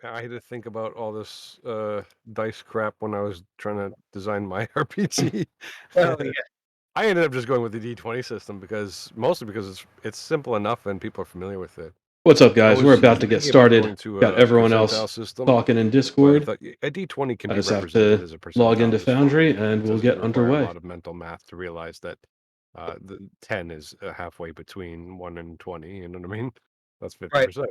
I had to think about all this dice crap when I was trying to design my RPG. Oh yeah. I ended up just going with the D20 system mostly because it's simple enough and people are familiar with it. What's up, I guys? We're was about to get thinking about started. going to Got a everyone percentile else system, talking in but I Discord. thought a D20 can I be just have represented to as a log percentile into just fine. Foundry, and It we'll doesn't get require a underway. lot of mental math to realize that the 10 is halfway between 1 and 20. You know what I mean? That's 50%.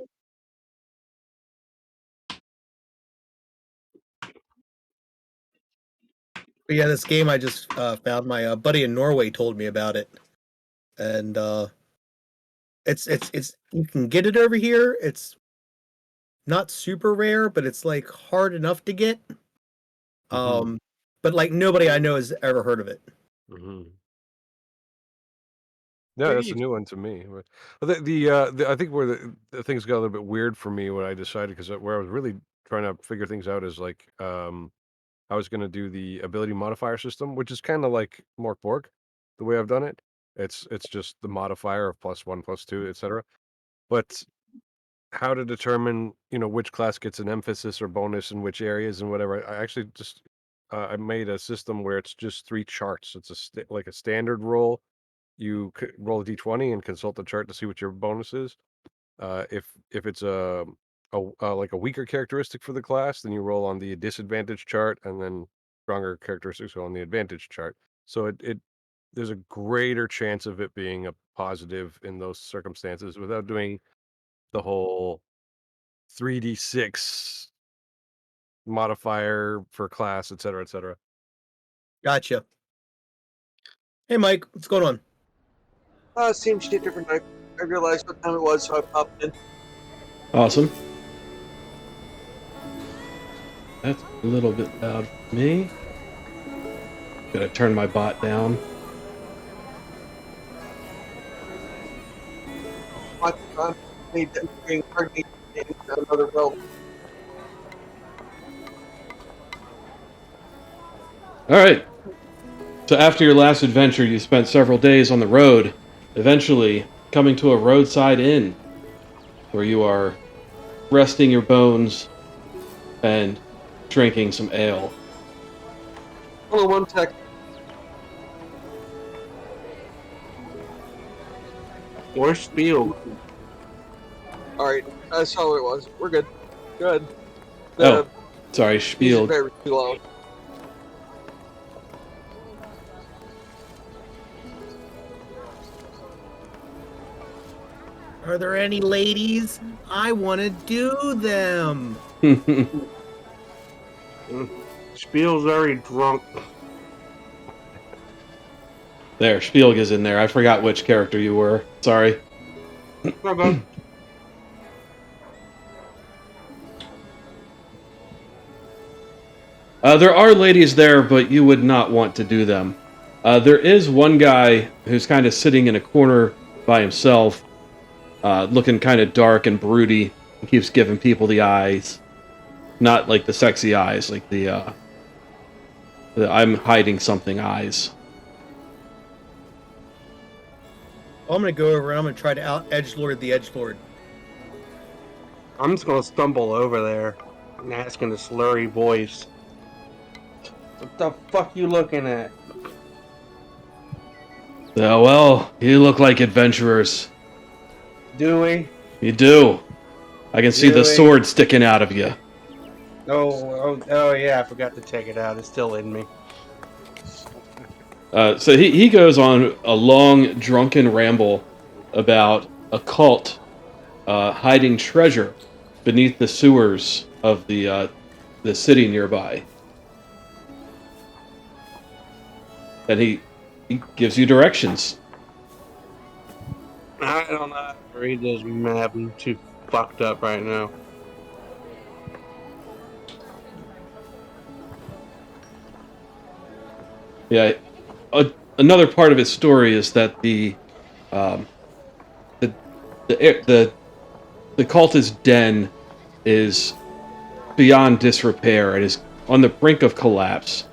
But yeah, this game I just found. My buddy in Norway told me about it, and it's you can get it over here. It's not super rare, but it's like hard enough to get. But like nobody I know has ever heard of it. Yeah, that's a new one to me. But the I think where the things got a little bit weird for me when I decided because where I was really trying to figure things out is like I was going to do the ability modifier system, which is kind of like Mork Borg, the way I've done it. It's just the modifier of +1, +2, etc. But how to determine which class gets an emphasis or bonus in which areas and whatever. I actually just I made a system where it's just 3 charts. It's like a standard roll. You roll a d20 and consult the chart to see what your bonus is. If it's like a weaker characteristic for the class, then you roll on the disadvantage chart, and then stronger characteristics go on the advantage chart. So it there's a greater chance of it being a positive in those circumstances without doing the whole 3d6 modifier for class, etc., etc. Gotcha. Hey Mike, what's going on? Same shit, different night. I realized what time it was, so I popped in. Awesome. That's a little bit loud for me. Gotta turn my bot down. What? Need another belt. Alright. So after your last adventure, you spent several days on the road, eventually coming to a roadside inn, where you are resting your bones and drinking some ale. Hold on one sec. Where's Spiel? Alright, I saw what it was. We're good. Good. Sorry, Spiel. Very too loud. Are there any ladies? I want to do them. Spiel's already drunk. There, Spielg is in there. I forgot which character you were. Sorry. Okay. There are ladies there, but you would not want to do them. There is one guy who's kind of sitting in a corner by himself, looking kind of dark and broody. He keeps giving people the eyes. Not like the sexy eyes, like the I'm hiding something eyes. I'm gonna go over and I'm gonna try to out edgelord the edgelord. I'm just gonna stumble over there and ask in a slurry voice. What the fuck you looking at? Well, you look like adventurers. Do we? You do. I can see the sword sticking out of you. Oh yeah, I forgot to take it out. It's still in me. So he goes on a long, drunken ramble about a cult hiding treasure beneath the sewers of the city nearby. And he gives you directions. I don't know how to read this map. I'm too fucked up right now. Yeah. Another part of his story is that the cultist den is beyond disrepair and is on the brink of collapse.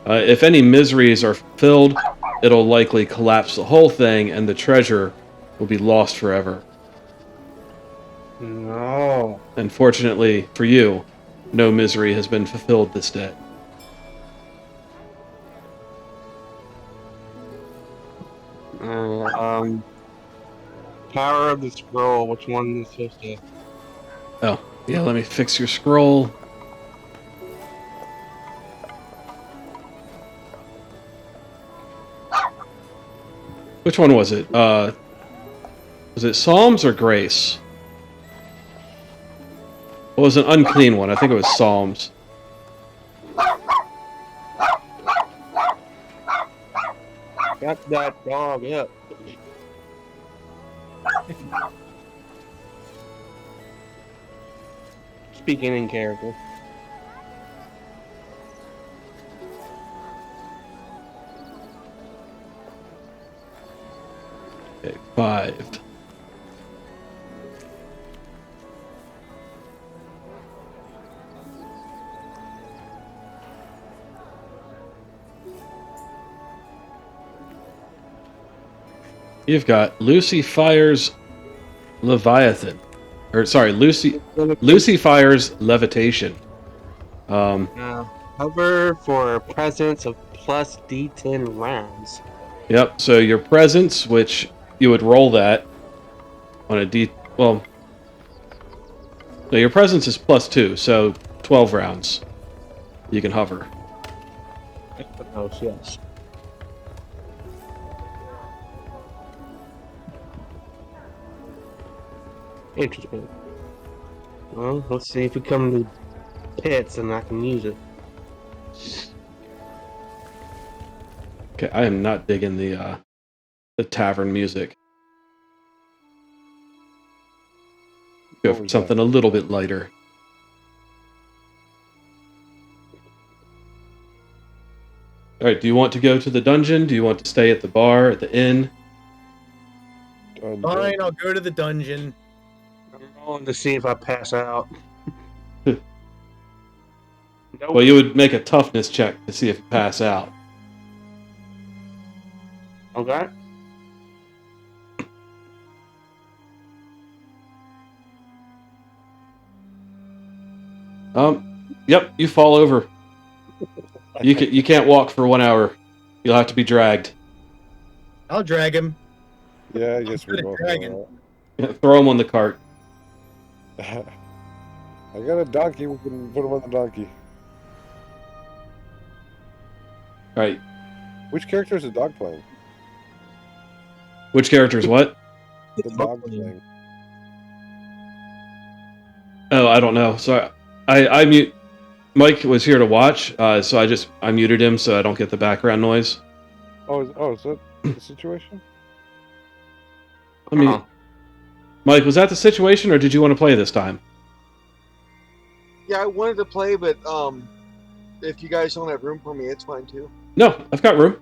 If any miseries are filled, it'll likely collapse the whole thing, and the treasure will be lost forever. No. Unfortunately for you, no misery has been fulfilled this day. Um, Power of the Scroll. Which one is supposed to? Oh, yeah, let me fix your scroll. Which one was it? Was it Psalms or Grace? It was an unclean one. I think it was Psalms. Got that dog up. Speaking in character. Okay, 5. You've got Lucy Fires Leviathan. Or, sorry, Lucy Fires Levitation. Hover for a presence of plus D10 rounds. Yep, so your presence, which you would roll that on a D... Well, no, your presence is +2, so 12 rounds. You can hover. Oh, yes. Interesting. Well, let's see if we come to pits and I can use it. Okay, I am not digging the tavern music. Go for something a little bit lighter. Alright, do you want to go to the dungeon? Do you want to stay at the bar, at the inn? Fine, I'll go to the dungeon. I'm rolling to see if I pass out. Nope. Well, you would make a toughness check to see if you pass out. Okay. Yep, you fall over. You can't walk for 1 hour. You'll have to be dragged. I'll drag him. Yeah, I guess we're Good both dragon. all Yeah, throw him on the cart. right. I got a donkey. We can put him on the donkey. Alright, Which character is the dog playing? which character's what? The dog playing. Oh, I don't know. So I mute. Mike was here to watch, so I muted him so I don't get the background noise. Is that the situation? I mean, Uh-huh. Mike, was that the situation, or did you want to play this time? Yeah, I wanted to play, but if you guys don't have room for me, it's fine too. No, I've got room.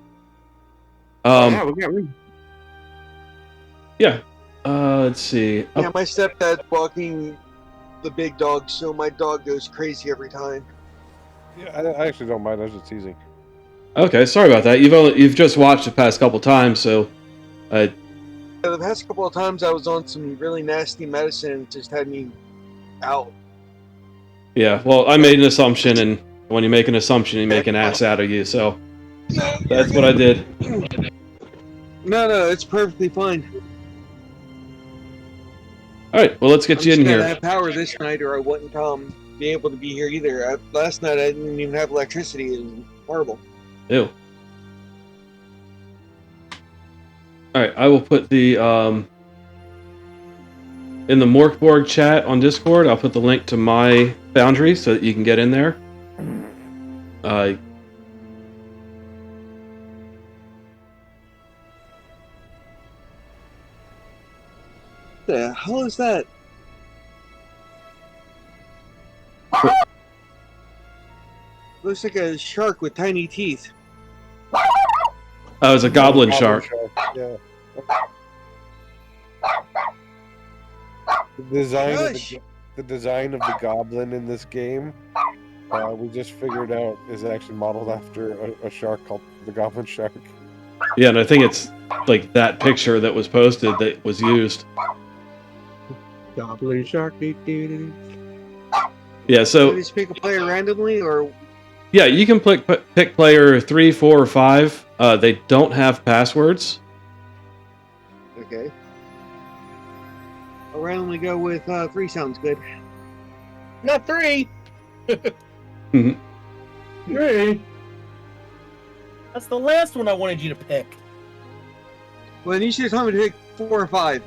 Yeah, we got room. Yeah. Let's see. Yeah, my stepdad's walking the big dog, so my dog goes crazy every time. Yeah, I actually don't mind. I was just teasing. Okay, sorry about that. You've just watched the past couple times, so The past couple of times I was on some really nasty medicine and it just had me out. yeah. Well, I made an assumption, and when you make an assumption, you make an ass out of you. So that's what I did. No, it's perfectly fine. All right. Well, let's get you in I'm just here. gonna have power this night, or I wouldn't be able to be here either. Last night I didn't even have electricity. It was horrible. Ew. All right. I will put the in the Mork Borg chat on Discord. I'll put the link to my Foundry so that you can get in there. The hell is that? Looks like a shark with tiny teeth. Oh, it's a goblin shark. Yeah. The design of the goblin in this game, we just figured out is actually modeled after a shark called the goblin shark. Yeah, and I think it's like that picture that was posted that was used. Goblin shark. Yeah, So so just pick a player randomly, or yeah, you can pick player 3, 4, or 5. They don't have passwords. okay. I'll randomly go with 3. Sounds good. Not 3. Hey. That's the last one I wanted you to pick. Well, then you should have told me to pick 4 or 5.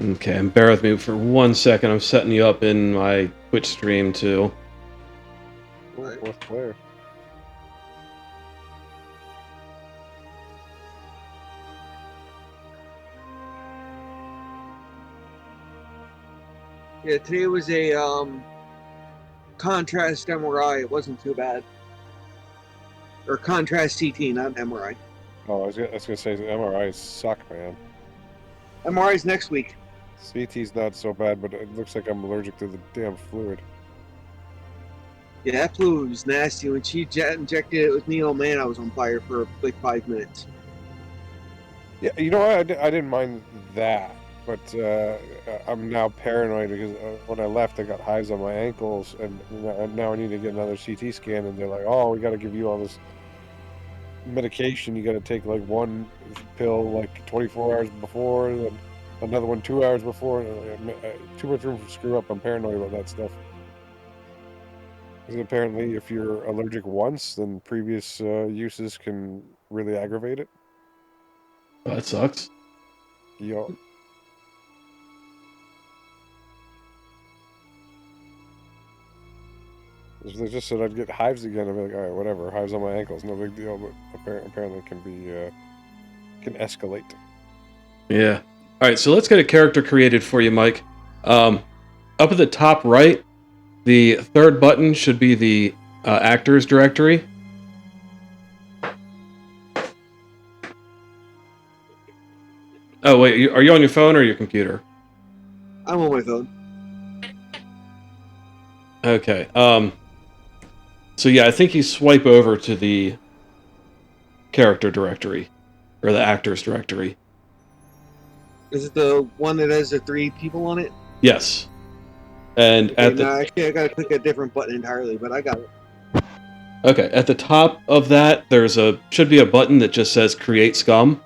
Okay, and bear with me for 1 second. I'm setting you up in my Twitch stream too. Fourth player. Yeah, today was a contrast MRI. It wasn't too bad. Or contrast CT, not MRI. Oh, I was gonna say the MRIs suck, man. MRI's next week. CT's not so bad, but it looks like I'm allergic to the damn fluid. Yeah, that fluid was nasty. When she injected it with me, oh man, I was on fire for like 5 minutes. Yeah, you know what? I didn't mind that, but I'm now paranoid because when I left, I got hives on my ankles, and now I need to get another CT scan, and they're like, "Oh, we got to give you all this medication. You got to take like one pill like 24 hours before, and then another one 2 hours before." Too much room for screw up. I'm paranoid about that stuff. Because apparently, if you're allergic once, then previous uses can really aggravate it. Oh, that sucks. Yo. If they just said I'd get hives again, I'd be like, all right, whatever, hives on my ankles, no big deal. But apparently, it can be can escalate. Yeah. All right, so let's get a character created for you, Mike. Up at the top right, the third button should be the actors directory. Oh wait, are you on your phone or your computer? I'm on my phone. Okay. So yeah, I think you swipe over to the character directory or the actors directory. Is it the one that has the 3 people on it? Yes. And Okay, at the no, actually, I gotta click a different button entirely, but I got it. okay, at the top of that, should be a button that just says "Create Scum."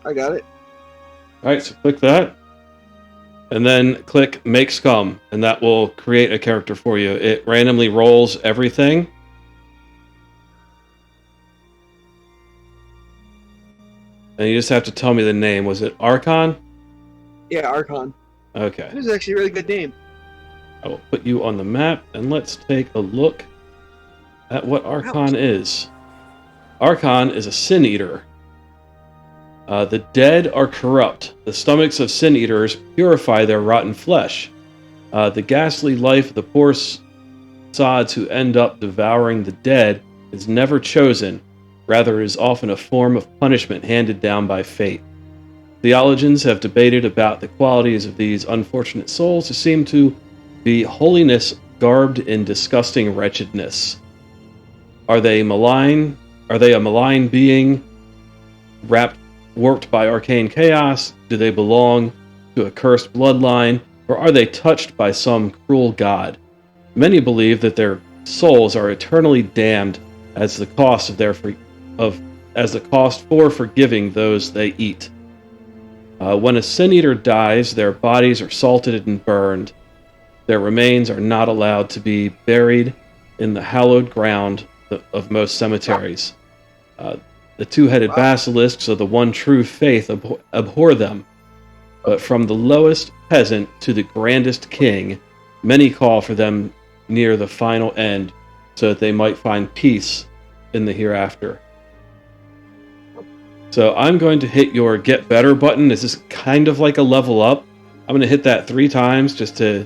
I got it. All right, so click that, and then click "Make Scum," and that will create a character for you. It randomly rolls everything. And you just have to tell me the name. Was it Archon? Yeah, Archon. Okay. This is actually a really good name. I will put you on the map, and let's take a look at what Archon is. Archon is a sin eater. The dead are corrupt. The stomachs of sin eaters purify their rotten flesh. The ghastly life of the poor sods who end up devouring the dead is never chosen, rather is often a form of punishment handed down by fate. Theologians have debated about the qualities of these unfortunate souls who seem to be holiness garbed in disgusting wretchedness. Are they malign? Are they a malign being warped by arcane chaos? Do they belong to a cursed bloodline? Or are they touched by some cruel god? Many believe that their souls are eternally damned as the cost for forgiving those they eat. When a sin eater dies, their bodies are salted and burned. Their remains are not allowed to be buried in the hallowed ground of most cemeteries. The two-headed basilisks of the one true faith abhor them. But from the lowest peasant to the grandest king, many call for them near the final end so that they might find peace in the hereafter. So I'm going to hit your Get Better button. This is kind of like a level up. I'm going to hit that 3 times just to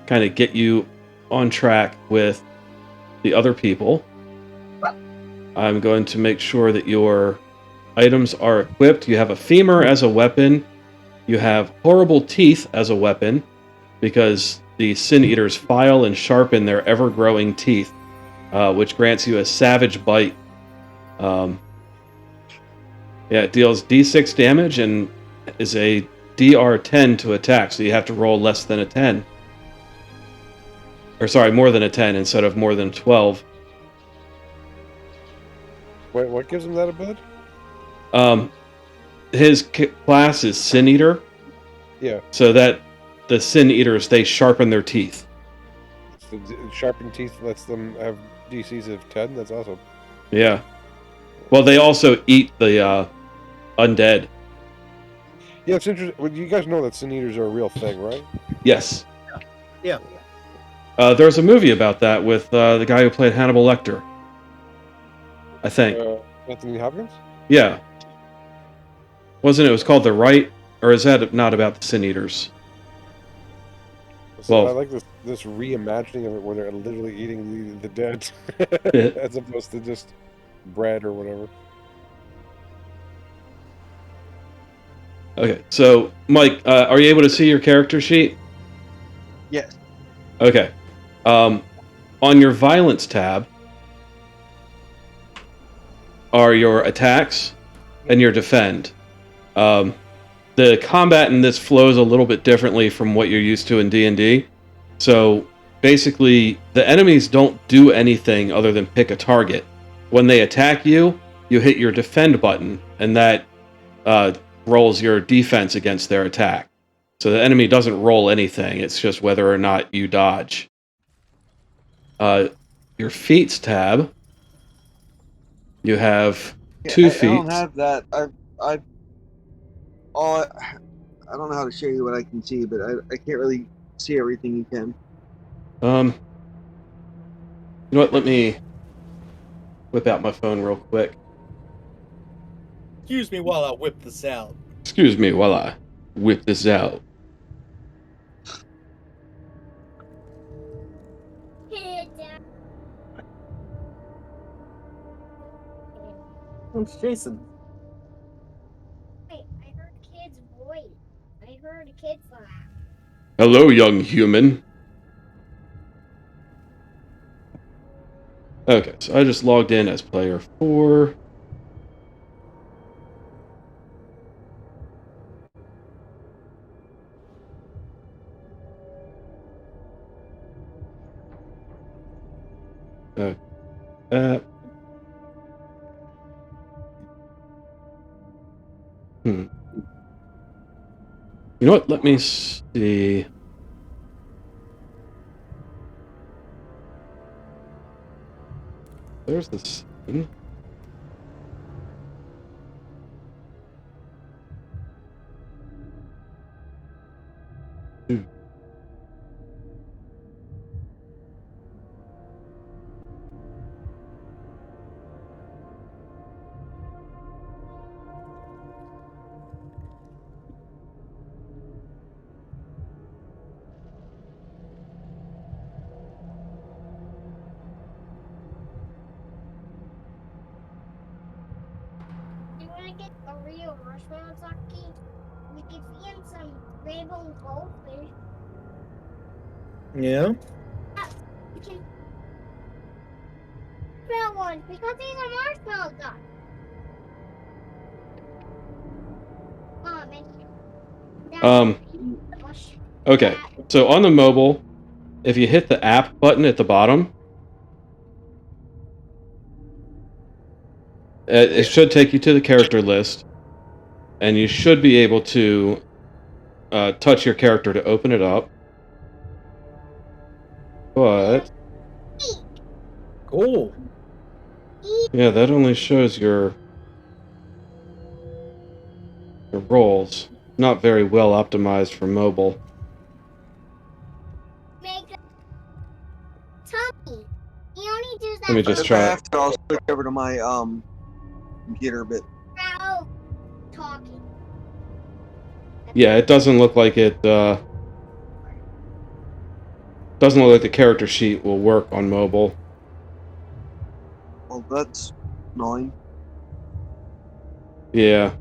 kind of get you on track with the other people. I'm going to make sure that your items are equipped. You have a femur as a weapon. You have horrible teeth as a weapon, because the Sin Eaters file and sharpen their ever-growing teeth, which grants you a savage bite. Yeah, it deals D6 damage and is a DR10 to attack, so you have to roll less than a 10. Or sorry, more than a 10 instead of more than 12. Wait, what gives him that ability? His class is Sin Eater, Yeah. so that the Sin Eaters, they sharpen their teeth. So sharpened teeth lets them have DCs of 10? That's awesome. Yeah. Well, they also eat the undead. Yeah, it's interesting. Well, you guys know that Sin Eaters are a real thing, right? Yes. Yeah. There's a movie about that with the guy who played Hannibal Lecter, I think. Anthony Hopkins? Yeah. Wasn't it? It was called The Right? Or is that not about the Sin Eaters? So Well- I like this reimagining of it where they're literally eating the dead as opposed to just bread or whatever. Okay, so Mike, are you able to see your character sheet? Yes. Okay. On your violence tab are your attacks and your defend. The combat in this flows a little bit differently from what you're used to in D&D. So basically, the enemies don't do anything other than pick a target. When they attack you, you hit your defend button, and that rolls your defense against their attack. So the enemy doesn't roll anything, it's just whether or not you dodge. Your feats tab, you have two I feats. don't have that. I don't know how to show you what I can see, but I can't really see everything you can. You know what? Let me whip out my phone real quick. Excuse me while I whip this out. Excuse me while I whip this out. It's Jason. Wait, I heard a kid's voice. I heard a kid's laugh. Hello, young human. Okay, so I just logged in as player 4. Uh, You know what? Let me see. There's the scene. You wanna get a real marshmallow Taki? We could find some rainbow goldfish. Yeah? We can spell one because these are marshmallow ducks. Um, Okay, so on the mobile, if you hit the app button at the bottom, it should take you to the character list, and you should be able to touch your character to open it up. But Cool. yeah, that only shows your roles. Not very well optimized for mobile. Make a tummy. He only does that Let me just If I try have it. to, I'll switch over to my computer, but without talking. Yeah, it doesn't look like it. Doesn't look like the character sheet will work on mobile. well, that's 9. Yeah.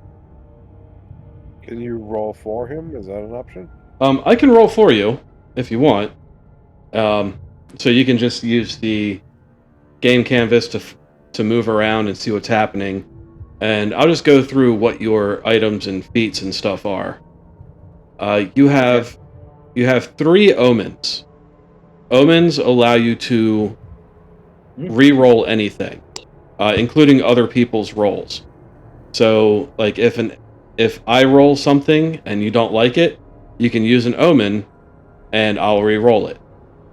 Can you roll for him? Is that an option? I can roll for you if you want. So you can just use the game canvas to move around and see what's happening, and I'll just go through what your items and feats and stuff are. You have 3 omens. Omens allow you to re-roll anything, including other people's rolls. So, like if I roll something and you don't like it, you can use an omen, and I'll re-roll it.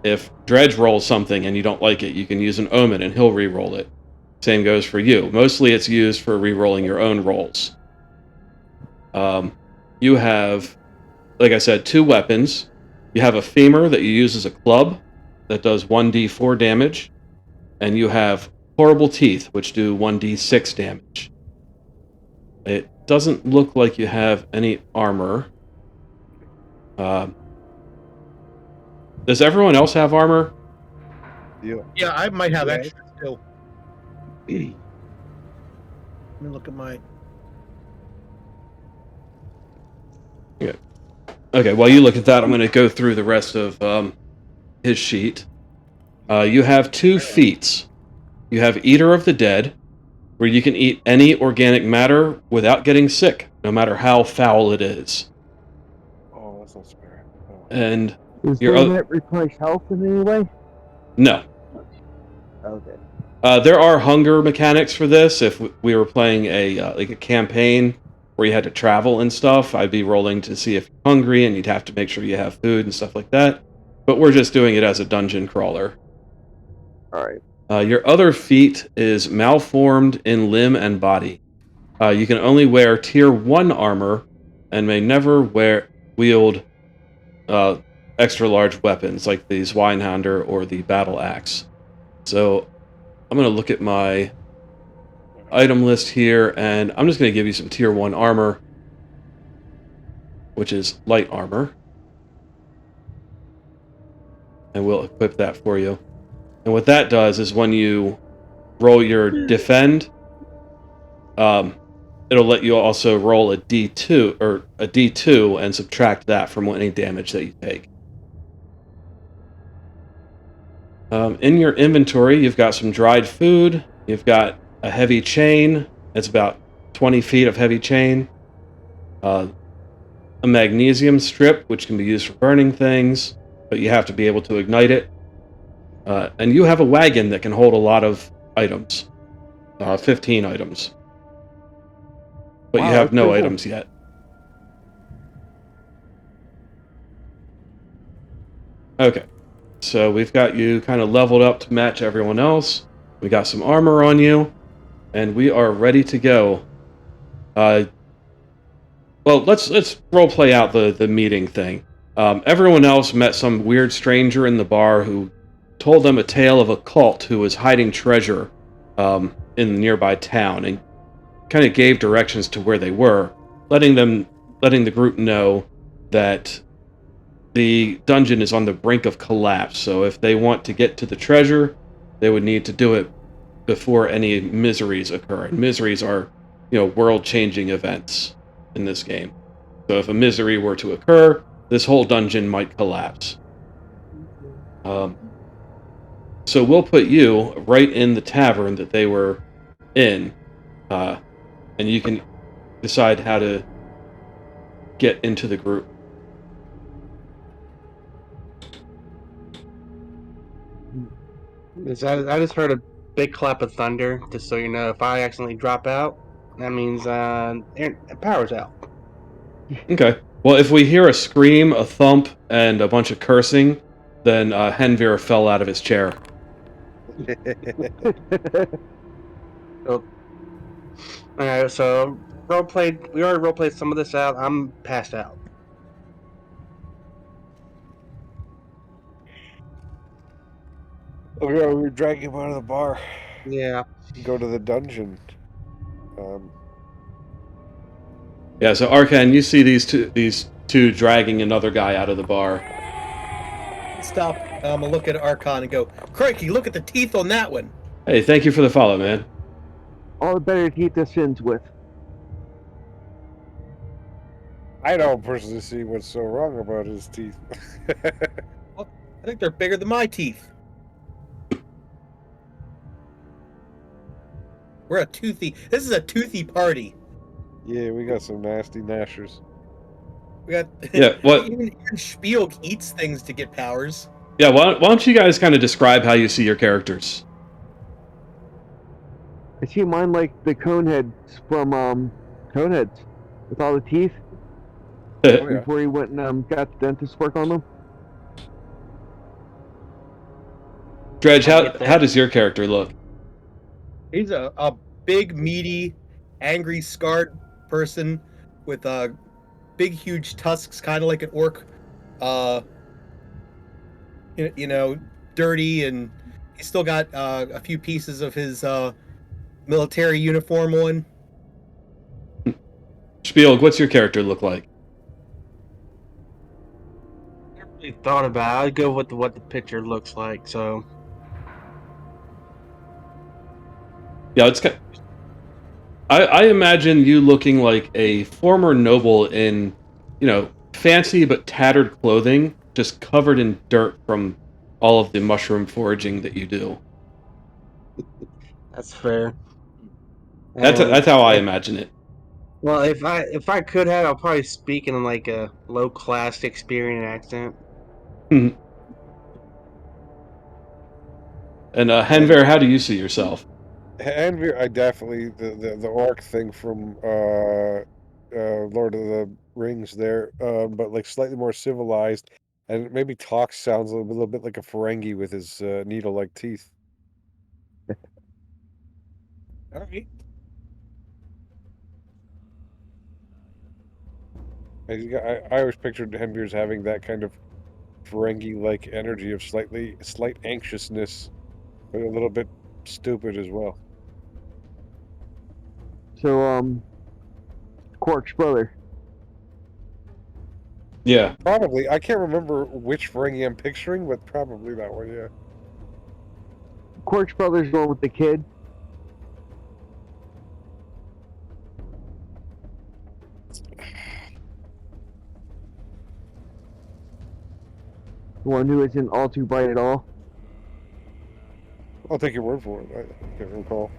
If Dredge rolls something and you don't like it, you can use an omen and he'll re-roll it. Same goes for you. Mostly it's used for re-rolling your own rolls. You have, like I said, 2 weapons. You have a femur that you use as a club that does 1d4 damage, and you have horrible teeth, which do 1d6 damage. It doesn't look like you have any armor. Does everyone else have armor? Yeah, I might have Yeah. extra still. Let me look at my. Okay, while you look at that, I'm going to go through the rest of his sheet. You have 2 feats. You have Eater of the Dead, where you can eat any organic matter without getting sick, no matter how foul it is. Oh, that's not spirit. Oh. And Does your doing other... it replace health in any way? No. Okay. There are hunger mechanics for this. If we were playing a campaign where you had to travel and stuff, I'd be rolling to see if you're hungry, and you'd have to make sure you have food and stuff like that. But we're just doing it as a dungeon crawler. Alright. Your other feat is Malformed in Limb and Body. You can only wear Tier 1 armor and may never wield extra large weapons like the Zweinhounder or the Battle Axe. So I'm going to look at my item list here, and I'm just going to give you some Tier 1 armor, which is light armor. And we'll equip that for you. And what that does is when you roll your defend, it'll let you also roll a D2 and subtract that from any damage that you take. In your inventory, you've got some dried food. You've got a heavy chain. It's about 20 feet of heavy chain. A magnesium strip, which can be used for burning things, but you have to be able to ignite it. And you have a wagon that can hold a lot of items. 15 items. But Wow, you have that's no pretty cool. items yet. Okay. So we've got you kind of leveled up to match everyone else. We got some armor on you. And we are ready to go. Well, let's role play out the meeting thing. Everyone else met some weird stranger in the bar who told them a tale of a cult who was hiding treasure in the nearby town, and kind of gave directions to where they were, letting the group know that the dungeon is on the brink of collapse. So if they want to get to the treasure, they would need to do it before any miseries occur. And miseries are, world-changing events in this game. So if a misery were to occur, this whole dungeon might collapse. So we'll put you right in the tavern that they were in, and you can decide how to get into the group. I just heard a big clap of thunder, just so you know. If I accidentally drop out, that means power's out. Okay. Well, if we hear a scream, a thump, and a bunch of cursing, then Henvir fell out of his chair. Alright, so we already role-played some of this out. I'm passed out. Oh yeah, we were dragging him out of the bar. Yeah. Go to the dungeon. Yeah, so Arkan, you see these two dragging another guy out of the bar. Stop. I'm gonna look at Archon and go, crikey, look at the teeth on that one. Hey, thank you for the follow, man. All the better to keep the sins with. I don't personally see what's so wrong about his teeth. Well, I think they're bigger than my teeth. We're a toothy. This is a toothy party. Yeah, we got some nasty gnashers. We got Yeah. What? even Spiel eats things to get powers. Yeah. Why don't you guys kind of describe how you see your characters? I see mine like the Coneheads from Coneheads with all the teeth Oh yeah. before he went and got the dentist work on them. Dredge, I get how that. does your character look? He's a big, meaty, angry, scarred person with big, huge tusks, kind of like an orc. Uh, you know, dirty, and he's still got a few pieces of his military uniform on. Spiel, what's your character look like? I never really thought about it. I'd go with what the picture looks like. So Yeah, I imagine you looking like a former noble in, fancy but tattered clothing, just covered in dirt from all of the mushroom foraging that you do. that's fair. That's And that's how I imagine it. well, if I could have, I'll probably speak in like a low class Shakespearean accent. And Henver, how do you see yourself? Envy, I definitely the orc thing from Lord of the Rings there, but like slightly more civilized, and maybe talks sounds a little bit like a Ferengi with his needle-like teeth. All right. I always pictured Henry as having that kind of Ferengi-like energy of slight anxiousness, but a little bit stupid as well. So, Quark's brother. Yeah. Probably, I can't remember which Ferengi I'm picturing, but probably that one, yeah. Quark's brother's the one with the kid. The one who isn't all too bright at all. I'll take your word for it. I can't recall.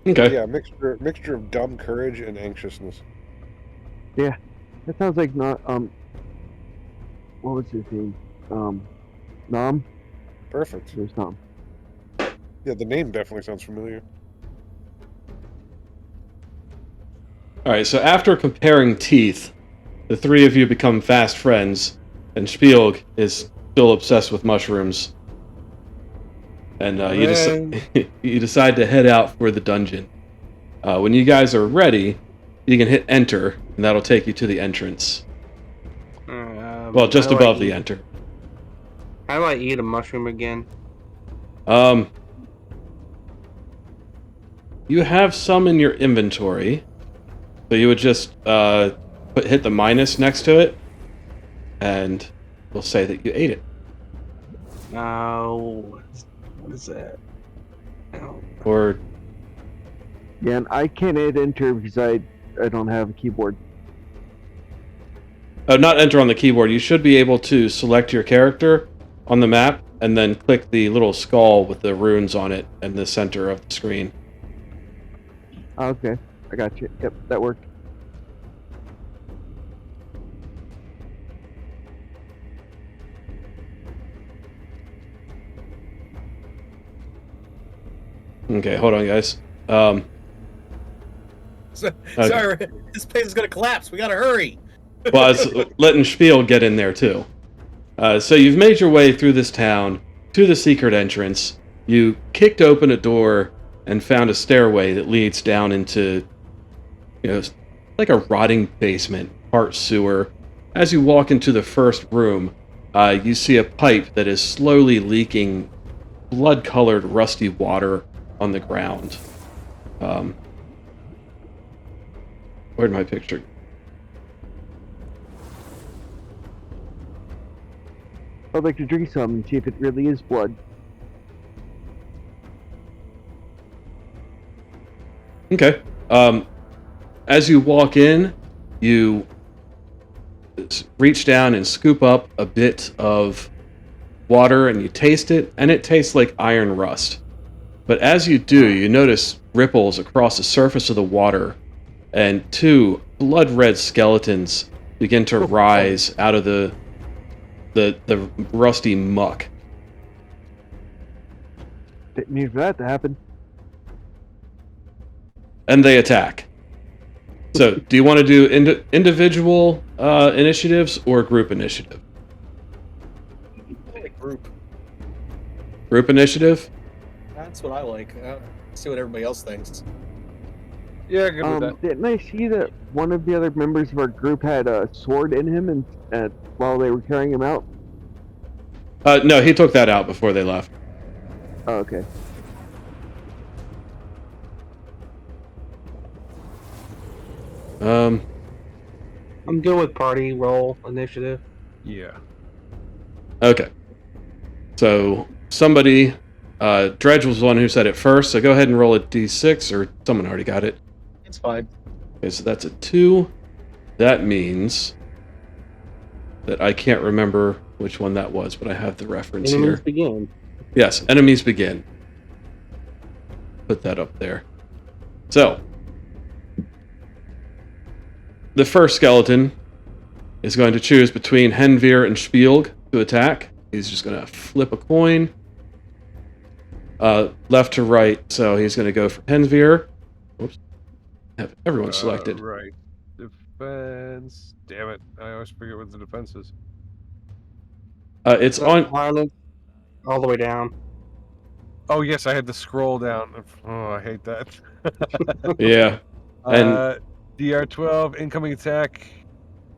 Okay. Yeah, mixture of dumb courage and anxiousness. Yeah, that sounds like not what was his name? Nom. Perfect. There's Nom. Yeah, the name definitely sounds familiar. All right. So after comparing teeth, the three of you become fast friends, and Spielg is still obsessed with mushrooms. And Man. you decide to head out for the dungeon. When you guys are ready, you can hit enter, and that'll take you to the entrance. Well, just how do I above the eat- enter. How do I eat a mushroom again? You have some in your inventory, so you would just hit the minus next to it, and we'll say that you ate it. No. What is that? Oh. Or Yeah, and I can't hit enter because I don't have a keyboard. not enter on the keyboard. You should be able to select your character on the map, and then click the little skull with the runes on it in the center of the screen. Okay, I got you. Yep, that worked. Okay, hold on, guys. Sorry, this place is gonna collapse. We gotta hurry. Well, I was letting Spiel get in there too. So you've made your way through this town to the secret entrance. You kicked open a door and found a stairway that leads down into, like a rotting basement, part sewer. As you walk into the first room, you see a pipe that is slowly leaking blood-colored, rusty water on the ground. Where'd my picture? I'd like to drink some and see if it really is blood. Okay. As you walk in, you reach down and scoop up a bit of water and you taste it, and it tastes like iron rust. But as you do, you notice ripples across the surface of the water, and two blood red skeletons begin to rise out of the rusty muck. Didn't need for that to happen. And they attack. So, do you want to do individual initiatives or group initiative? I like group. Group initiative? That's what I like. See what everybody else thinks. Yeah, good with that. Didn't I see that one of the other members of our group had a sword in him and while they were carrying him out? No, he took that out before they left. Oh, okay. I'm good with party roll initiative. Yeah. Okay. So, somebody, Dredge was the one who said it first, so go ahead and roll a d6, or someone already got it. It's fine. Okay, so that's a 2. That means that I can't remember which one that was, but I have the reference Enemies here. begin. Yes, enemies begin. Put that up there. So, the first skeleton is going to choose between Henvir and Spielg to attack. He's just going to flip a coin. Left to right, so he's going to go for Henvir. Whoops. Have everyone selected. Right. Defense. Damn it. I always forget what the defense is. It's on... Violence, all the way down. Oh, yes, I had to scroll down. Oh, I hate that. Yeah. And DR12, incoming attack,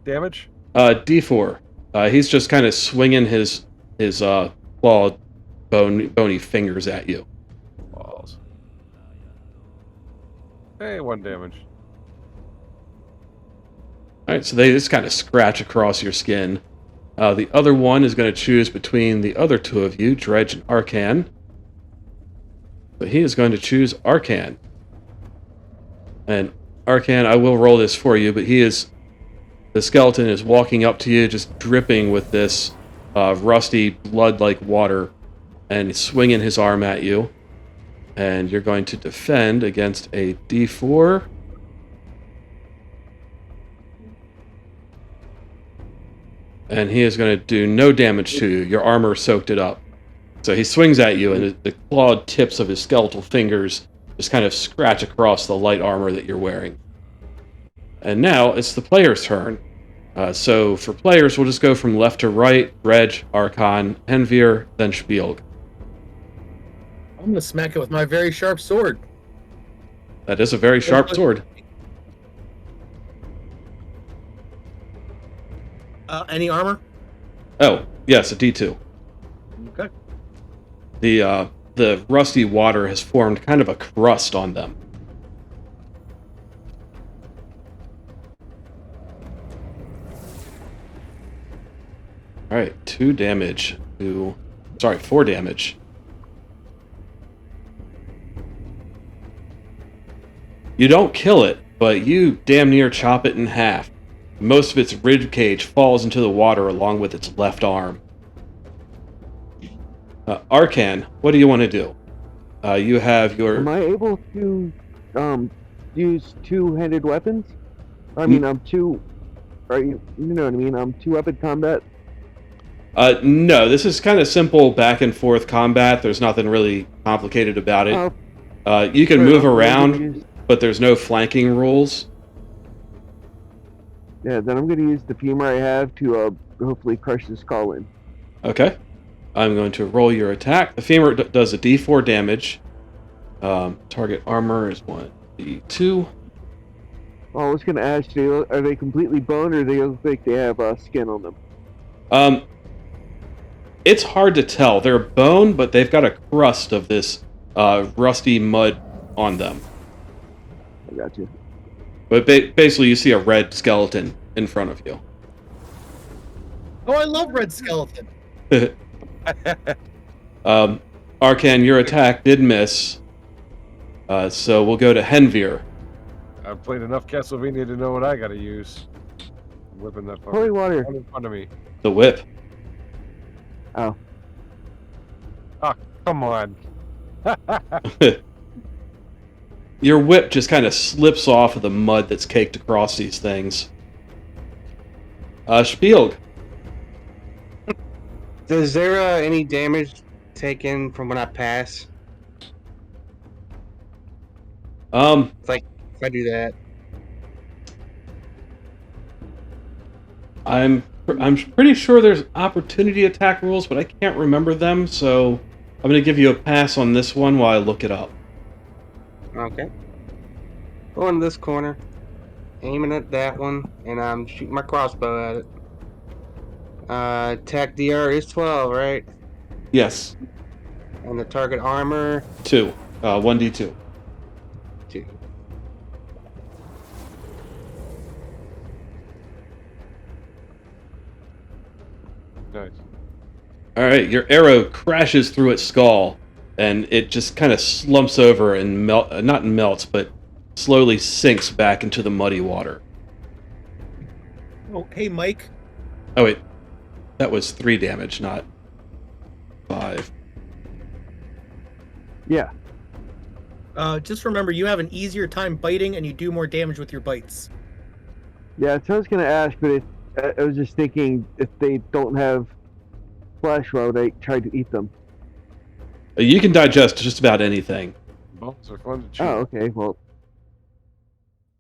damage? D4. He's just kind of swinging his clawed, bony fingers at you. Balls. Hey, 1 damage. Alright, so they just kind of scratch across your skin. The other one is going to choose between the other two of you, Dredge and Arcan. But he is going to choose Arcan. And Arcan, I will roll this for you, but the skeleton is walking up to you, just dripping with this rusty, blood-like water, and he's swinging his arm at you. And you're going to defend against a D4. And he is going to do no damage to you. Your armor soaked it up. So he swings at you, and the clawed tips of his skeletal fingers just kind of scratch across the light armor that you're wearing. And now it's the player's turn. So for players, we'll just go from left to right. Dredge, Archon, Henvir, then Spielg. I'm gonna smack it with my very sharp sword. That is a very sharp sword. Any armor? Oh, yes, a D2. Okay. The rusty water has formed kind of a crust on them. Alright, 4 damage. You don't kill it, but you damn near chop it in half. Most of its rib cage falls into the water along with its left arm. Arcan, what do you want to do? You have your... Am I able to use two-handed weapons? I mean, you know what I mean? Two-weapon combat? No, this is kind of simple back and forth combat. There's nothing really complicated about it. You can move around, but there's no flanking rules. Yeah, then I'm going to use the femur I have to hopefully crush this skull in. Okay. I'm going to roll your attack. The femur does a d4 damage. Target armor is 1d2. Well, I was going to ask you, are they completely bone, or do they look like they have skin on them? It's hard to tell. They're bone, but they've got a crust of this rusty mud on them. I got you. But basically, you see a red skeleton in front of you. Oh, I love red skeleton. Arcan, your attack did miss. So we'll go to Henvir. I've played enough Castlevania to know what I gotta use. I'm whipping that fucker. Holy water. Right in front of me. The whip. Oh. Ah, come on. Your whip just kind of slips off of the mud that's caked across these things. Spielg. Is there any damage taken from when I pass? Like if I do that. I'm pretty sure there's opportunity attack rules, but I can't remember them, so I'm going to give you a pass on this one while I look it up. Okay. Go in this corner, aiming at that one, and I'm shooting my crossbow at it. Attack DR is 12, right? Yes, And the target armor 2. 1d2. 2. Nice. All right, your arrow crashes through its skull, and it just kind of slumps over and not melts, but slowly sinks back into the muddy water. Oh, hey, Mike. Oh wait, that was 3 damage, not 5. Yeah. Just remember, you have an easier time biting, and you do more damage with your bites. Yeah, so I was gonna ask, but I was just thinking if they don't have flesh, why would I try to eat them? You can digest just about anything. Bones are fun to chew. Oh, okay. Well,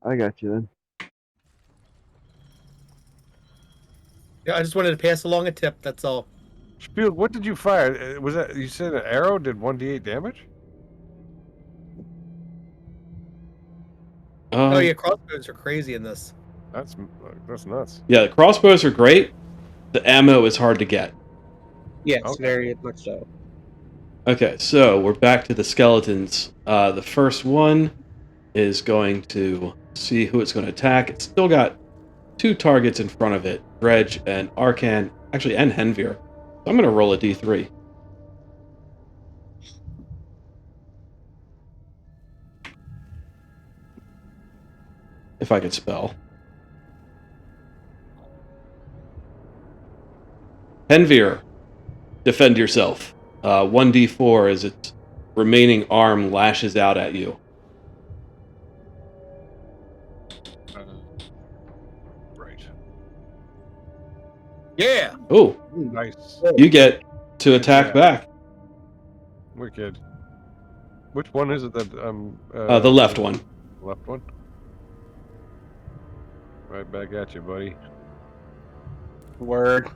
I got you then. Yeah, I just wanted to pass along a tip. That's all. Spiel, what did you fire? Was that you said an arrow did 1d8 damage? Oh yeah, crossbows are crazy in this. That's nuts. Yeah, the crossbows are great. The ammo is hard to get. Yes, Okay. very much so. Okay, so we're back to the skeletons. The first one is going to see who it's going to attack. It's still got 2 targets in front of it, Dredge and Arcan, actually, and Henvir. So I'm going to roll a d3. If I could spell. Henvir, defend yourself. 1d4 as its remaining arm lashes out at you. Right. Yeah. Oh, Nice. you get to attack Yeah. back. Wicked. Which one is it that The left one. Left one. Right back at you, buddy. Word.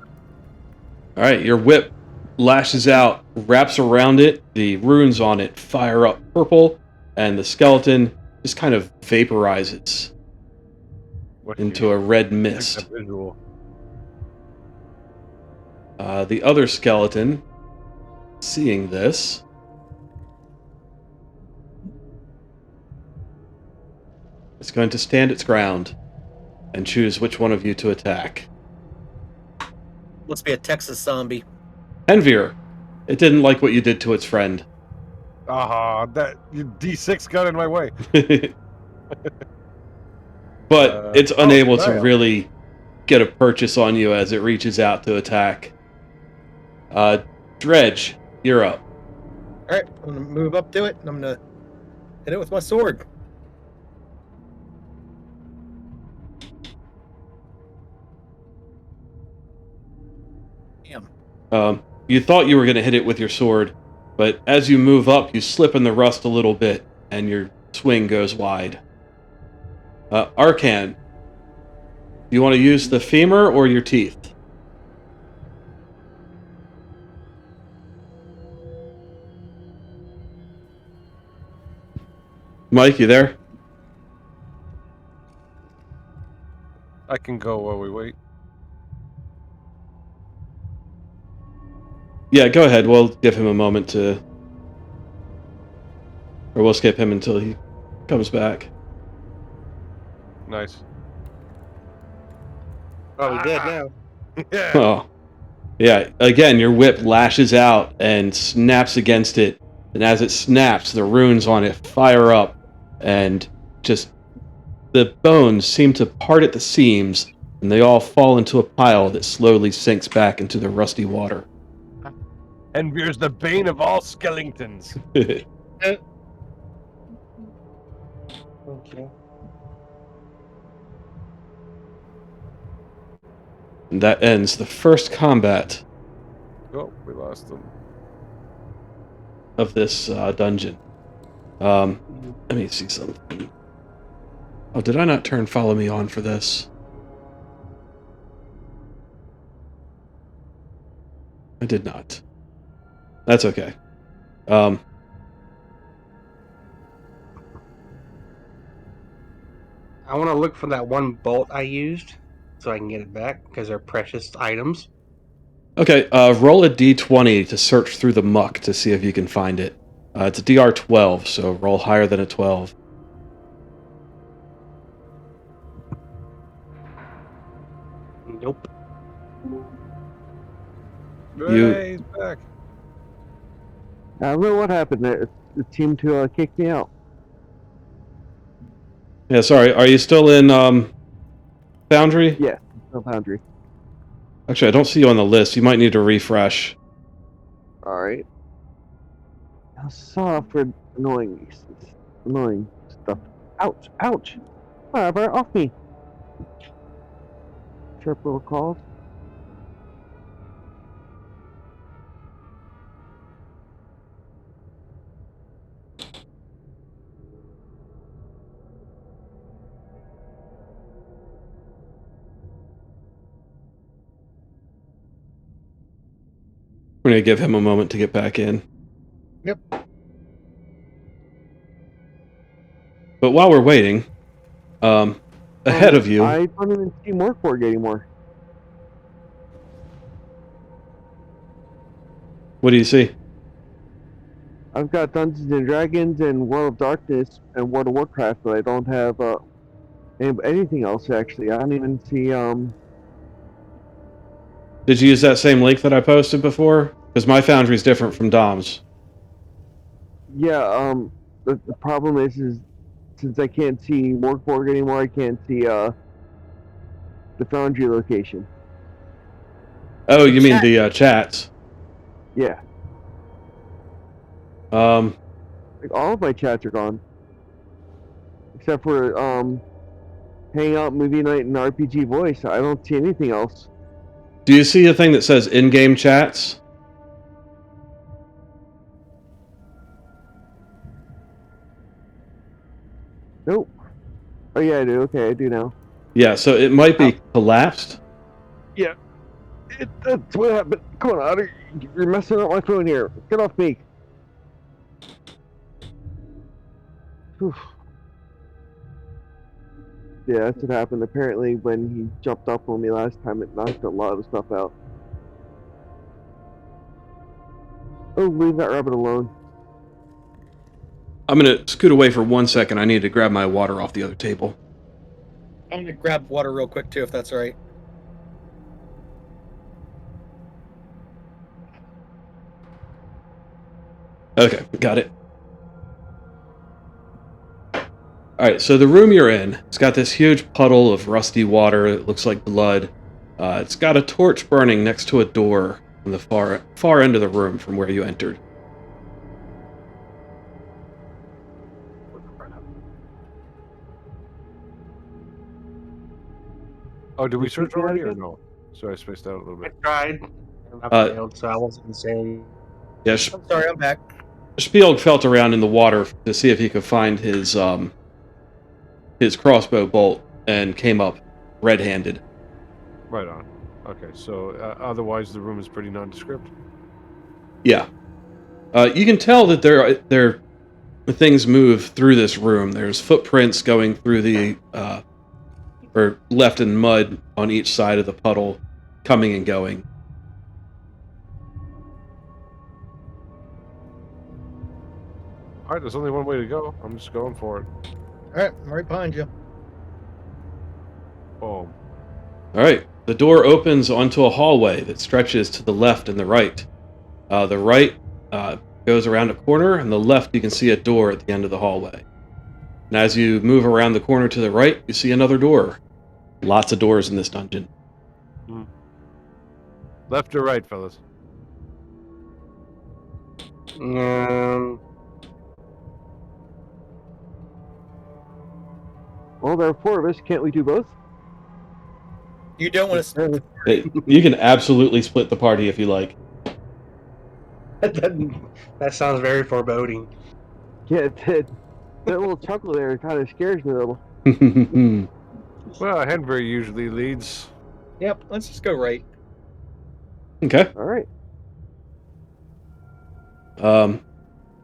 All right, your whip lashes out, wraps around it. The runes on it fire up purple, and the skeleton just kind of vaporizes What into a red mist. mist. Visual. The other skeleton, seeing this, is going to stand its ground and choose which one of you to attack. Must be a Texas zombie. Henvir, it didn't like what you did to its friend. Ah, that D6 got in my way. But it's unable to denial. really get a purchase on you as it reaches out to attack. Dredge, you're up. All right, I'm gonna move up to it, and I'm gonna hit it with my sword. Damn. You thought you were going to hit it with your sword, but as you move up, you slip in the rust a little bit, and your swing goes wide. Arcan, do you want to use the femur or your teeth? Mike, you there? I can go while we wait. Yeah, go ahead. We'll give him a moment to... Or we'll skip him until he comes back. Nice. Probably dead now. Yeah. Oh. Yeah, again, your whip lashes out and snaps against it, and as it snaps, the runes on it fire up, and just the bones seem to part at the seams, and they all fall into a pile that slowly sinks back into the rusty water. And here's the bane of all skeletons. Okay. And that ends the first combat Oh, we lost them. of this dungeon. Let me see something. Oh, did I not turn follow me on for this? I did not. That's okay. Um, I want to look for that one bolt I used so I can get it back because they're precious items. okay, roll a d20 to search through the muck to see if you can find it. It's a DR12, so roll higher than a 12. Nope. Hey, he's back. I don't know what happened there. It seemed to kick me out. Yeah, sorry. Are you still in Foundry? Yeah, no boundary. Actually, I don't see you on the list. You might need to refresh. All right. Now, sorry for annoying stuff. Ouch! Ouch! Whatever, off me. Sharp little claws. We're going to give him a moment to get back in. Yep. But while we're waiting, ahead of you... I don't even see Mork Borg anymore. What do you see? I've got Dungeons and Dragons and World of Darkness and World of Warcraft, but I don't have anything else actually. I don't even see Did you use that same link that I posted before? Because my Foundry is different from Dom's. yeah, the problem is since I can't see Mork Borg anymore, I can't see the Foundry location. Oh, you mean the chats? Yeah, Um, like all of my chats are gone, except for Hangout, Movie Night, and RPG Voice. I don't see anything else. do you see a thing that says in-game chats? Nope. Oh yeah, I do. Okay, I do now. Yeah, so it might be collapsed. Yeah, that's what happened. Come on, Otter. You're messing up my phone here. Get off me. Whew. Yeah, that's what happened. Apparently, when he jumped up on me last time, it knocked a lot of stuff out. Oh, leave that rabbit alone. I'm going to scoot away for 1 second. I need to grab my water off the other table. I'm gonna grab water real quick too, if that's all right. Okay, got it. Alright, so the room you're in, it's got this huge puddle of rusty water. It looks like blood. It's got a torch burning next to a door on the far end of the room from where you entered. Oh, did we search Repeat that already or again? no? Sorry, I spaced out a little I bit. tried. And I failed, so I wasn't gonna say. Yeah, I'm sorry, I'm back. Spielg felt around in the water to see if he could find his crossbow bolt and came up red-handed. Right on. Okay, so otherwise the room is pretty nondescript. Yeah. You can tell that there things move through this room. There's footprints going through the or left in mud on each side of the puddle, coming and going. All right, there's only one way to go. I'm just going for it. All right, I'm right behind you. Boom. All right. The door opens onto a hallway that stretches to the left and the right. The right goes around a corner, and the left you can see a door at the end of the hallway. And as you move around the corner to the right, you see another door. Lots of doors in this dungeon. Hmm. Left or right, fellas? Um, Well, there are four of us. Can't we do both? You don't want to split the You can absolutely split the party if you like. that sounds very foreboding. Yeah, that little chuckle there kind of scares me a little. Well, Henry usually leads. Yep, let's just go right. Okay. All right.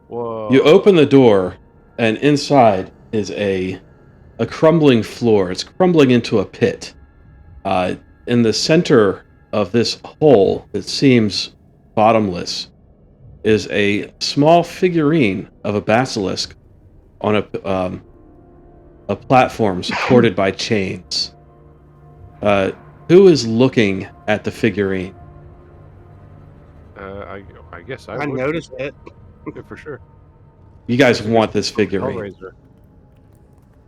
Whoa. You open the door, and inside is a crumbling floor. It's crumbling into a pit. In the center of this hole that seems bottomless is a small figurine of a basilisk on a platform supported by chains. Who is looking at the figurine? I guess I I would noticed it. yeah, for sure. You guys want this figurine? Hellraiser.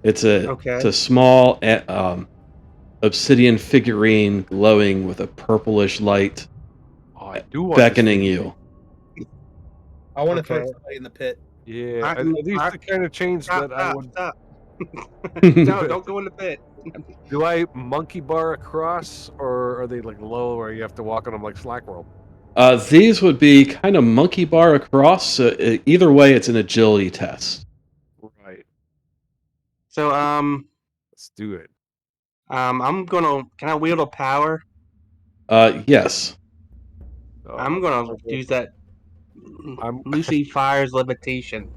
It's Okay. a small obsidian figurine glowing with a purplish light, Oh, I do want this beckoning figurine. you. I want to throw Okay. somebody in the pit. Yeah, I- are these I- the kind of chains Stop, that I stop, would? stop. No, don't go in the pit. Do I monkey bar across, or are they like low, where you have to walk on them like slack rope? These would be kind of monkey bar across. Either way, it's an agility test. Right. So, Let's do it. I'm gonna. Can I wield a power? Yes. Oh, I'm gonna okay. use that. I'm- Lucy Fire's levitation.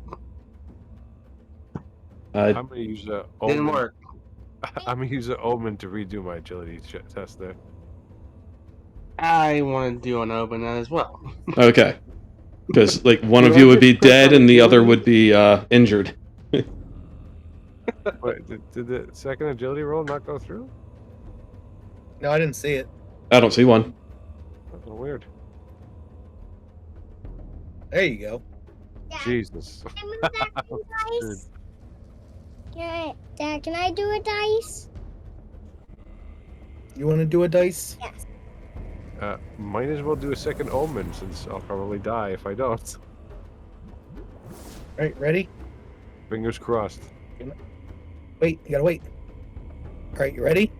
Uh, I'm gonna use a Didn't omen. work. I'm gonna use an omen to redo my agility test there. I want to do an open as well. okay. Because like one You of you want would be this quick dead on and the other agility? would be injured. Wait, did the second agility roll not go through? No, I didn't see it. I don't see one. Oh, weird. There you go. Dad, Jesus. can I move back to the dice? Dad, can I do a dice? You want to do a dice? Yes. Might as well do a second omen since I'll probably die if I don't. All right, ready? Fingers crossed. Wait, you gotta wait. All right, you ready?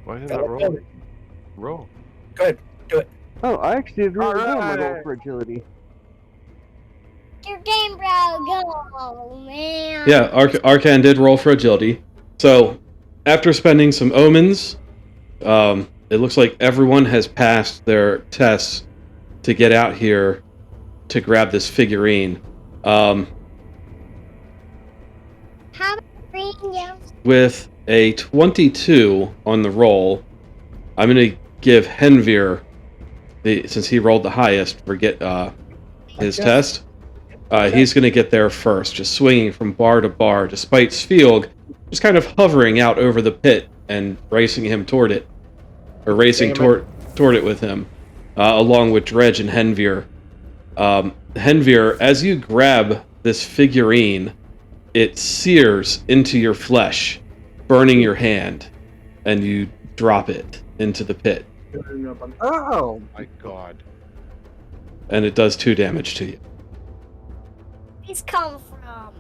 Why did Gotta that roll? Roll. Go ahead. Oh, I actually did really well on my roll Alright. for agility. Your game, bro. Go, man. Yeah, Arcan did roll for agility. So, after spending some omens, it looks like everyone has passed their tests to get out here to grab this figurine. How about green, yeah? With a 22 on the roll, I'm going to give Henvir, since he rolled the highest for his test, he's going to get there first, just swinging from bar to bar, despite Sfield just kind of hovering out over the pit and racing him toward it, or racing toward it with him, along with Dredge and Henvir. Henvir, as you grab this figurine, it sears into your flesh, burning your hand, and you drop it into the pit, Oh, My God. and it does 2 damage to you. He's come from.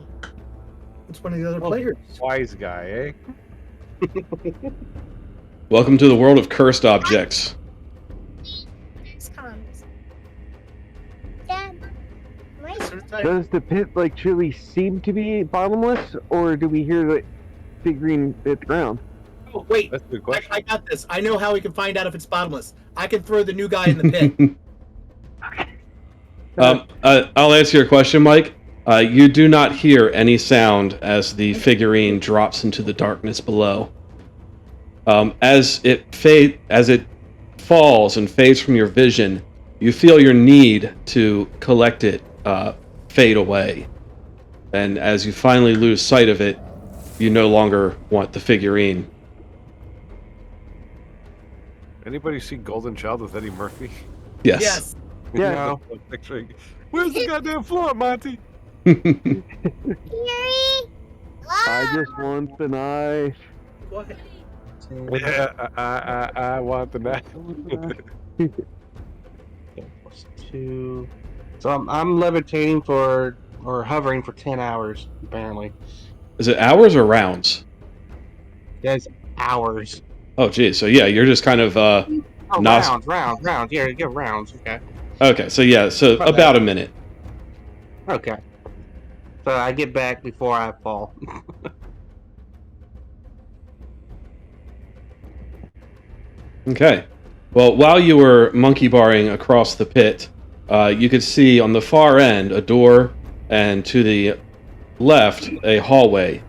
It's one of the other players. Wise guy, eh? Welcome to the world of cursed objects. He's comes. Dad, my Does the pit like truly seem to be bottomless, or do we hear the figurine hit the ground? Oh, wait. That's a good question. I got this. I know how we can find out if it's bottomless. I can throw the new guy in the pit. I'll answer your question, Mike. You do not hear any sound as the figurine drops into the darkness below. As it falls and fades from your vision, you feel your need to collect it fade away. And as you finally lose sight of it, you no longer want the figurine. Anybody see Golden Child with Eddie Murphy? Yes. Yes. Yeah. No. Picturing, where's the goddamn floor, Monty? Fury. I just want the knife. What? Yeah, I want the knife. Plus 2. So I'm levitating for or hovering for 10 hours apparently. Is it hours or rounds? Yes, hours. Oh, geez. So yeah, you're just kind of Oh, Nos- rounds. Yeah, rounds. Okay. Okay, so yeah, so My about bad. a minute. Okay. So I get back before I fall. Okay. Well, while you were monkey barring across the pit, you could see on the far end a door, and to the left a hallway.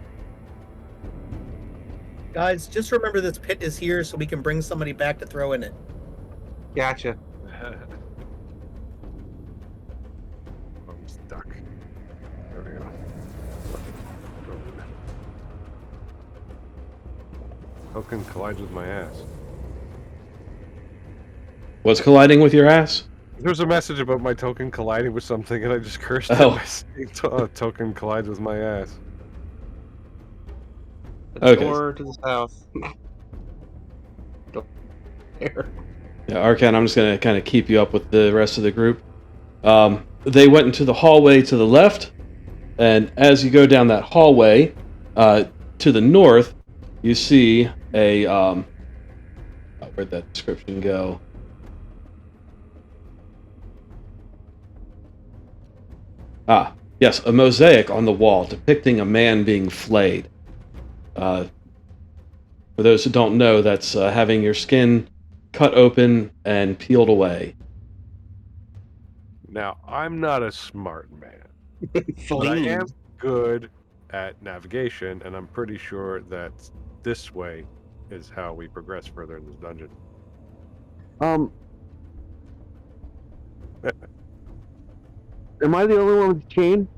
Guys, just remember this pit is here so we can bring somebody back to throw in it. Gotcha. I'm stuck. There we go. Token collides with my ass. What's colliding with your ass? There's a message about my token colliding with something, and I just cursed Oh. it by saying token collides with my ass. The Okay. door to the south. Door there. Yeah, Arcan, I'm just going to kind of keep you up with the rest of the group. They went into the hallway to the left, and as you go down that hallway to the north, you see a... where'd that description go? Ah, yes, a mosaic on the wall depicting a man being flayed. For those who don't know, that's having your skin cut open and peeled away. Now, I'm not a smart man, but I am Fleeing. good at navigation, and I'm pretty sure that this way is how we progress further in this dungeon. Am I the only one with the chain?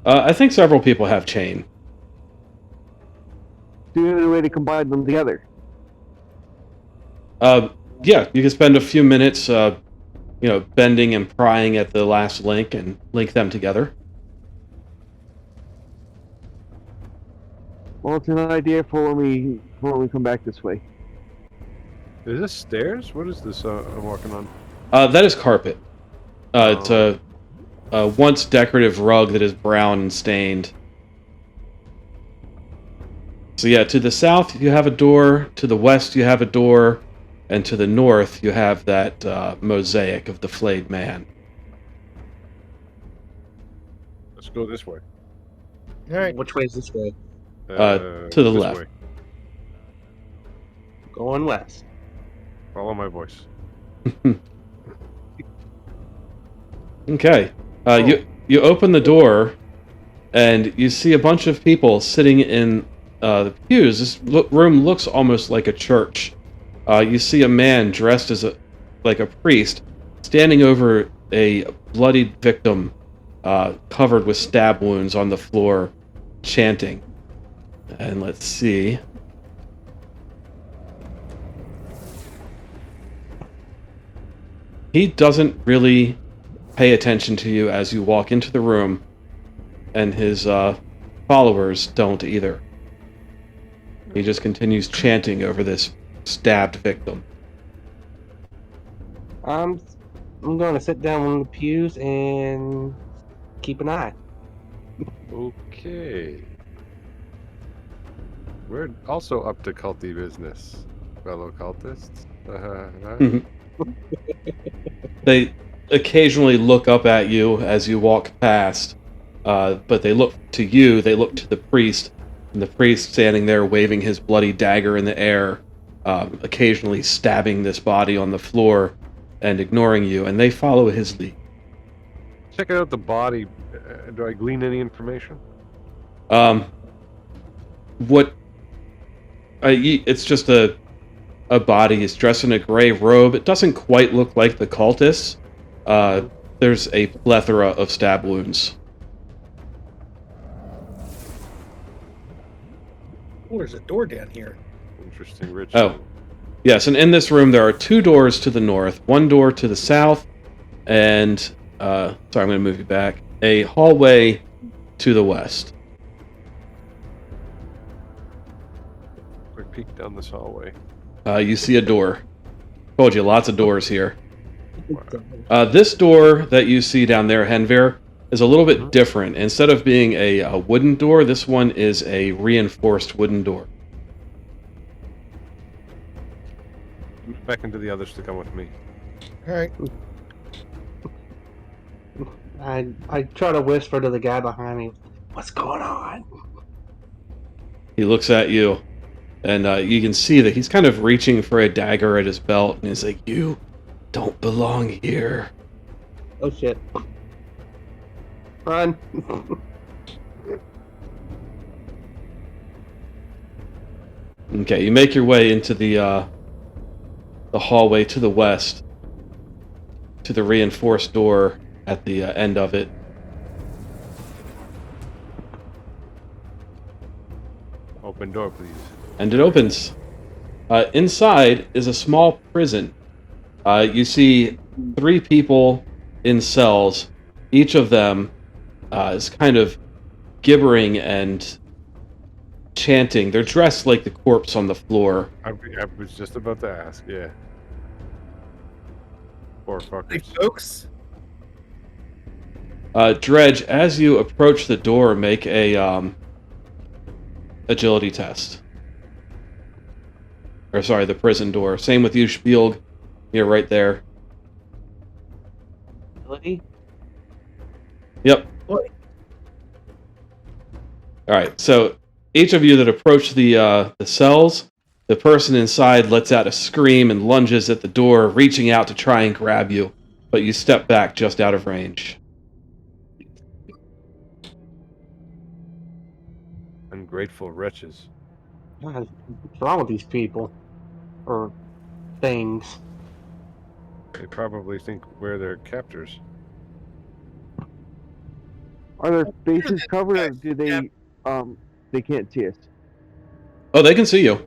I think several people have chain. Do you have any way to combine them together? Yeah, you can spend a few minutes, bending and prying at the last link and link them together. Well, it's an idea for when we come back this way. Is this stairs? What is this I'm walking on? That is carpet. It's a once decorative rug that is brown and stained. So yeah, to the south you have a door, to the west you have a door, and to the north you have that mosaic of the flayed man. Let's go this way. All right. Which way is this way? To the this left. way. Going west. Follow my voice. Okay. You open the door, and you see a bunch of people sitting in the pews. This room looks almost like a church. You see a man dressed as like a priest, standing over a bloodied victim, covered with stab wounds on the floor, chanting. And let's see. He doesn't really pay attention to you as you walk into the room, and his followers don't either. He just continues chanting over this stabbed victim. I'm going to sit down on one of the pews and keep an eye. Okay. We're also up to culty business, fellow cultists. They occasionally look up at you as you walk past, but they look to you, they look to the priest, and the priest standing there waving his bloody dagger in the air, occasionally stabbing this body on the floor and ignoring you, and they follow his lead. Checking out the body. Do I glean any information? It's just a body. He's dressed in a gray robe. It doesn't quite look like the cultists. There's a plethora of stab wounds. Oh, there's a door down here. Interesting rich Oh, thing. yes, and in this room there are 2 doors to the north, 1 door to the south, and sorry, I'm going to move you back. A hallway to the west. Quick peek down this hallway. You see a door. Told you, lots of doors here. Wow. This door that you see down there, Henver, is a little bit Mhm. different. Instead of being a wooden door, this one is a reinforced wooden door. Back into the others to come with me. All right. I try to whisper to the guy behind me, "What's going on?" He looks at you, and you can see that he's kind of reaching for a dagger at his belt, and he's like, "You don't belong here." Oh shit! Run! Okay, you make your way into the hallway to the west, to the reinforced door at the end of it. Open door, please. And it opens. Inside is a small prison. You see 3 people in cells. Each of them is kind of gibbering and chanting. They're dressed like the corpse on the floor. I was just about to ask. Yeah. Poor Hey, fuckers. folks. Dredge, as you approach the door, make a agility test. Or sorry, the prison door. Same with you, Spielg. You're right there. Ability? Yep. Boy. All right. So each of you that approach the cells, the person inside lets out a scream and lunges at the door, reaching out to try and grab you, but you step back just out of range. Ungrateful wretches. God, what's wrong with these people? Or things? They probably think we're their captors. Are their Sure faces that covered, or guy- do yeah. they can't see us? Oh, they can see you.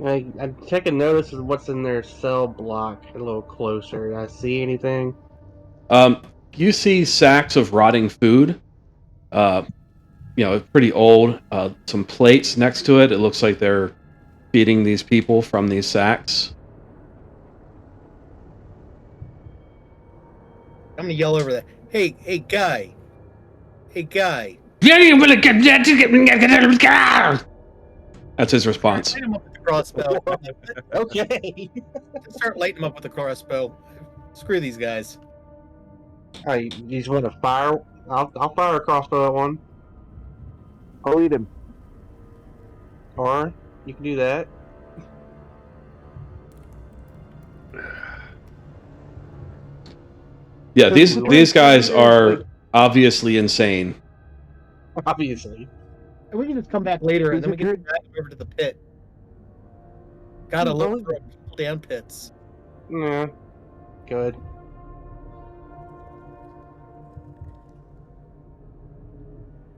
I'm taking notice of what's in their cell block a little closer. Do I see anything? You see sacks of rotting food. It's pretty old. Some plates next to it. It looks like they're feeding these people from these sacks. I'm gonna yell over there. Hey, guy. Hey, guy. That's his response. Light him up with the crossbow. Okay. Start lighting him up with the crossbow. Screw these guys. You just want to fire? I'll fire a crossbow at one. I'll eat him. Or you can do that. Yeah, these Ooh, these guys Like, are obviously insane. Obviously. And we can just come back later, and Is then we it can good? drag him over to the pit. Gotta look for people down pits. Yeah. Good.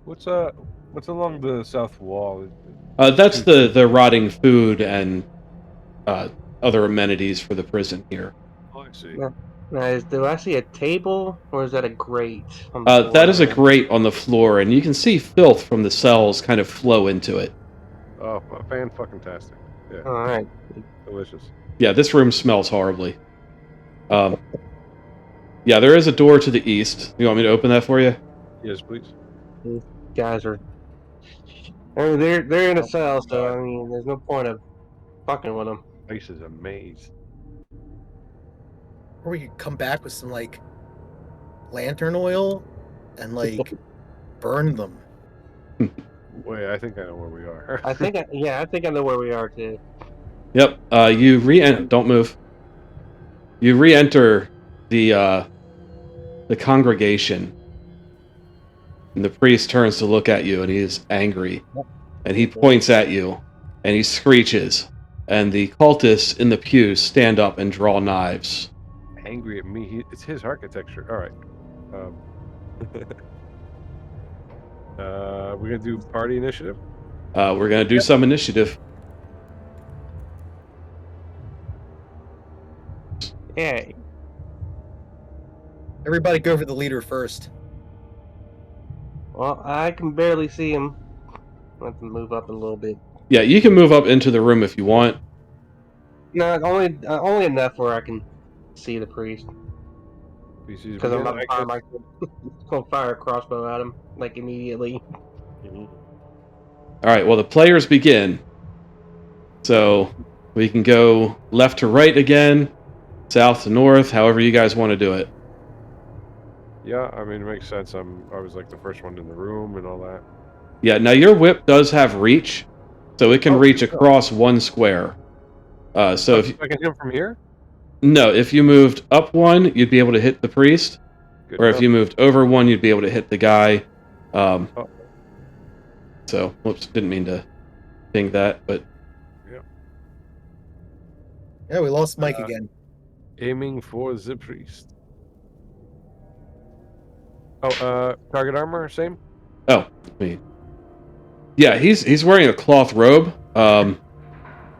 What's along the south wall? That's the rotting food and other amenities for the prison here. Oh, I see. Yeah. Do I see a table, or is that a grate on the floor That is a there? grate on the floor, and you can see filth from the cells kind of flow into it. Oh, fan-fucking-tastic. Yeah, All right. delicious. Yeah, this room smells horribly. Yeah, there is a door to the east. You want me to open that for you? Yes, please. These guys are. They're in a Oh, cell, so God. I mean, there's no point of fucking with them. Place is a maze. Or we could come back with some like lantern oil and like burn them. Wait, I think I know where we are. I think I know where we are too. Yep. You don't move. You re-enter the congregation, and the priest turns to look at you, and he is angry, and he points at you, and he screeches, and the cultists in the pews stand up and draw knives. Angry at me. It's his architecture. All right. We're gonna do party initiative. We're gonna do some initiative. Yeah. Everybody go for the leader first. Well, I can barely see him. I have to move up a little bit. Yeah, you can move up into the room if you want. No, only enough where I can see the priest. Species Because I'm begin. about to I fire guess. my gonna fire a crossbow at him like immediately. Mhm. All right, well, the players begin. So we can go left to right again, south to north, however you guys want to do it. Yeah, I mean, it makes sense. I was like the first one in the room and all that. Yeah, now your whip does have reach, so it can Oh, reach good to know. across one square. So Oh, if so I can hit him from here. no, if you moved up one, you'd be able to hit the priest, Good or to if know. you moved over one, you'd be able to hit the guy. Um, Oh, so, whoops, didn't mean to think that, but yeah. Yeah, we lost Mike Uh, again. Aiming for the priest. Oh, target armor, same. oh, me. Yeah, he's wearing a cloth robe,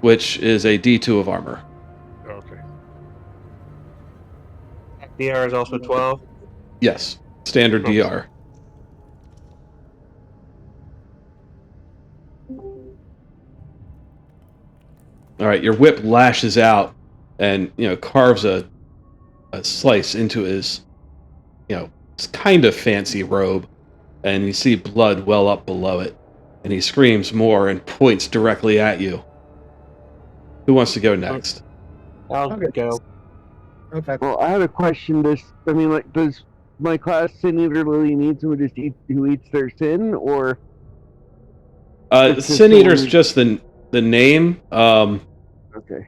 which is a D2 of armor. Okay. DR is also 12. Yes, standard Okay. DR. All right, your whip lashes out and carves a slice into his it's kind of fancy robe, and you see blood well up below it, and he screams more and points directly at you. Who wants to go next? I'll Okay. go. Okay. Well, I had a question. I mean, like, does my class sin eater really need someone who eats their sin, or it's just Sin Eater's someone? just the name. Okay.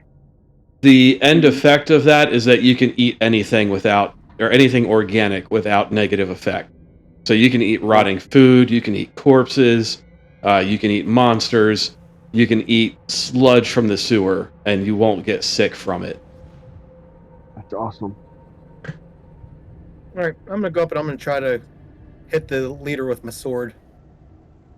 The end effect of that is that you can eat anything without, or anything organic without negative effect. So you can eat Oh, rotting food, you can eat corpses, you can eat monsters, you can eat sludge from the sewer, and you won't get sick from it. that's awesome. All right. I'm gonna go up and I'm gonna try to hit the leader with my sword.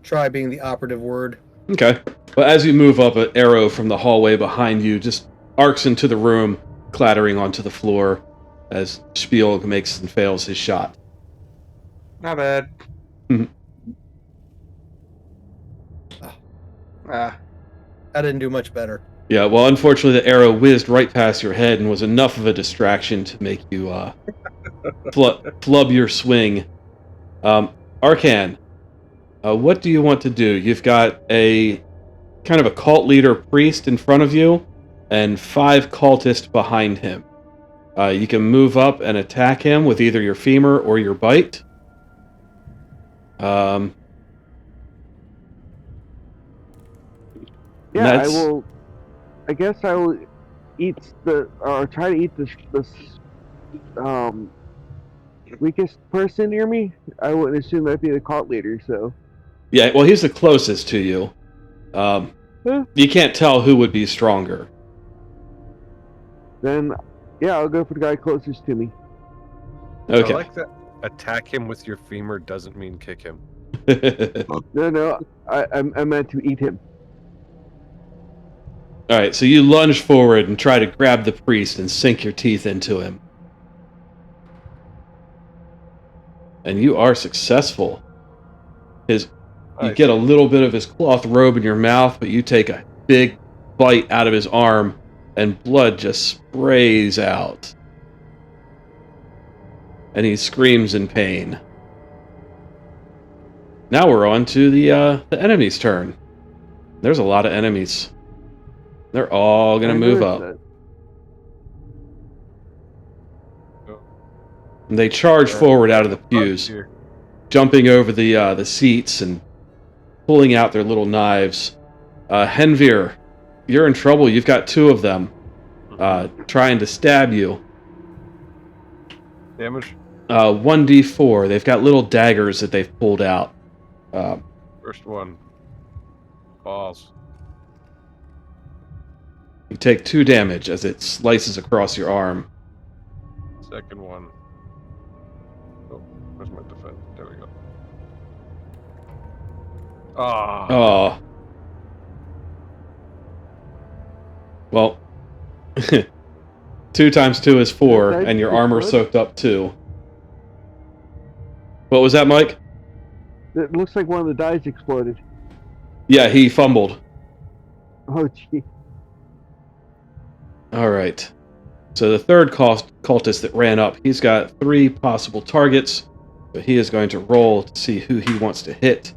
Try being the operative word. Okay. But as you move up, an arrow from the hallway behind you just arcs into the room, clattering onto the floor as Spiel makes and fails his shot. Not bad. Mhm. Ah, That didn't do much better. Yeah, well, unfortunately, the arrow whizzed right past your head and was enough of a distraction to make you flub your swing. Arcan, what do you want to do? You've got a kind of a cult leader priest in front of you and 5 cultists behind him. You can move up and attack him with either your femur or your bite. And Yeah, I that's will. I guess I will eat or try to eat um weakest person near me. I would assume that'd be the cult leader. So, yeah. Well, he's the closest to you. Um, huh, you can't tell who would be stronger. then yeah, I'll go for the guy closest to me. I Okay. like that. Attack him with your femur doesn't mean kick him. No, I meant to eat him. All right, so you lunge forward and try to grab the priest and sink your teeth into him. And you are successful. You Nice. get a little bit of his cloth robe in your mouth, but you take a big bite out of his arm and blood just sprays out. And he screams in pain. Now we're on to the enemy's turn. There's a lot of enemies. They're all going I to move noticed up. that. And they charge forward out of the pews, Here. jumping over the seats and pulling out their little knives. Henvir, you're in trouble. You've got 2 of them trying to stab you. Damage. 1d4. They've got little daggers that they've pulled out. First one. Balls. You take 2 damage as it slices across your arm. Second one. Oh, where's my defense? There we go. Ah. Oh. Well, 2 times 2 is 4, That and your armor explode? soaked up 2. What was that, Mike? It looks like one of the dice exploded. Yeah, he fumbled. Oh, gee. All right. So the third cultist that ran up, he's got 3 possible targets. So he is going to roll to see who he wants to hit.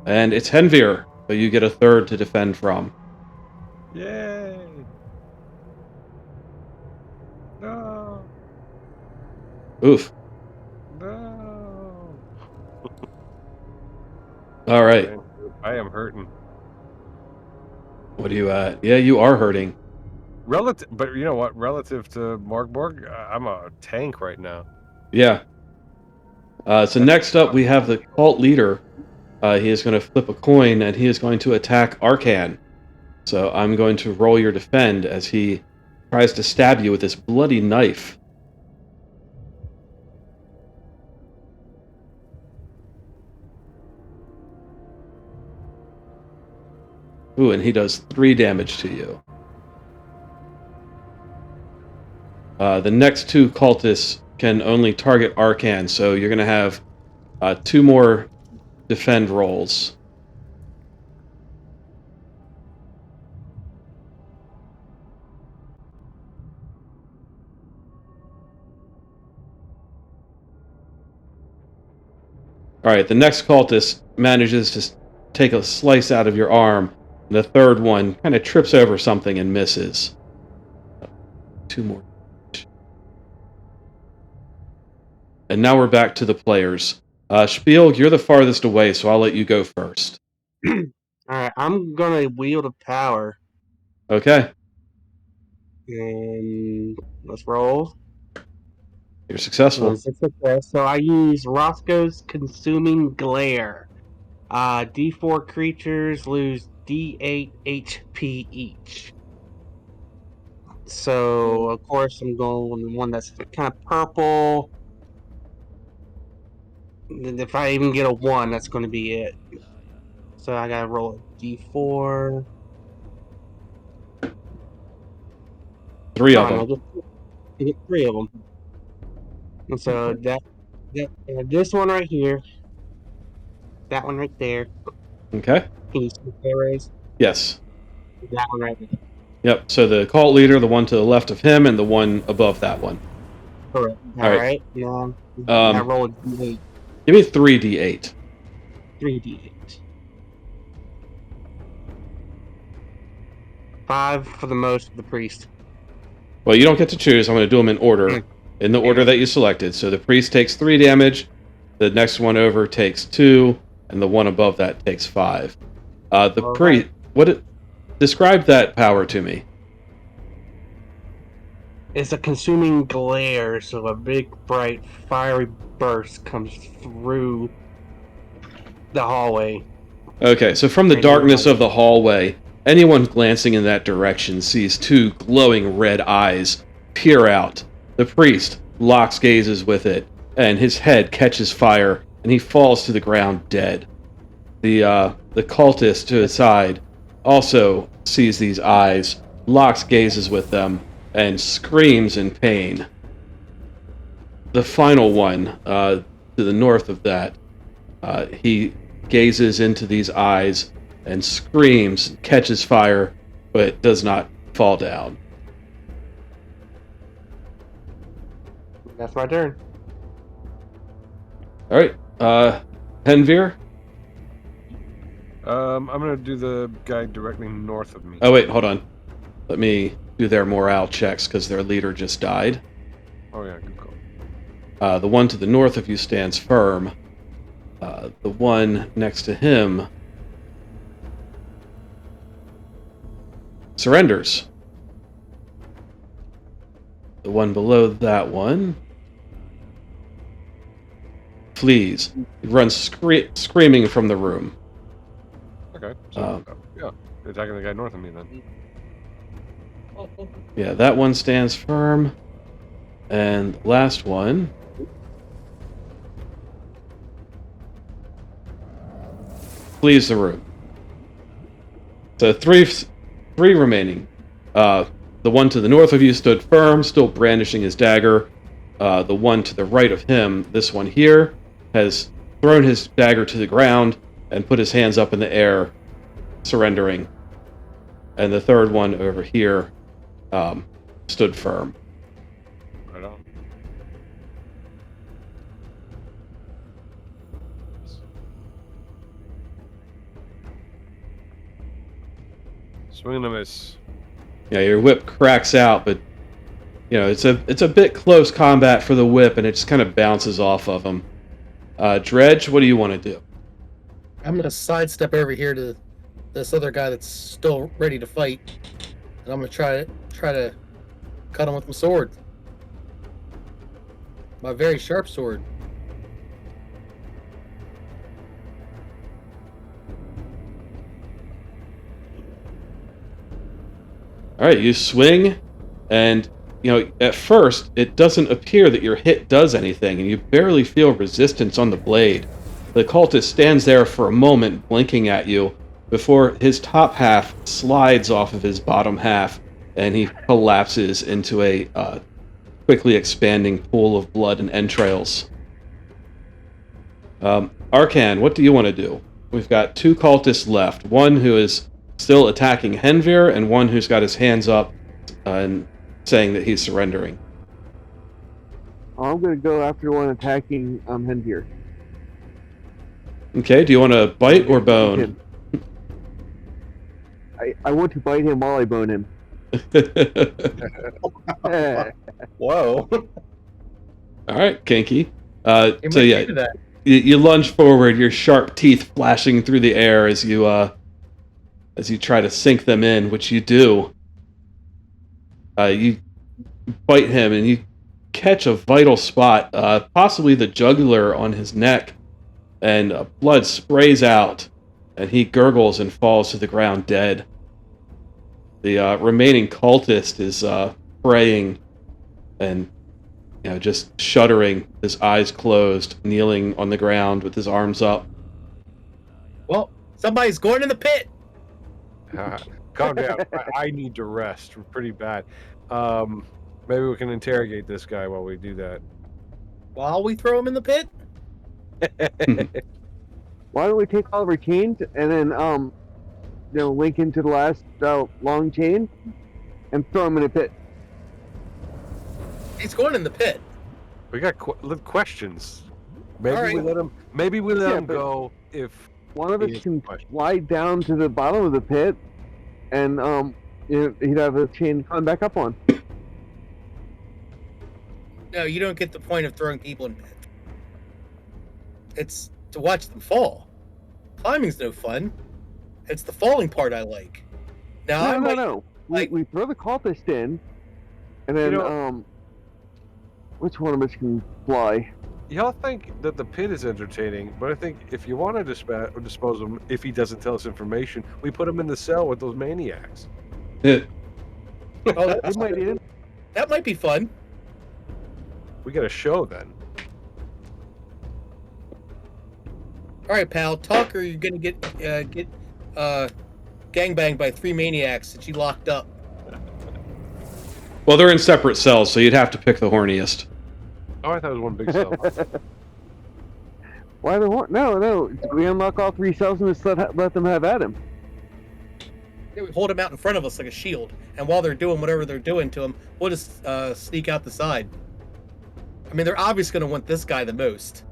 And it's Henvir, so you get a third to defend from. Yay! No, Oof. no. All right. I am hurting. What are you at? Yeah, you are hurting. Relative, but you know what? Relative to Mork Borg, I'm a tank right now. Yeah. So That's next up, we have the cult leader. He is going to flip a coin, and he is going to attack Arcan. So I'm going to roll your defend as he tries to stab you with this bloody knife. Ooh, and he does 3 damage to you. The next 2 cultists can only target Arcan, so you're going to have 2 more defend rolls. All right, the next cultist manages to take a slice out of your arm, and the third one kind of trips over something and misses. 2 more. And now we're back to the players. Spiel, you're the farthest away, so I'll let you go first. Alright, I'm gonna wield a power. Okay, And let's roll. you're successful. So I use Roscoe's Consuming Glare. D4 creatures lose D8 HP each. So of course I'm going with the one that's kind of purple. And if I even get a 1, that's going to be it. So I gotta roll a D4. 3 of Oh, them. no, I get 3 of them. And so this one right here, that one right there. Okay. Can you see the raise? Yes. That one right there. Yep. So the cult leader, the one to the left of him, and the one above that one. Correct. All right. Alright. Now I Um, roll a D8. give me 3d8. 3d8. 5 for the most for the priest. Well, you don't get to choose. I'm going to do them in order, in the order that you selected. So the priest takes 3 damage, the next one over takes 2, and the one above that takes 5. The All priest. right. Describe that power to me. It's a consuming glare, so a big, bright, fiery burst comes through the hallway. Okay, so from the And darkness everybody- of the hallway, anyone glancing in that direction sees 2 glowing red eyes peer out. The priest locks gazes with it, and his head catches fire, and he falls to the ground dead. The cultist to his side also sees these eyes, locks gazes with them, and screams in pain. The final one, to the north of that, he gazes into these eyes and screams, catches fire, but does not fall down. That's my turn. All right, Henvir. I'm gonna do the guy directly north of me. Oh wait, hold on. Let me do their morale checks because their leader just died. Oh yeah, good call. The one to the north of you stands firm. The one next to him surrenders. The one below that one flees. He runs screaming from the room. Okay, so yeah, attacking the guy north of me then. Yeah, that one stands firm. And the last one flees the room. So three remaining. The The one to the north of you stood firm, still brandishing his dagger. The one to the right of him, this one here, has thrown his dagger to the ground and put his hands up in the air, surrendering. And the third one over here stood firm. Right on. Swing and a miss. Yeah, your whip cracks out, but you know it's a bit close combat for the whip, and it just kind of bounces off of him. Dredge, what do you want to do? I'm gonna sidestep over here to this other guy that's still ready to fight, and I'm gonna try to cut him with my sword, my very sharp sword. All right, you swing, and you know at first it doesn't appear that your hit does anything, and you barely feel resistance on the blade. The cultist stands there for a moment, blinking at you, before his top half slides off of his bottom half, and he collapses into a quickly expanding pool of blood and entrails. Arcan, what do you want to do? We've got two cultists left. One who is still attacking Henvir, and one who's got his hands up and saying that he's surrendering. I'm gonna go after one attacking Hendir. Okay, do you want to bite or bone? I want to bite him while I bone him. Whoa. All right, Kinky. It So might yeah, do that. you lunge forward, your sharp teeth flashing through the air as you try to sink them in, which you do. You bite him and you catch a vital spot, possibly the jugular on his neck, and blood sprays out, and he gurgles and falls to the ground dead. The remaining cultist is praying and just shuddering, his eyes closed, kneeling on the ground with his arms up. Well, somebody's going in the pit. Calm down. I need to rest pretty bad. Maybe we can interrogate this guy while we do that. While we throw him in the pit. Why don't we take all of our chains and then link into the last long chain and throw him in a pit. He's going in the pit. We got questions. Maybe All right. we let him. Maybe we let him but go if one of he us has can questions. slide down to the bottom of the pit, and he'd have a chain to climb back up on. No, you don't get the point of throwing people in pits. It's to watch them fall. Climbing's no fun. It's the falling part I like. Now No. like- We throw the cultist in, and then which one of us can fly? Y'all think that the pit is entertaining, but I think if you want to dispose of him, if he doesn't tell us information, we put him in the cell with those maniacs. Oh, It that might be fun. We got a show then. All right, pal. Talk, or you're gonna get gangbanged by 3 maniacs that you locked up. Well, they're in separate cells, so you'd have to pick the horniest. Oh, I thought it was one big cell. Why the horn? No. We unlock all 3 cells and just let them have at him. Yeah, we hold him out in front of us like a shield, and while they're doing whatever they're doing to him, we'll just sneak out the side. I mean, they're obviously going to want this guy the most.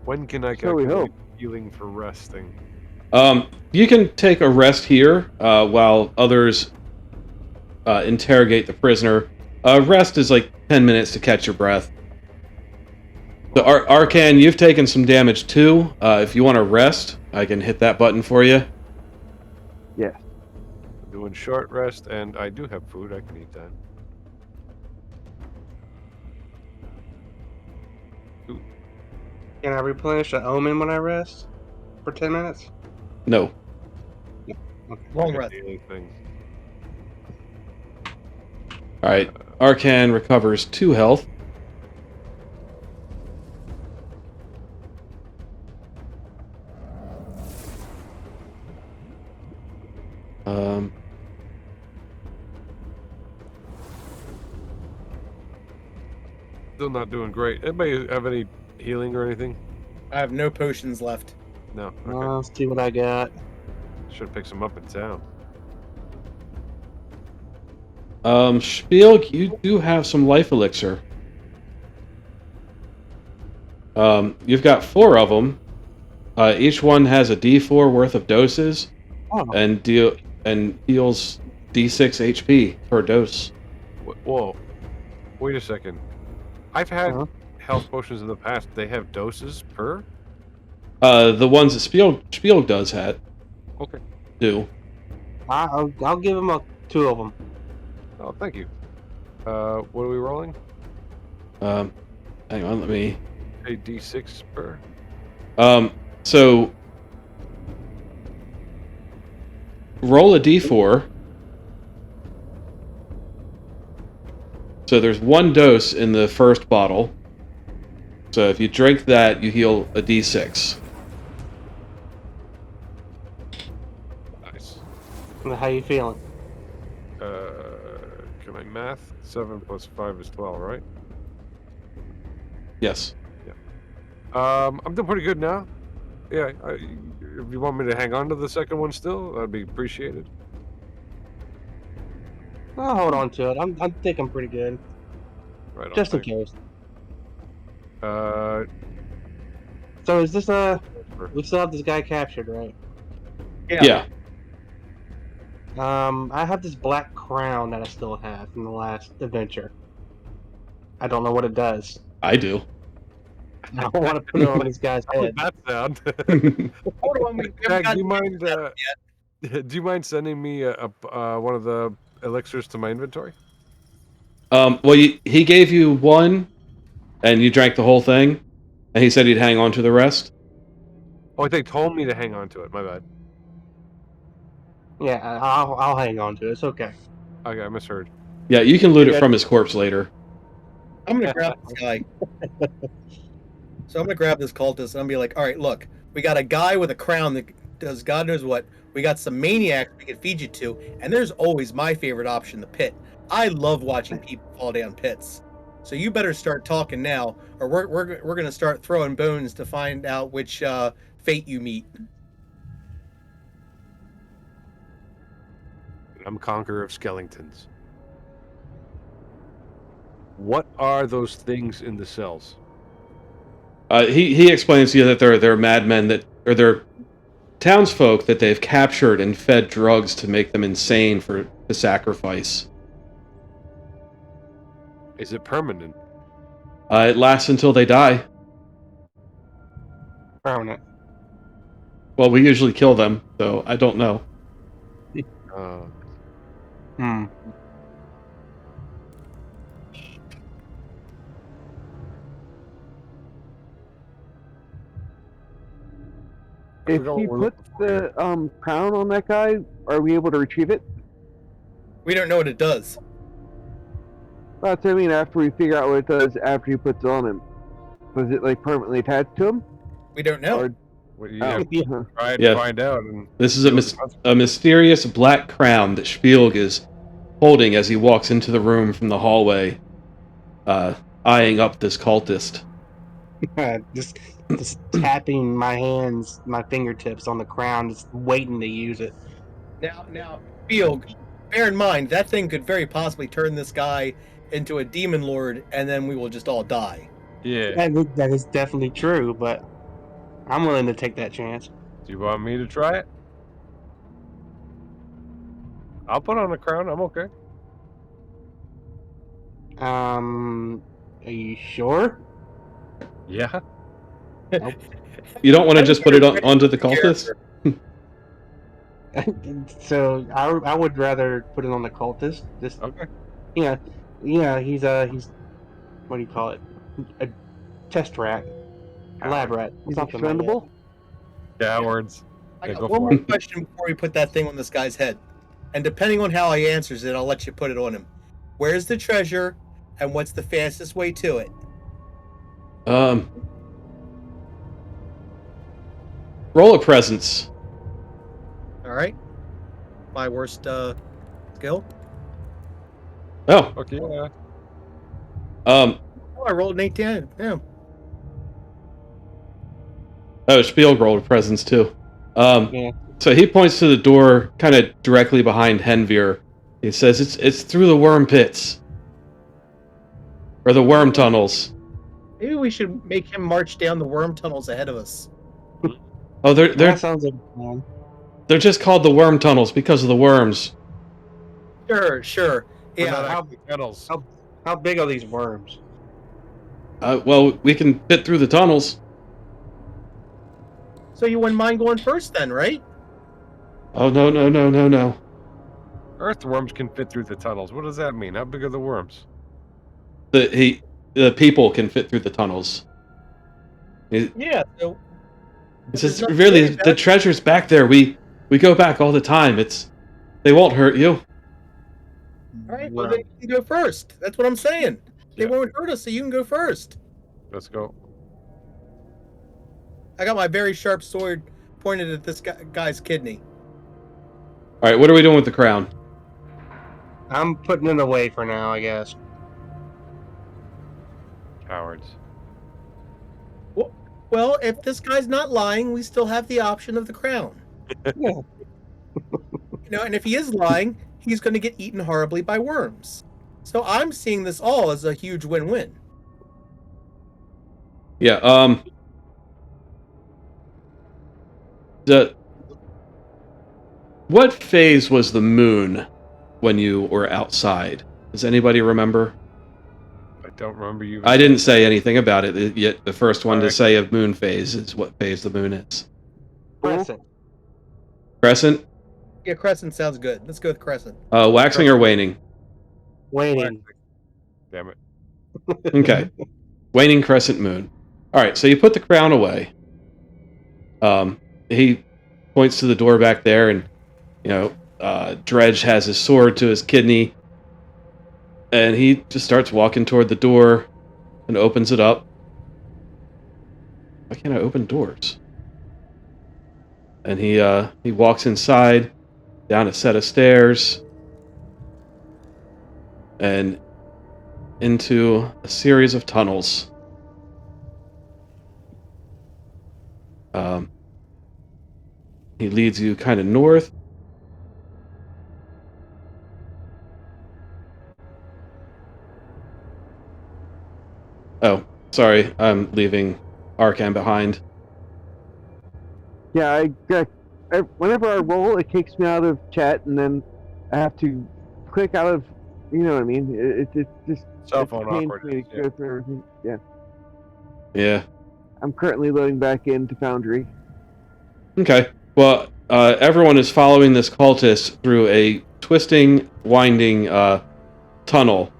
When can I So we calculate hope. healing for resting? You can take a rest here while others interrogate the prisoner. Rest is like 10 minutes to catch your breath. So Arcan, you've taken some damage too. If you want to rest, I can hit that button for you. Yes. I'm doing short rest, and I do have food. I can eat that. Can I replenish the omen when I rest for 10 minutes? No. Long rest. Daily thing. All right. Arcan recovers 2 health. Still not doing great. Anybody have any healing or anything? I have no potions left. No. Okay. Let's see what I got. Should pick some up in town. Spielg, you do have some life elixir. You've got 4 of them. Each one has a D4 worth of doses, Oh, and heals D6 HP per dose. Whoa. Wait a second. I've had Uh-huh. health potions in the past. They have doses per? The ones that Spielg does Okay. do. I'll give him 2 of them. Oh, thank you. What are we rolling? Hang on, let me. A D6 per? So roll a D4. So there's 1 dose in the first bottle. So if you drink that, you heal a D6. Nice. How you feeling? Can I math? 7 plus 5 is 12, right? Yes. I'm doing pretty good now. Yeah, if you want me to hang on to the second one still, that'd be appreciated. I'll hold on to it. I think I'm pretty good. Right on. Just in thank you. case. Uh, So is this we still have this guy captured, right? Yeah. I have this black crown that I still have from the last adventure. I don't know what it does. I do. I don't want to put it on this guy's How head. does that sound? Hold on, we haven't Jack, gotten do you mind? yet. Do you mind sending me one of the elixirs to my inventory? Well, he gave you 1, and you drank the whole thing, and he said he'd hang on to the rest. Oh, they told me to hang on to it. My bad. Yeah, I'll hang on to it. It's okay. Okay, I misheard. Yeah, you can loot You're it good. from his corpse later. I'm gonna grab this guy. So I'm gonna grab this cultist and I'm gonna be like, all right, look, we got a guy with a crown that does God knows what. We got some maniacs we can feed you to, and there's always my favorite option, the pit. I love watching people fall down pits. So you better start talking now, or we're gonna start throwing bones to find out which fate you meet. I'm conqueror of skeletons. What are those things in the cells? He explains to you that they're madmen they're townsfolk that they've captured and fed drugs to make them insane to sacrifice. Is it permanent? It lasts until they die. Permanent. Well, we usually kill them, so I don't know. Hmm. If forgot he what we're puts the crown on that guy, are we able to retrieve it? We don't know what it does. That's what I mean. After we figure out what it does, after he puts it on him, was it like permanently attached to him? We don't know. Or Well, oh, yeah, try to Yeah. find out. And This is a mysterious black crown that Spielg is holding as he walks into the room from the hallway, eyeing up this cultist. just tapping my hands, my fingertips on the crown, just waiting to use it. Now, Field, bear in mind that thing could very possibly turn this guy into a demon lord, and then we will just all die. yeah. That is definitely true, but I'm willing to take that chance. Do you want me to try it? I'll put on a crown. I'm okay. Are you sure? Yeah. You don't want to just put it onto the cultist? So I would rather put it on the cultist. Just Okay. yeah, he's what do you call it? A test rat, a lab rat, he's something like that. expendable? Cowards. I Yeah, got go one for more it. question before we put that thing on this guy's head. And depending on how he answers it, I'll let you put it on him. Where's the treasure, and what's the fastest way to it? Roll a presence. All right. My worst skill. Oh, Okay. Yeah. I rolled an 18. Yeah. Oh, Spiel rolled presents too. Yeah. So he points to the door, kind of directly behind Henvir. He says, "It's through the worm pits, or the worm tunnels." Maybe we should make him march down the worm tunnels ahead of us. Oh, That sounds like a plan. they're just called the worm tunnels because of the worms. Sure. They're not Yeah. actually tunnels. How big are these worms? Well, we can fit through the tunnels. So you wouldn't mind going first then, right? Oh no! Earthworms can fit through the tunnels. What does that mean? How big are the worms? The people can fit through the tunnels. It Yeah. So there's says, nothing really, really the bad. treasure's back there. We go back all the time. They won't hurt you. All right. Well, then you can go first. That's what I'm saying. They Yeah. won't hurt us, so you can go first. Let's go. I got my very sharp sword pointed at this guy's kidney. All right, what are we doing with the crown? I'm putting it away for now, I guess. Cowards. Well, if this guy's not lying, we still have the option of the crown. Yeah. And if he is lying, he's going to get eaten horribly by worms. So I'm seeing this all as a huge win-win. Yeah. What phase was the moon when you were outside? Does anybody remember? I don't remember you. I didn't say anything about it yet. The first one to Alright. say of moon phase is what phase the moon is. Crescent. Crescent, Yeah, crescent sounds good. Let's go with crescent. waxing or waning. Waning. Damn it. Okay, waning crescent moon. All right, so you put the crown away. He points to the door back there, and Dredge has his sword to his kidney, and he just starts walking toward the door and opens it up. Why can't I open doors? And he walks inside, down a set of stairs, and into a series of tunnels. He leads you kind of north. Oh, sorry, I'm leaving Arkan behind. Yeah, whenever I roll, it kicks me out of chat, and then I have to click out of. You know what I mean? It just Cell it's a phone pain for awkward. me to go through everything. Yeah, Yeah. I'm currently loading back into Foundry. Okay. Well, everyone is following this cultist through a twisting, winding tunnel.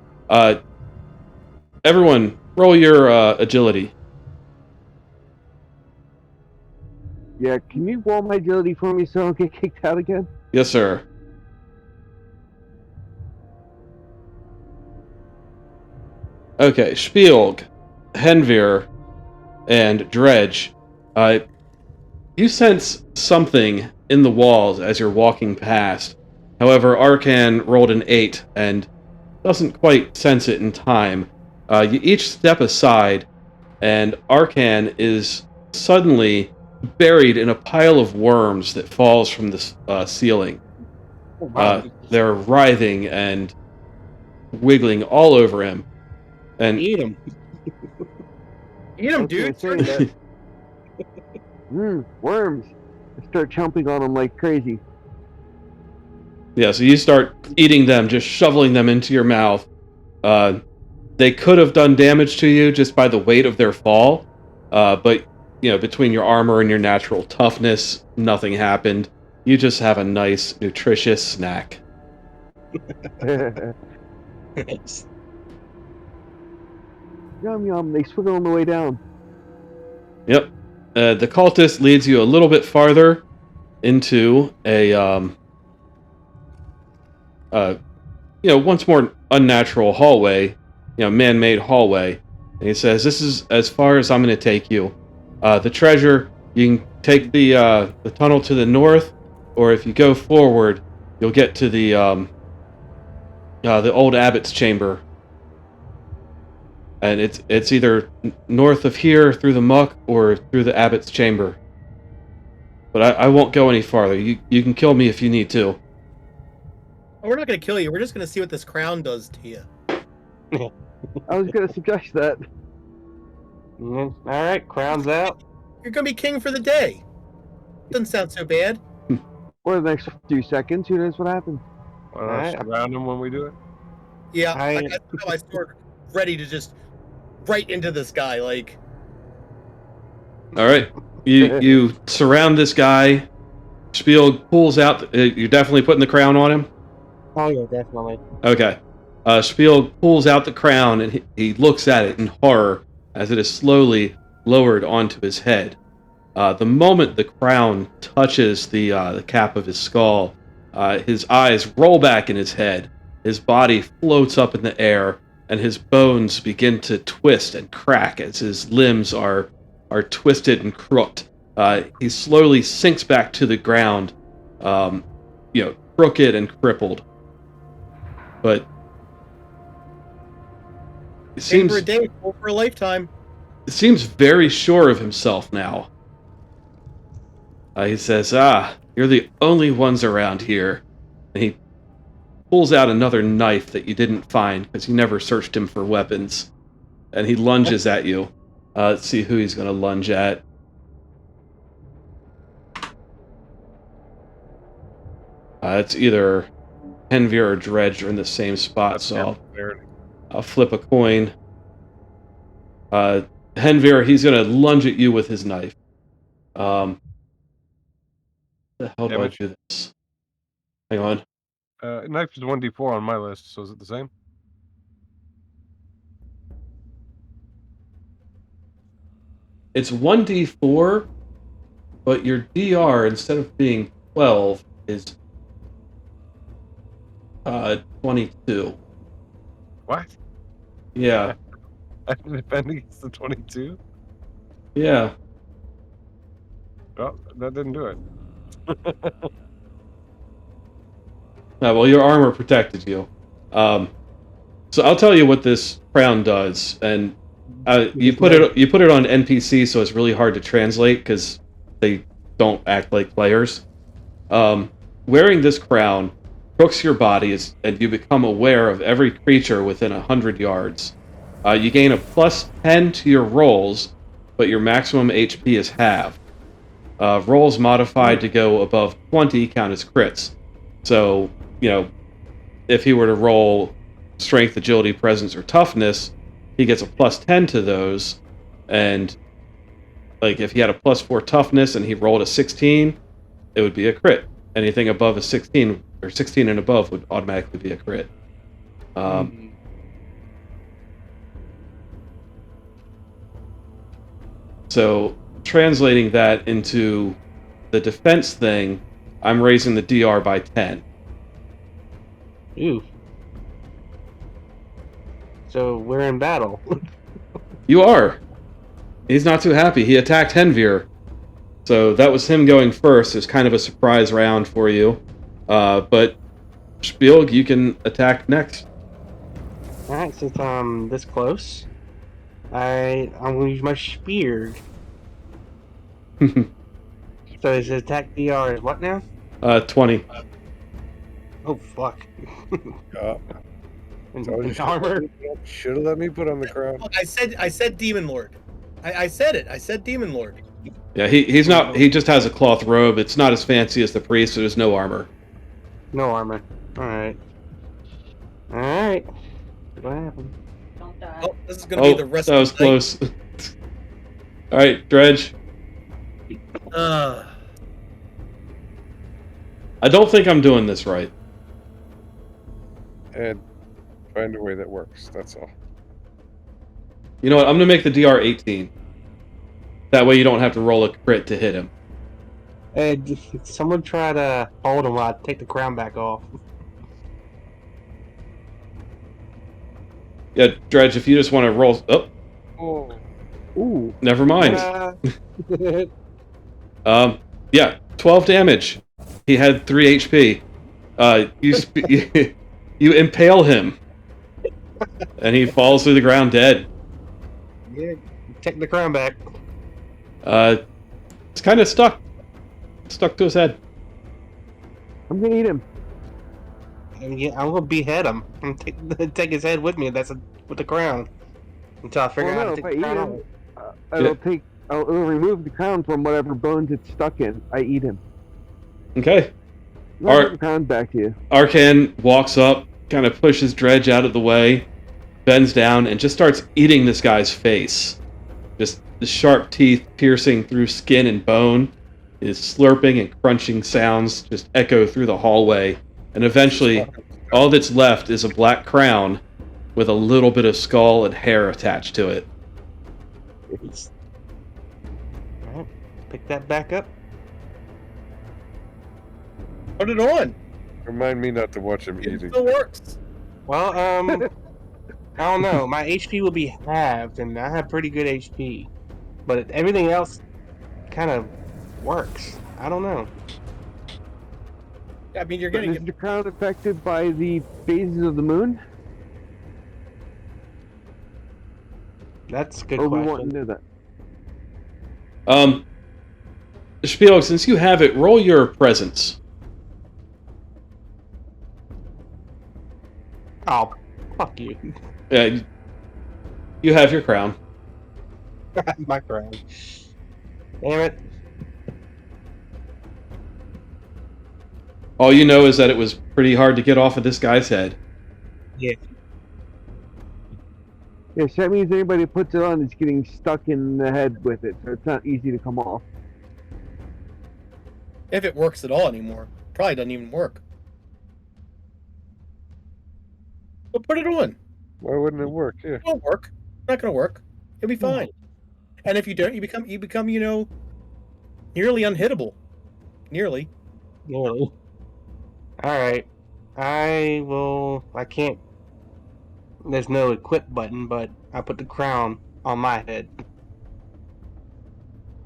Everyone, roll your agility. Yeah, can you roll my agility for me so I don't get kicked out again? Yes, sir. Okay, Spielg, Henvir, and Dredge. You sense something in the walls as you're walking past. However, Arkan rolled an 8 and doesn't quite sense it in time. You each step aside, and Arkan is suddenly buried in a pile of worms that falls from the ceiling. They're writhing and wiggling all over him. And Eat them. Eat him, dude. Worms. I start chomping on them like crazy. yeah, so you start eating them, just shoveling them into your mouth. They could have done damage to you just by the weight of their fall, but between your armor and your natural toughness, nothing happened. You just have a nice, nutritious snack. Yum yum, they swiggle on the way down. Yep. The cultist leads you a little bit farther into a once more unnatural hallway, man-made hallway. And he says, "This is as far as I'm going to take you. The treasure, you can take the tunnel to the north, or if you go forward, you'll get to the old abbot's chamber. and it's either north of here through the muck or through the abbot's chamber. But I won't go any farther. You can kill me if you need to. Oh, we're not gonna kill you. We're just gonna see what this crown does to you. I was gonna suggest that. All right, crown's out. You're gonna be king for the day. Doesn't sound so bad. For the next few seconds, who knows what happens? Why don't I surround him when we do it? Yeah, I- I got my sword ready to just right into this guy. Like, All right, you surround this guy. Spiel pulls out. You're definitely putting the crown on him. Oh yeah, definitely. Okay. Spiel pulls out the crown and he looks at it in horror as it is slowly lowered onto his head. The moment the crown touches the cap of his skull, his eyes roll back in his head. His body floats up in the air, and his bones begin to twist and crack as his limbs are twisted and crooked. He slowly sinks back to the ground, crooked and crippled. But it king seems for a day, full for a lifetime. very sure of himself now. He says, you're the only ones around here. And he pulls out another knife that you didn't find because you never searched him for weapons. And he lunges at you. Let's see who he's going to lunge at. It's either Henvir or Dredge are in the same spot, so I'll flip a coin. Henvir, he's going to lunge at you with his knife. The hell do I do this? Hang on. Knife is 1d4 on my list, so is it the same? It's 1d4, but your DR, instead of being 12, is 22. What? Yeah. I can defend against the 22? Yeah. Well, that didn't do it. Well, your armor protected you. So I'll tell you what this crown does, and you put it on NPC, so it's really hard to translate because they don't act like players. Wearing this crown crooks your body, and you become aware of every creature within 100 yards. You gain a plus 10 to your rolls, but your maximum HP is halved. Rolls modified to go above 20 count as crits. So, if he were to roll strength, agility, presence, or toughness, he gets a plus 10 to those. And like if he had a plus 4 toughness and he rolled a 16, it would be a crit. Anything above a 16 or 16 and above would automatically be a crit. So translating that into the defense thing, I'm raising the DR by 10. Ooh. So we're in battle. You are. He's not too happy. He attacked Henvir. So that was him going first. It's kind of a surprise round for you. But Spielg, you can attack next. Alright, since I'm this close, I'm gonna use my spear. So his attack DR is what now? 20. Oh fuck. And armor. Should have let me put on the crown. Look, I said Demon Lord. I said it. I said Demon Lord. Yeah, he's not. He just has a cloth robe. It's not as fancy as the priest. So there's no armor. No armor. Alright. Alright. What happened? Don't die. Oh, this is gonna be the rest that of was the night. close. All right, Dredge. Uh, I don't think I'm doing this right. And find a way that works. That's all. You know what? I'm gonna make the DR 18. That way you don't have to roll a crit to hit him. Hey, someone try to hold him while I take the crown back off. Yeah, Dredge, if you just want to roll... Oh, Ooh. never mind. Yeah, 12 damage. He had 3 HP. You impale him. And he falls through the ground dead. Yeah, take the crown back. It's kind of stuck to his head. I'm gonna eat him. I'm gonna behead him and take his head with me. With the crown until I figure Well, out how no, to if take I the eat crown him, it'll remove the crown from whatever bones it's stuck in. I eat him. Okay. I'll give the crown back to you. Arcan walks up, kind of pushes Dredge out of the way, bends down, and just starts eating this guy's face. Just the sharp teeth piercing through skin and bone. His slurping and crunching sounds just echo through the hallway. And eventually, all that's left is a black crown with a little bit of skull and hair attached to it. Alright, pick that back up. Put it on. Remind me not to watch him It eating. still works. Well, I don't know. My HP will be halved, and I have pretty good HP. But everything else kind of works. I don't know. I mean, you're But getting is the crown affected by the phases of the moon? That's a good Or we want question. to know that. Spiel, since you have it, roll your presence. Oh, fuck you. You have your crown. My crown. Damn it. All you know is that it was pretty hard to get off of this guy's head. Yeah. Yes, that means anybody who puts it on is getting stuck in the head with it, so it's not easy to come off. if it works at all anymore. Probably doesn't even work. But put it on. Why wouldn't it work? Yeah. It won't work. It's not going to work. It'll be fine. And if you don't, you become, nearly unhittable. Nearly. Nearly. Alright. I can't. There's no equip button, but I put the crown on my head.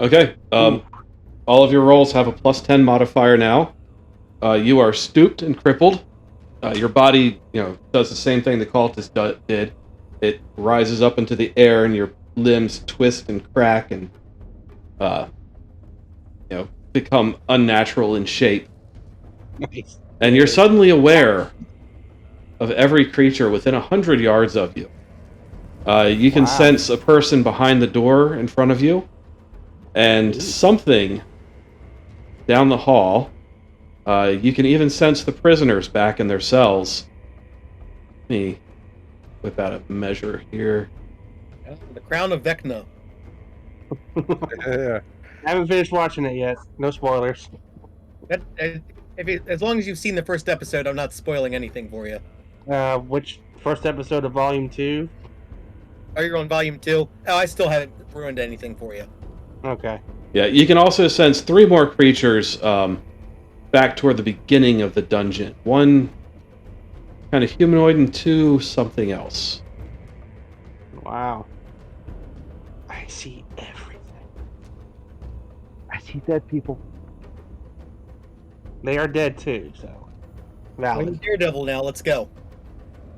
Okay. All of your rolls have a +10 modifier now. You are stooped and crippled. Your body, does the same thing the cultist did. It rises up into the air, and your limbs twist and crack, and become unnatural in shape. Nice. And you're suddenly aware of every creature within 100 yards of you. You can sense a person behind the door in front of you, and something down the hall. You can even sense the prisoners back in their cells. Let me whip out a measure here. The Crown of Vecna. Yeah. I haven't finished watching it yet. No spoilers. As long as you've seen the first episode, I'm not spoiling anything for you. Which first episode of Volume 2? Oh, you're on Volume 2? Oh, I still haven't ruined anything for you. Okay. Yeah, you can also sense 3 more creatures back toward the beginning of the dungeon. 1 kind of humanoid and 2 something else. Wow. I see everything. I see dead people. They are dead too, so. I'm Valid. Daredevil now. Let's go.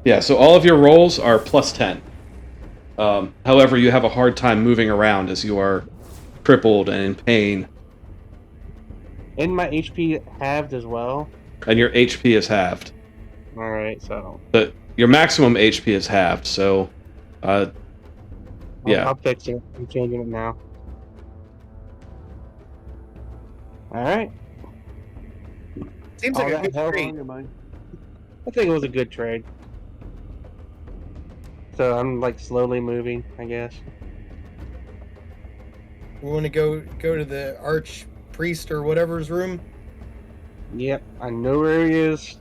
Yeah, so all of your rolls are +10. However, you have a hard time moving around as you are crippled and in pain. And my HP halved as well. And your HP is halved. Alright, so. But your maximum HP is halved, so yeah. I'll fix it. I'm changing it now. Alright. Seems like a good trade. I think it was a good trade. So I'm like slowly moving, I guess. We want to go to the arch priest or whatever's room. Yep, I know where he is.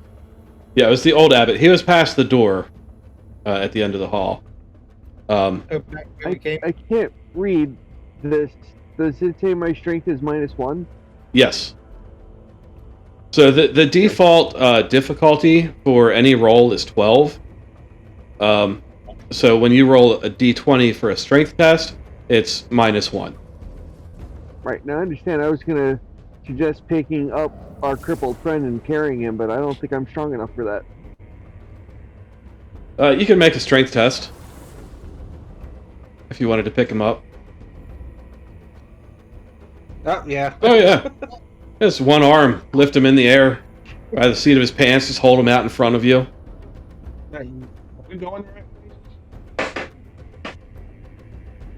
Yeah, it was the old abbot. He was past the door at the end of the hall. Oh, back where we came. I can't read this. Does it say my strength is -1? Yes. So the default difficulty for any roll is 12. So when you roll a d20 for a strength test, it's -1. Right, now I understand. I was going to suggest picking up our crippled friend and carrying him, but I don't think I'm strong enough for that. You can make a strength test if you wanted to pick him up. Oh yeah. Oh yeah, just one arm, lift him in the air by the seat of his pants, just hold him out in front of you. Are we going the right way?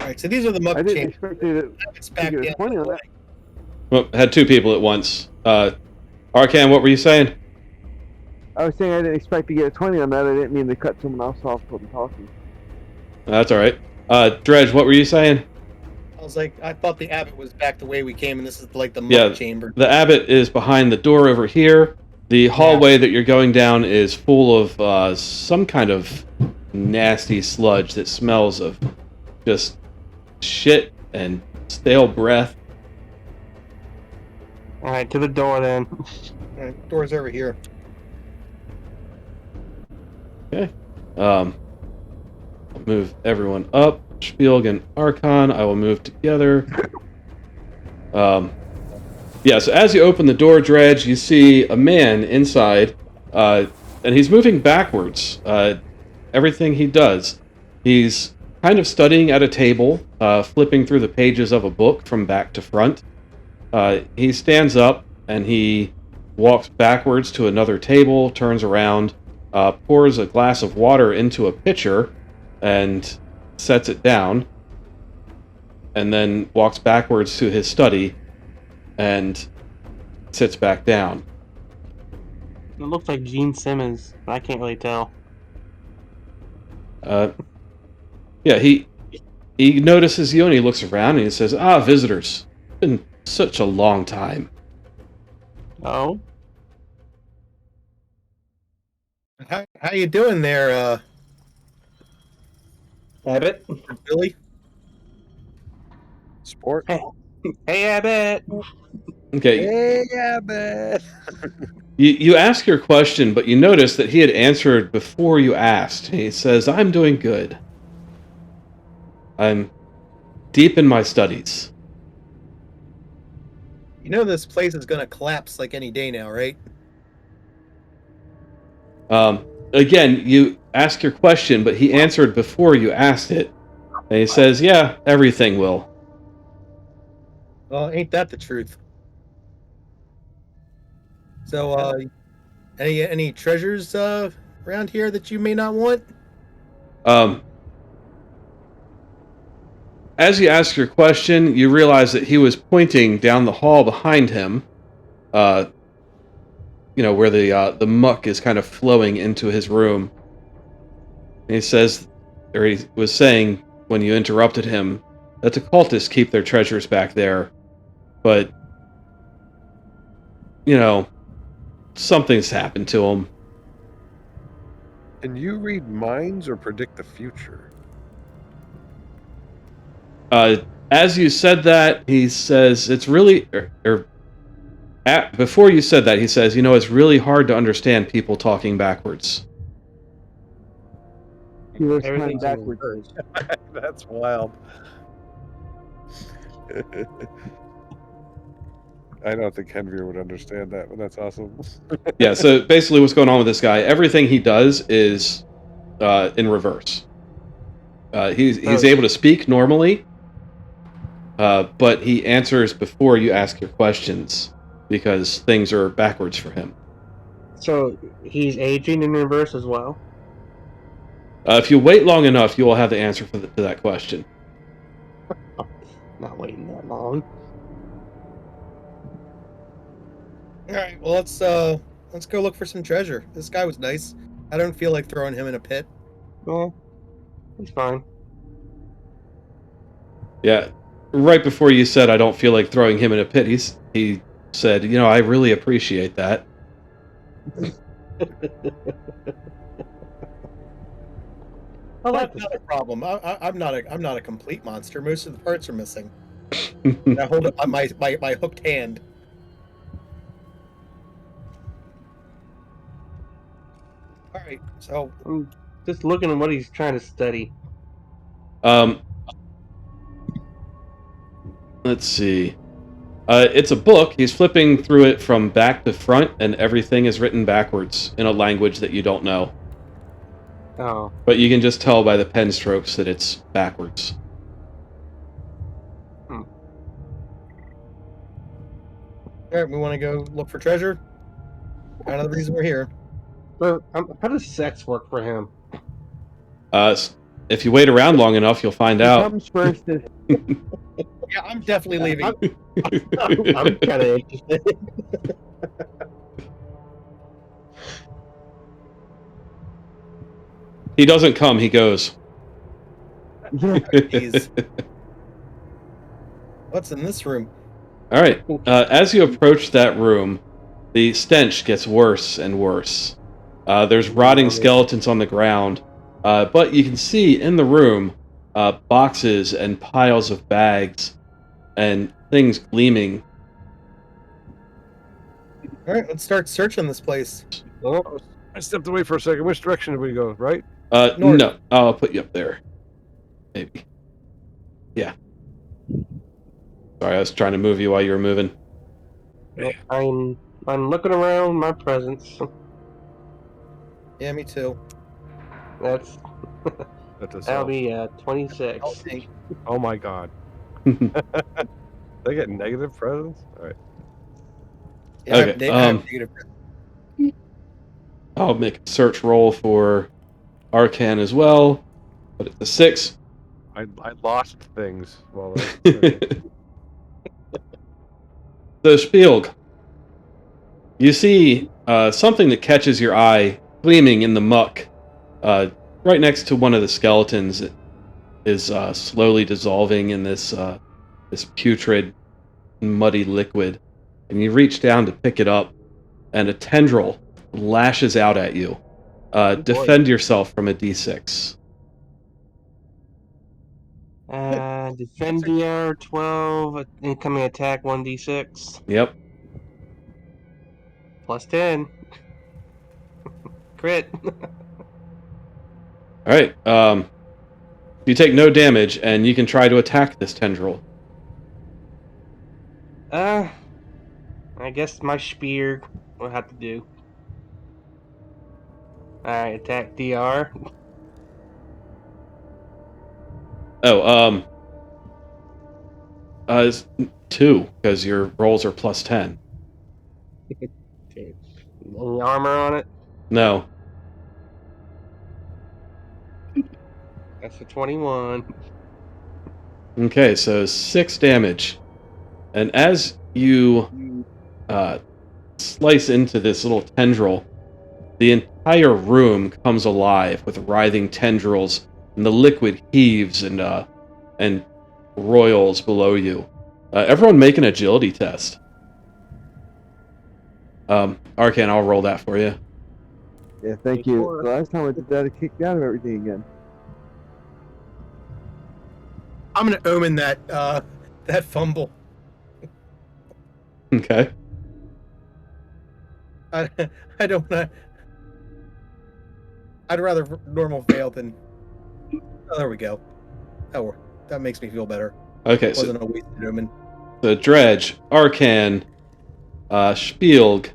All right, so these are the muck I didn't chambers. expect you It's to back get a down 20 on that. Well, had two people at once. Arcan, what were you saying? I was saying I didn't expect to get a 20 on that. I didn't mean to cut someone else off from talking. That's all right. Dredge, what were you saying? I was like, I thought the abbot was back the way we came, and this is like the muck Yeah, chamber. the abbot is behind the door over here. The hallway that you're going down is full of some kind of nasty sludge that smells of just shit and stale breath. All right, to the door then. All right, door's over here. Okay. I'll move everyone up. Spielg and Archon, I will move together. Yeah, so as you open the door, Dredge, you see a man inside, and he's moving backwards. Everything he does, he's kind of studying at a table, flipping through the pages of a book from back to front. He stands up and he walks backwards to another table, turns around, pours a glass of water into a pitcher, and sets it down, and then walks backwards to his study and sits back down. It looks like Gene Simmons, but I can't really tell. Yeah, he notices you and he looks around and he says, "Ah, visitors. Been such a long time." Oh, How you doing there, Abbott. Billy? Sport. Hey, Abbott. Okay, Hey, yeah, man. you ask your question, but you notice that he had answered before you asked. He says, "I'm doing good. I'm deep in my studies." You know this place is gonna collapse like any day now, right? Again, you ask your question, but he answered before you asked it. And he says, "Yeah, everything will." Well, ain't that the truth? So, any treasures around here that you may not want? As you ask your question, you realize that he was pointing down the hall behind him, where the muck is kind of flowing into his room. And he says, or he was saying when you interrupted him, that the cultists keep their treasures back there, but something's happened to them. Can you read minds or predict the future? As you said that, he says it's really, before you said that, he says, it's really hard to understand people talking backwards. He was kind Everything's backwards. That's wild. I don't think Henry would understand that, but that's awesome. Yeah, so basically what's going on with this guy, everything he does is in reverse. He's able to speak normally, but he answers before you ask your questions because things are backwards for him. So he's aging in reverse as well. If you wait long enough, you will have the answer to that question. Not waiting that long. All right, well let's go look for some treasure. This guy was nice. I don't feel like throwing him in a pit. Well, it's fine. Yeah, right before you said I don't feel like throwing him in a pit, he said, I really appreciate that. That's not a problem. I'm not a complete monster. Most of the parts are missing. I hold it on my hooked hand. All right, so I'm just looking at what he's trying to study. Let's see. It's a book. He's flipping through it from back to front, and everything is written backwards in a language that you don't know. Oh, But you can just tell by the pen strokes that it's backwards. All right, we want to go look for treasure. Kind of the reason we're here. But how does sex work for him? If you wait around long enough, you'll find He out. comes first. Yeah, I'm definitely leaving. I'm kind of interested. He doesn't come, he goes. Yeah. Jeez. What's in this room? All right. As you approach that room, the stench gets worse and worse. There's rotting skeletons on the ground, but you can see in the room boxes and piles of bags and things gleaming. All right, let's start searching this place. Oh, I stepped away for a second. Which direction did we go? Right? North. No, I'll put you up there. Maybe. Yeah. Sorry, I was trying to move you while you were moving. I'm looking around my presence. Yeah, me too. That's That does that'll help. be 26. Okay. Oh my god. They get negative presents? Alright. Yeah, Okay, I have negative. I'll make a search roll for Arcan as well. Put it to 6. I lost things while I So Spielg, you see something that catches your eye gleaming in the muck right next to one of the skeletons. It is slowly dissolving in this putrid, muddy liquid. And you reach down to pick it up, and a tendril lashes out at you. Defend yourself from a d6. Defend DR 12, incoming attack 1d6, Yep. plus 10. Crit. All right. You take no damage, and you can try to attack this tendril. I guess my spear will have to do. Alright, attack DR. Oh, it's 2 because your rolls are plus 10. Any armor on it? No. That's a 21. Okay, so 6 damage. And as you slice into this little tendril, the entire room comes alive with writhing tendrils, and the liquid heaves and roils below you. Everyone make an agility test. Arcan, I'll roll that for you. Yeah, thank you. The last time I did that, it kicked me out of everything again. I'm gonna omen that that fumble. Okay. I don't wanna. I'd rather normal fail than. Oh, there we go. That makes me feel better. Okay, It wasn't a wasted omen. so Dredge, Arcan, Spielg,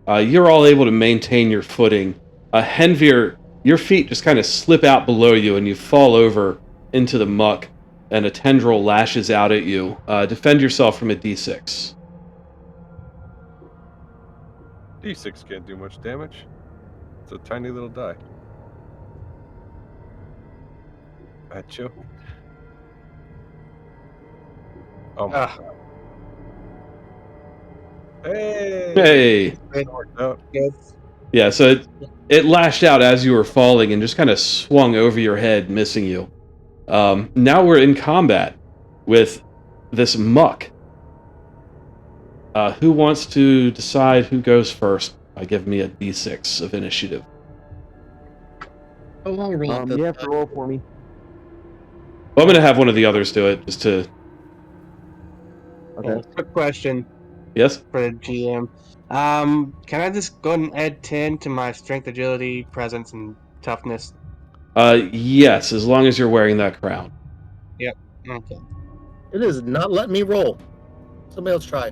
you're all able to maintain your footing. Henvir, your feet just kind of slip out below you and you fall over into the muck, and a tendril lashes out at you. Defend yourself from a d6. D6 can't do much damage. It's a tiny little die. Achoo. Oh my Ah. god. Hey! Hey! It worked out. Yes. Yeah, so it lashed out as you were falling and just kind of swung over your head, missing you. Now we're in combat with this muck. Who wants to decide who goes first by giving me a d6 of initiative? Oh, I'll roll You have to roll for me. Well, I'm going to have one of the others do it, just to... Okay. Quick question Yes? for the GM. Can I just go ahead and add 10 to my strength, agility, presence, and toughness? Yes, as long as you're wearing that crown. Okay. It is not letting me roll. Somebody else try.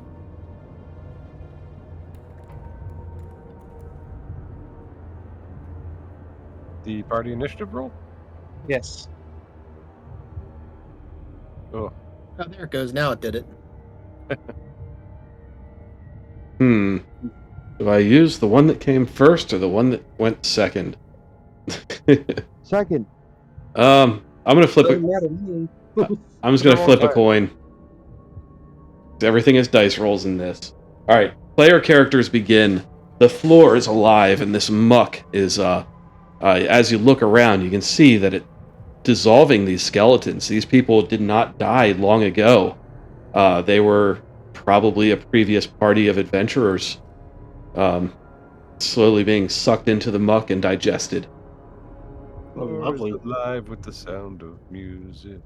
The party initiative roll? Yes. Oh, Oh, there it goes. Now it did it. Hmm. Do I use the one that came first or the one that went second? Second. I'm gonna flip Doesn't a. matter to me. I'm just Put it gonna on one flip a side. coin. Everything is dice rolls in this. All right. Player characters begin. The floor is alive, and this muck is. As you look around, you can see that it dissolving these skeletons. These people did not die long ago. They were probably a previous party of adventurers, um, slowly being sucked into the muck and digested. Oh, Floor is lovely. alive with the sound of music.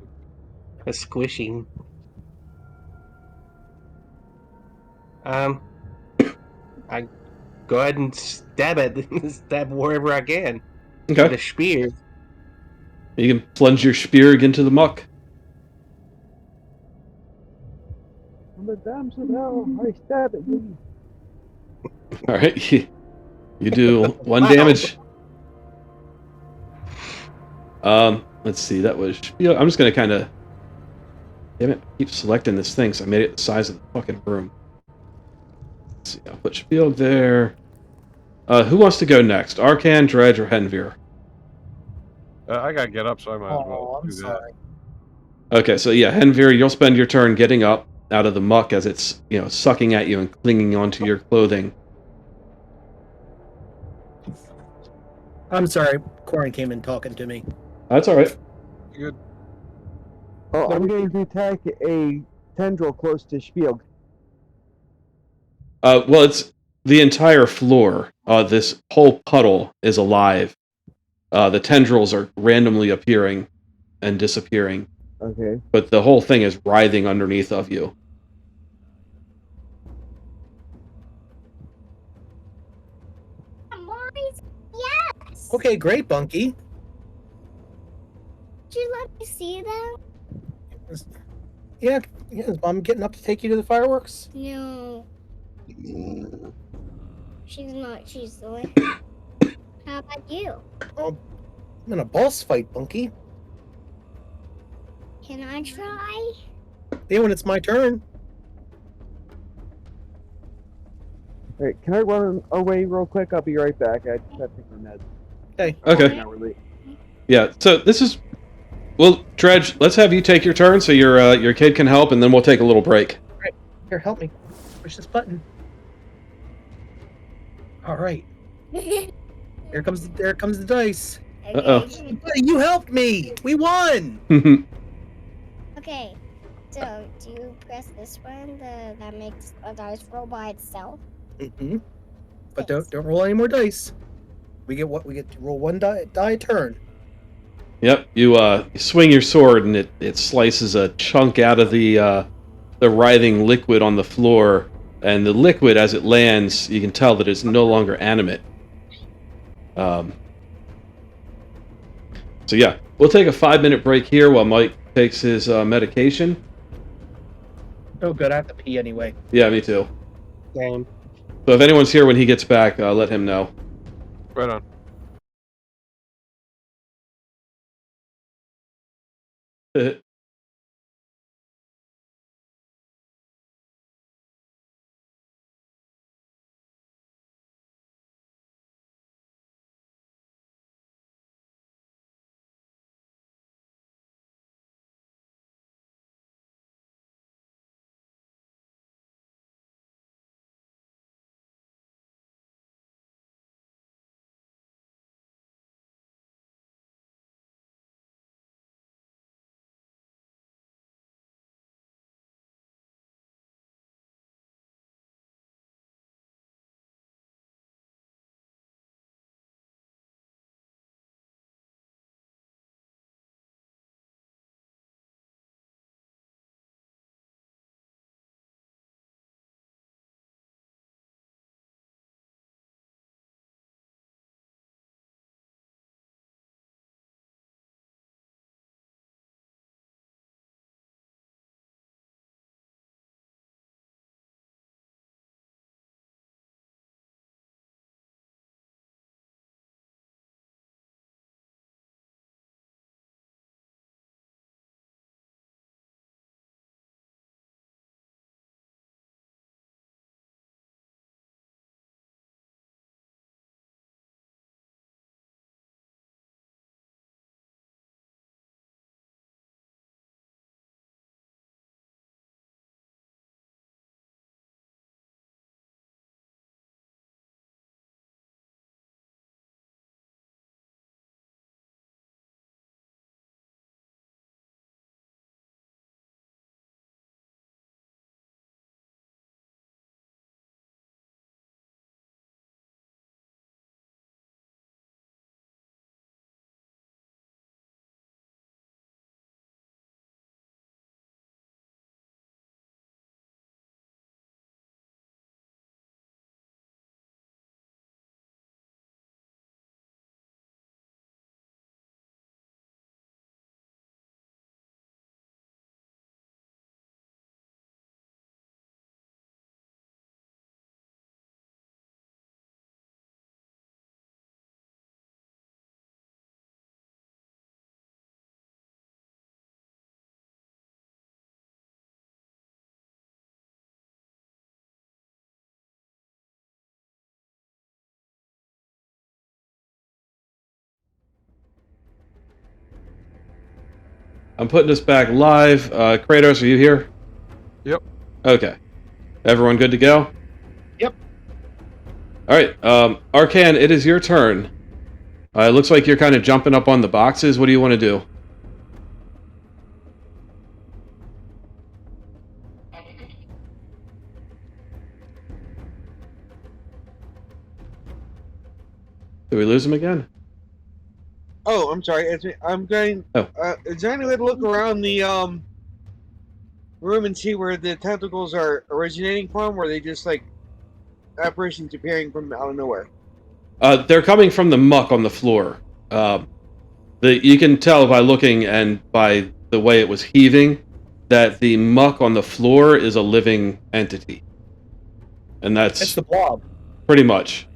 A squishing. Um, I go ahead and stab it. Stab wherever I can with Okay. a spear. You can plunge your spear into the muck. From the dams of hell, I stab at thee. All right. You do one Wow. damage. Let's see. That was. I'm just gonna kind of. Damn it! I keep selecting this thing, so I made it the size of the fucking room. Let's see. I'll put Spiel there. Who wants to go next? Arcan, Dredge, or Henvir? I gotta get up, so I might as well Oh, I'm do that. sorry. Okay, so yeah, Henvir, you'll spend your turn getting up out of the muck as it's sucking at you and clinging onto your clothing. I'm sorry. Corin came in talking to me. That's all right. Good. Oh, I'm going to attack a tendril close to Spiel. Well, it's the entire floor. This whole puddle is alive. The tendrils are randomly appearing and disappearing, Okay. but the whole thing is writhing underneath of you. Maurice, yes. Okay, great, Bunky. Did you let me see them? Yeah, is Mom getting up to take you to the fireworks? No, she's not. She's the way. How about you? Oh, I'm in a boss fight, Bunky. Can I try? Yeah, when it's my turn. Alright, can I run away real quick? I'll be right back. I just have to take my meds. Okay. I'm Okay. running out really. Yeah. So this is. Well, Dredge, let's have you take your turn so your kid can help, and then we'll take a little break. Here, help me. Push this button. All right. There comes the dice. Uh-oh. Buddy, you helped me. We won. Okay. So, do you press this one that makes a dice roll by itself? Mm-hmm. But Thanks. don't roll any more dice. We get what we get to roll one die a turn. Yep, you swing your sword and it slices a chunk out of the writhing liquid on the floor, and the liquid as it lands, you can tell that it's no longer animate. So yeah, we'll take a 5-minute break here while Mike takes his medication. Oh, good. I have to pee anyway. Yeah, me too. Same. So if anyone's here when he gets back, let him know. Right on. I'm putting this back live. Kratos, are you here? Yep. Okay. Everyone good to go? Yep. All right. Arcan, it is your turn. It looks like you're kind of jumping up on the boxes. What do you want to do? Did we lose him again? Oh, I'm sorry. I'm going. Oh. Is there any way to look around the room and see where the tentacles are originating from? Or are they just like apparitions appearing from out of nowhere? They're coming from the muck on the floor. You can tell by looking and by the way it was heaving that the muck on the floor is a living entity. And It's that's the blob. pretty much.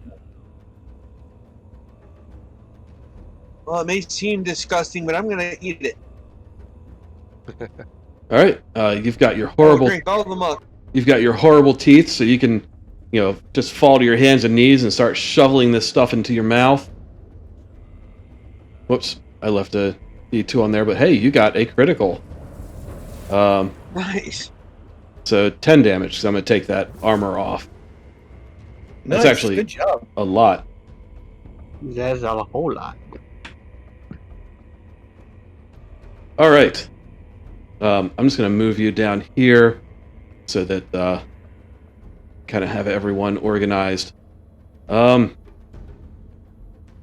Well, it may seem disgusting, but I'm gonna eat it. All right. You've got your I'll horrible drink all the muck. You've got your horrible teeth, so you can, just fall to your hands and knees and start shoveling this stuff into your mouth. Whoops, I left a D2 on there, but hey, you got a critical. Nice. So 10 damage, because I'm going to take that armor off. That's Nice, actually good job. a lot. That's a whole lot. All right. I'm just going to move you down here so that kind of have everyone organized. All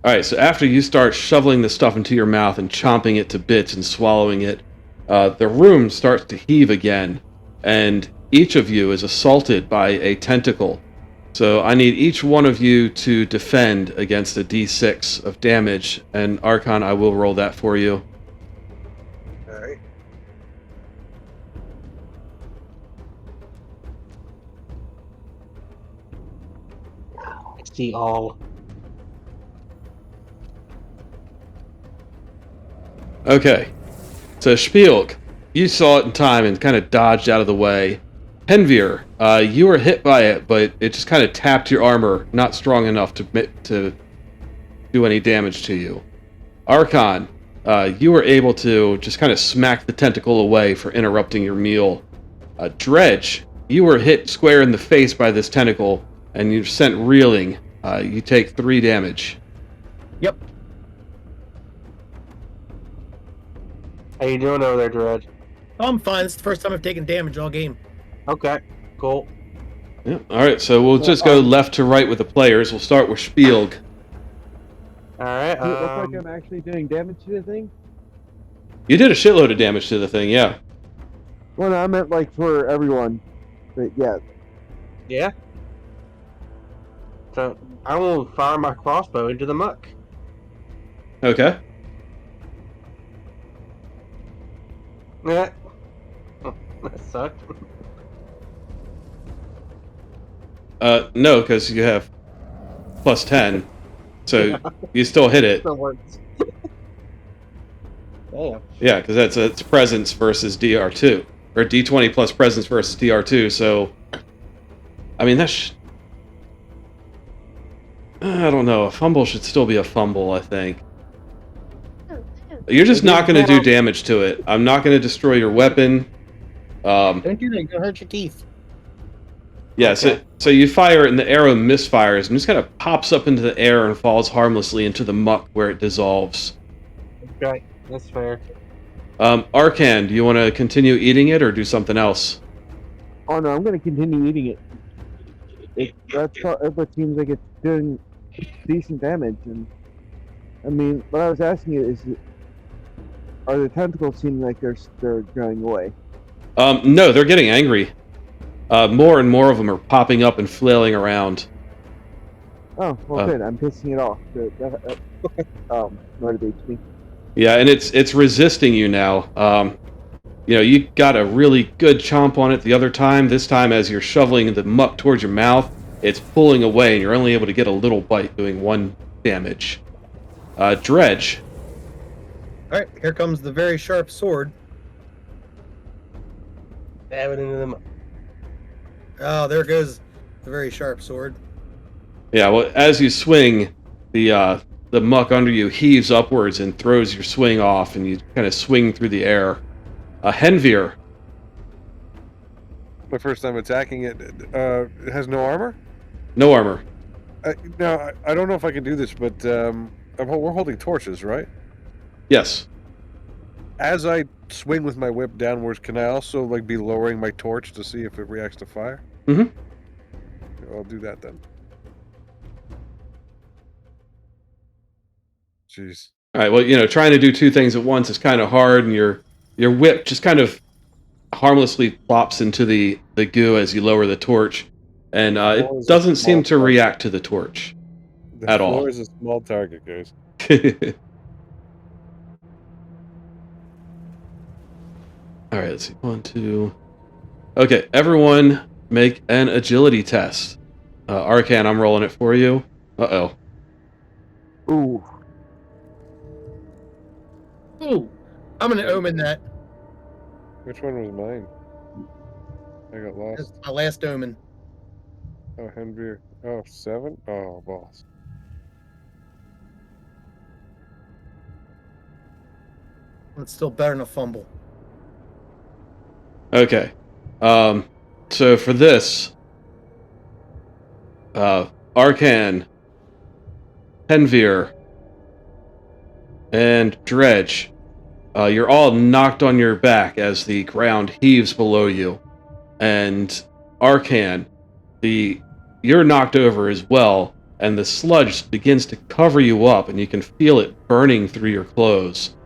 right, so after you start shoveling this stuff into your mouth and chomping it to bits and swallowing it, the room starts to heave again, and each of you is assaulted by a tentacle. So I need each one of you to defend against a d6 of damage, and Archon, I will roll that for you. All right. See all. Okay, so Spielk, you saw it in time and kind of dodged out of the way. Henvir, you were hit by it, but it just kind of tapped your armor, not strong enough to do any damage to you. Archon, you were able to just kind of smack the tentacle away for interrupting your meal. Dredge, you were hit square in the face by this tentacle, and you're sent reeling. You take 3 damage. Yep. How you doing over there, Dredge? Oh, I'm fine. It's the first time I've taken damage all game. Okay, cool. Yeah. All right, so we'll just go left to right with the players. We'll start with Spielg. All right. Does it look like I'm actually doing damage to the thing? You did a shitload of damage to the thing, yeah. Well, no, I meant like for everyone. But yeah. Yeah. So I will fire my crossbow into the muck. Okay. Yeah. That sucked. No, because you have plus 10, so you still hit it. That works. Damn. Yeah, because it's presence versus DR2, or D20 plus presence versus DR2. So, I mean I don't know. A fumble should still be a fumble, I think. You're just not going to do damage to it. I'm not going to destroy your weapon. Don't do that. You're gonna hurt your teeth. Yeah, Okay. so you fire it and the arrow misfires and just kind of pops up into the air and falls harmlessly into the muck where it dissolves. Okay, that's fair. Arcan, do you want to continue eating it or do something else? Oh no, I'm gonna continue eating it. It seems like it's doing decent damage, and I mean, what I was asking you is, are the tentacles seeming like they're going away? No, they're getting angry. More and more of them are popping up and flailing around. Oh, well, good. I'm pissing it off. That motivates me. Yeah, and it's resisting you now. You got a really good chomp on it the other time. This time, as you're shoveling the muck towards your mouth, it's pulling away, and you're only able to get a little bite, doing 1 damage. Dredge. All right, here comes the very sharp sword. Stab it into the muck. Oh, there goes the very sharp sword. Yeah, well, as you swing, the muck under you heaves upwards and throws your swing off, and you kind of swing through the air. Henvir. My first time attacking it. It has no armor. No armor. Now I don't know if I can do this, but we're holding torches, right? Yes. As I swing with my whip downwards, can I also like be lowering my torch to see if it reacts to fire? Mm-hmm. I'll do that then. Jeez. All right. Well, trying to do two things at once is kind of hard, and your whip just kind of harmlessly plops into the goo as you lower the torch, and The it floor is a doesn't seem small to target. react to the torch The at floor all. is a small target, guys. All right. Let's see. 1, 2. Okay. Everyone, make an agility test. Arcan, I'm rolling it for you. Uh-oh. Ooh. Ooh, I'm gonna omen that. Which one was mine? I got That's lost. my last omen. Oh, Henry. Oh, 7? Oh, balls. It's still better than a fumble. Okay. So for this, Arcan, Henvir, and Dredge, you're all knocked on your back as the ground heaves below you. And Arcan, you're knocked over as well, and the sludge begins to cover you up, and you can feel it burning through your clothes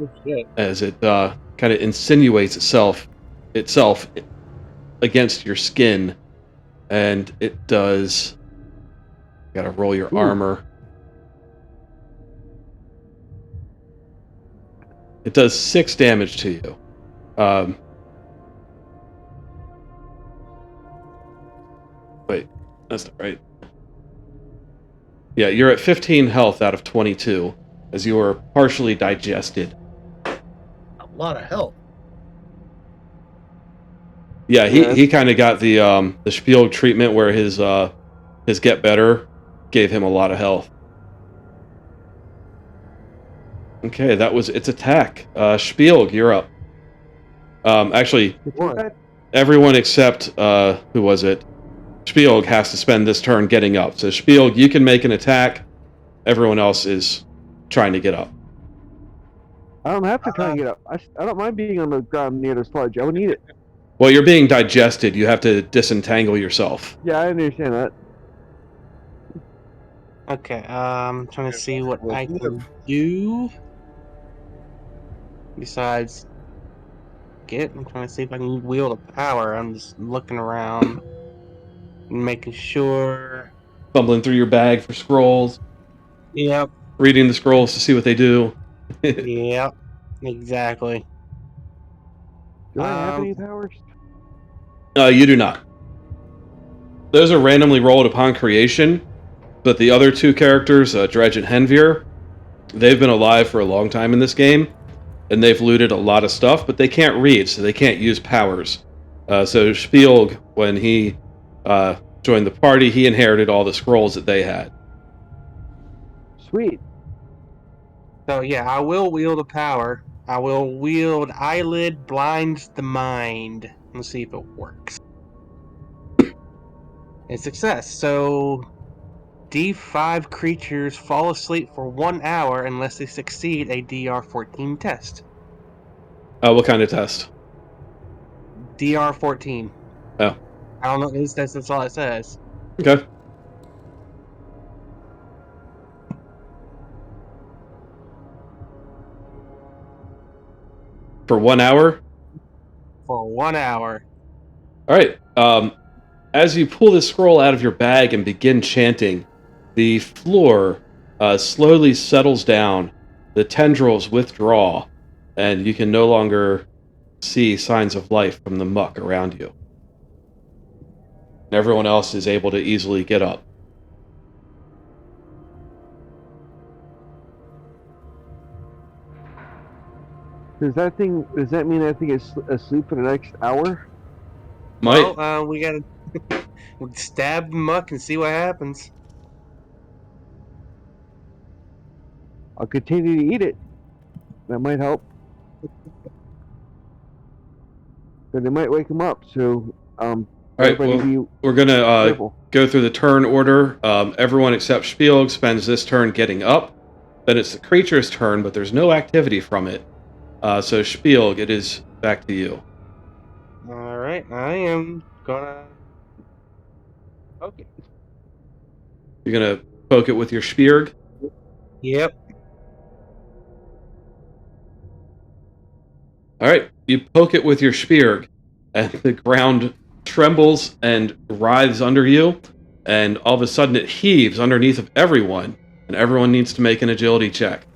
Oh, shit. as it kind of insinuates itself against your skin, and it does. Gotta roll your Ooh. armor. It does 6 damage to you. Wait, that's not right. Yeah, you're at 15 health out of 22 as you are partially digested. A lot of help. Yeah, he, Yeah. he kind of got the Spiel treatment where his get better gave him a lot of health. Okay, that was its attack. Spiel, you're up. Actually, What? everyone except who was it? Spiel has to spend this turn getting up. So Spiel, you can make an attack. Everyone else is trying to get up. I don't have to try and get up. I don't mind being on the ground near the sludge. I would need it. Well, you're being digested. You have to disentangle yourself. Yeah, I understand that. Okay, trying to see what Well, I can do. Besides I'm trying to see if I can wield a power. I'm just looking around and making sure. Fumbling through your bag for scrolls, Yep, reading the scrolls to see what they do. yep, exactly. Do I have Um, any powers? You do not. Those are randomly rolled upon creation, but the other two characters, Dredge and Henvir, they've been alive for a long time in this game, and they've looted a lot of stuff, but they can't read, so they can't use powers. So Spielg, when he joined the party, he inherited all the scrolls that they had. Sweet. So yeah, I will wield a power. I will wield Eyelid Blinds the Mind. Let's see if it works. A success. So D5 creatures fall asleep for 1 hour unless they succeed a DR14 test. What kind of test? DR14. Oh. I don't know. That's all it says. Okay. For 1 hour? For 1 hour. All right. As you pull this scroll out of your bag and begin chanting, the floor slowly settles down, the tendrils withdraw, and you can no longer see signs of life from the muck around you. Everyone else is able to easily get up. Does that mean that thing is asleep for the next hour? Might. Well, we gotta stab the muck and see what happens. I'll continue to eat it. That might help. they might wake him up. So All right. everybody Well, be we're gonna careful. go through the turn order. Everyone except Spielg spends this turn getting up. Then it's the creature's turn, but there's no activity from it. So Spielg, it is back to you. All right, I am gonna. Okay. You're gonna poke it with your Spierg. Yep. All right, you poke it with your Spierg, and the ground trembles and writhes under you, and all of a sudden it heaves underneath of everyone, and everyone needs to make an agility check.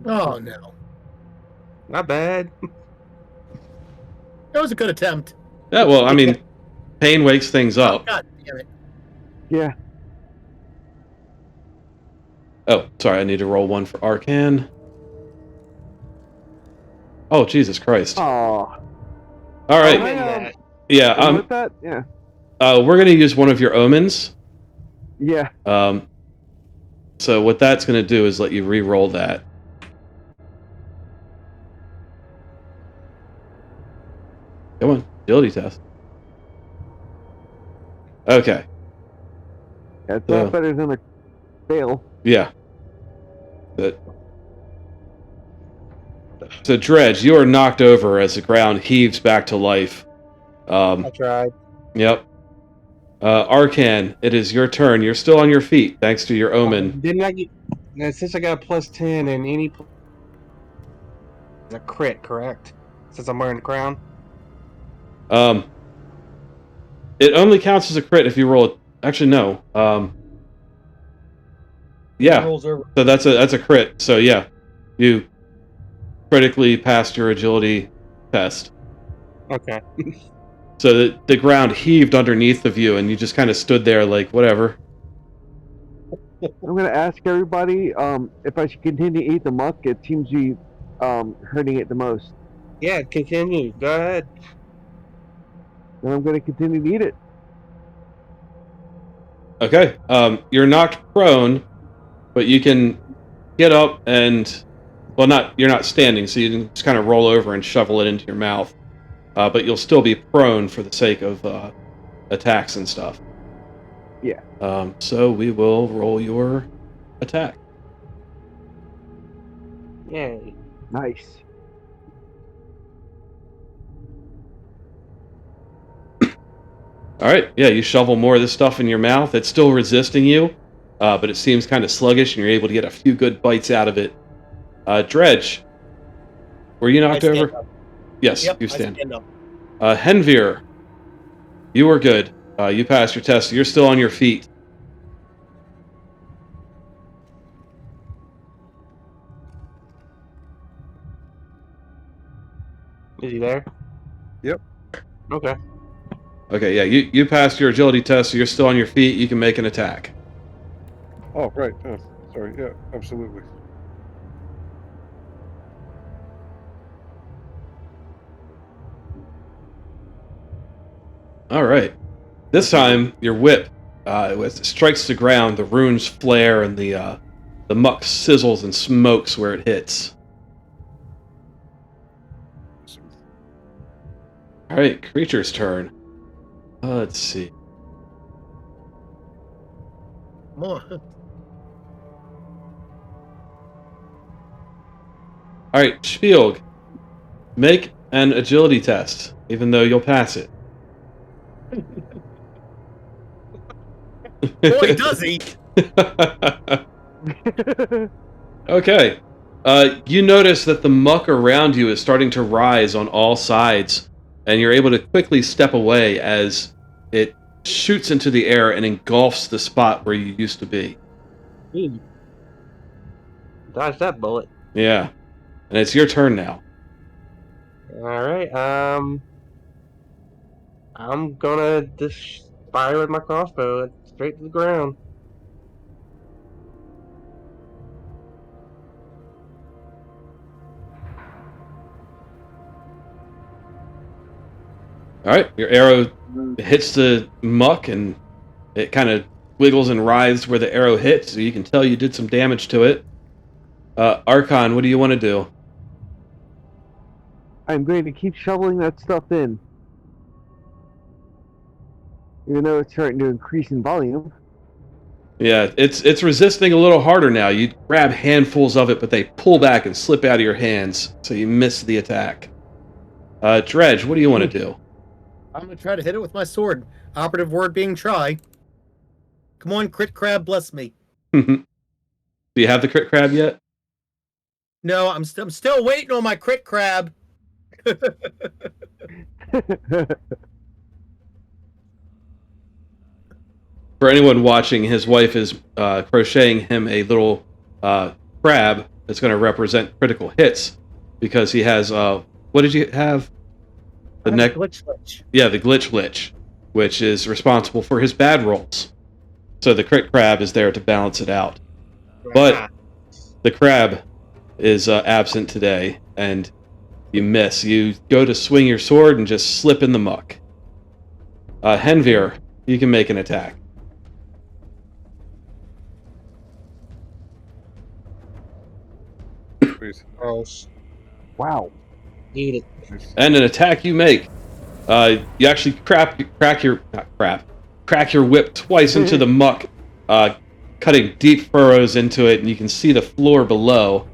Oh no, Not bad. that was a good attempt. Yeah, well, I mean, pain wakes things Oh up. god damn it! Yeah. Oh, sorry, I need to roll one for Arcan. Oh, Jesus Christ. Oh. All I'm right, in that. yeah, With that, yeah. we're gonna use one of your omens. Yeah. So what that's gonna do is let you re-roll that. Come on, agility test. Okay. It's So, not better than a fail. yeah. So Dredge, you are knocked over as the ground heaves back to life. I tried. Yep. Arcan, it is your turn. You're still on your feet thanks to your omen. Didn't I get? Now, since I got a +10 and any a crit, correct? Since I'm wearing the crown. Um, it only counts as a crit if you roll it. Actually, no. Yeah. Rolls over. So that's a crit. So yeah, you critically passed your agility test. Okay. So the ground heaved underneath of you, and you just kind of stood there like whatever. I'm gonna ask everybody if I should continue to eat the muck. It seems to be hurting it the most. Yeah, continue. Go ahead. And I'm gonna continue to eat it. Okay. You're knocked prone, but you can get up and, well, you're not standing, so you can just kind of roll over and shovel it into your mouth. But you'll still be prone for the sake of attacks and stuff. Yeah. So we will roll your attack. Yay. Nice. All right. Yeah, you shovel more of this stuff in your mouth. It's still resisting you, but it seems kind of sluggish, and you're able to get a few good bites out of it. Dredge, were you knocked over? Up. Yes, Yep, you stand. I stand up. Henvir, you were good. You passed your test. So you're still on your feet. Is he there? Yep. Okay. Okay, yeah, you passed your agility test, so you're still on your feet. You can make an attack. Oh, right. Sorry. Yeah, absolutely. All right. This time, your whip, as it strikes the ground, the runes flare and the muck sizzles and smokes where it hits. All right, creature's turn. Let's see. More. All right, Spielg, make an agility test, even though you'll pass it. Boy, does he! Okay. You notice that the muck around you is starting to rise on all sides, and you're able to quickly step away as it shoots into the air and engulfs the spot where you used to be. Dodge that bullet. Yeah. And it's your turn now. Alright, I'm gonna just fire with my crossbow straight to the ground. All right, your arrow hits the muck and it kind of wiggles and writhes where the arrow hits, so you can tell you did some damage to it. Archon, what do you want to do? I'm going to keep shoveling that stuff in. even though it's starting to increase in volume. Yeah, it's resisting a little harder now. You grab handfuls of it, but they pull back and slip out of your hands, so you miss the attack. Dredge, what do you want to do? I'm gonna try to hit it with my sword. Operative word being try. Come on, crit crab, bless me. Do you have the crit crab yet? No, I'm still waiting on my crit crab. For anyone watching, his wife is crocheting him a little crab that's going to represent critical hits because he has what did you have? The neck glitch lich. Yeah, the glitch lich, which is responsible for his bad rolls. So the crit crab is there to balance it out. But the crab is absent today, and you miss. You go to swing your sword and just slip in the muck. Henvir, you can make an attack. Gross. Wow. Eat it. And an attack you make. You actually crack your whip twice into the muck, cutting deep furrows into it, and you can see the floor below.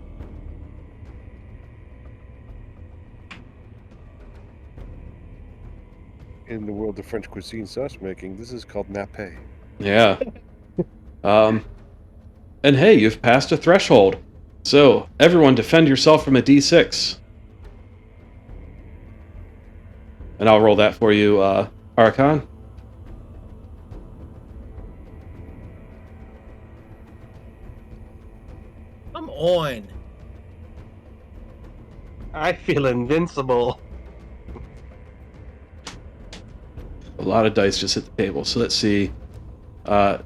In the world of French cuisine sauce making, this is called nappe. Yeah. And hey, you've passed a threshold. So, everyone defend yourself from a D6. And I'll roll that for you, Archon. Come on. I feel invincible. A lot of dice just hit the table. So let's see. So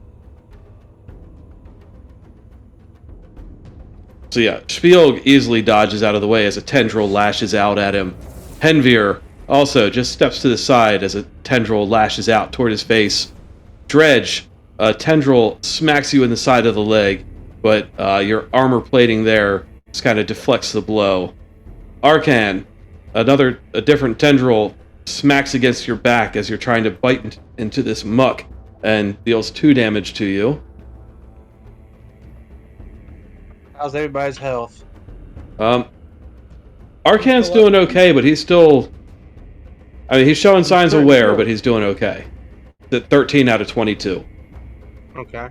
yeah, Spielg easily dodges out of the way as a tendril lashes out at him. Henvir also just steps to the side as a tendril lashes out toward his face. Dredge, a tendril smacks you in the side of the leg, but your armor plating there just kind of deflects the blow. Arcan, a different tendril smacks against your back as you're trying to bite into this muck and deals 2 damage to you. How's everybody's health? Arcan's doing okay, but he's still... I mean, he's showing signs of wear, but he's doing okay. It's at 13 out of 22. Okay.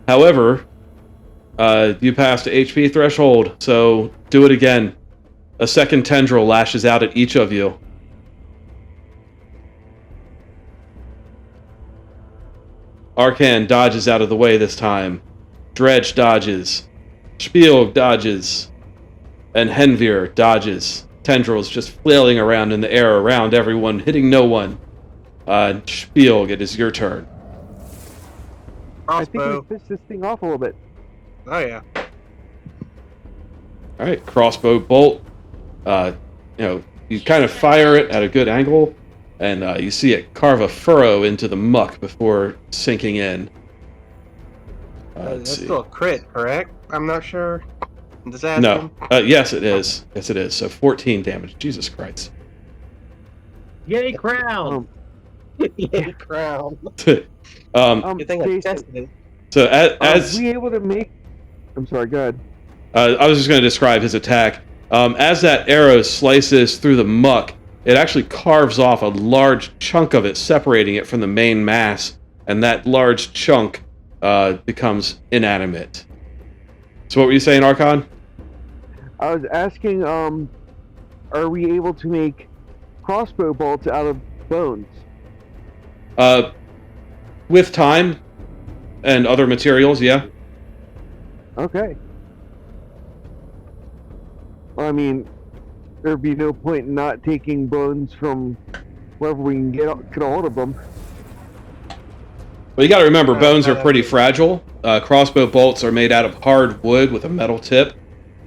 However, you passed the HP threshold, so do it again. A second tendril lashes out at each of you. Arcan dodges out of the way this time. Dredge dodges. Spiel dodges. And Henvir dodges. Tendrils just flailing around in the air around everyone, hitting no one. Spiel, it is your turn. I think Crossbow. we pissed this thing off a little bit. Oh yeah. Alright, crossbow bolt. You kind of fire it at a good angle, and you see it carve a furrow into the muck before sinking in. Let's That's see. still a crit, correct? I'm not sure. I'm just No. asking. Yes, it is. Yes, it is. So 14 damage. Jesus Christ. Yay, crown. Yeah, crown. Good thing I Jason, tested it. So as are we able to make... I'm sorry, go ahead. I was just going to describe his attack. As that arrow slices through the muck, it actually carves off a large chunk of it, separating it from the main mass, and that large chunk becomes inanimate. So what were you saying, Archon? I was asking, are we able to make crossbow bolts out of bones? With time and other materials, yeah. Okay. Well, I mean, there'd be no point in not taking bones from wherever we can get a hold of them. Well, you got to remember, bones are pretty fragile. Crossbow bolts are made out of hard wood with a metal tip,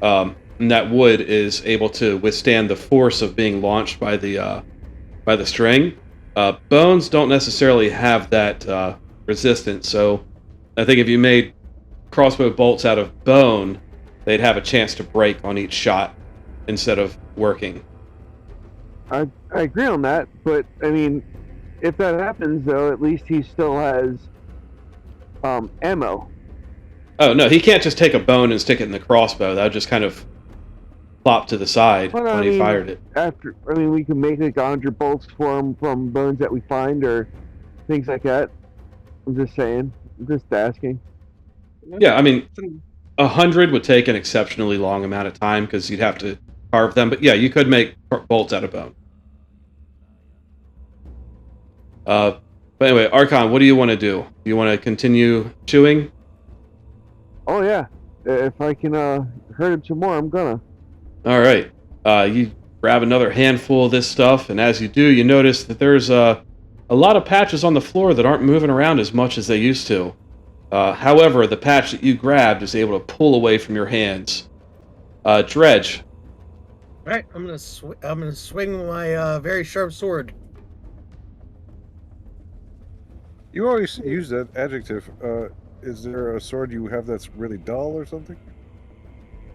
and that wood is able to withstand the force of being launched by the string. Bones don't necessarily have that resistance, so I think if you made crossbow bolts out of bone, they'd have a chance to break on each shot instead of working. I agree on that, but I mean, if that happens, though, at least he still has ammo. Oh no, he can't just take a bone and stick it in the crossbow. That would just kind of plop to the side But when I he mean, fired it. we can make like 100 bolts for him from bones that we find or things like that. I'm just saying. I'm just asking. Yeah, I mean, 100 would take an exceptionally long amount of time because you'd have to carve them. But yeah, you could make bolts out of bone. Uh, but anyway, Archon, what do you want to do? Do you want to continue chewing? Oh yeah, if I can hurt him some more, I'm gonna. All right. You grab another handful of this stuff, and as you do, you notice that there's a lot of patches on the floor that aren't moving around as much as they used to. However, the patch that you grabbed is able to pull away from your hands. Dredge. All right, I'm gonna swing my very sharp sword. You always use that adjective. Is there a sword you have that's really dull or something?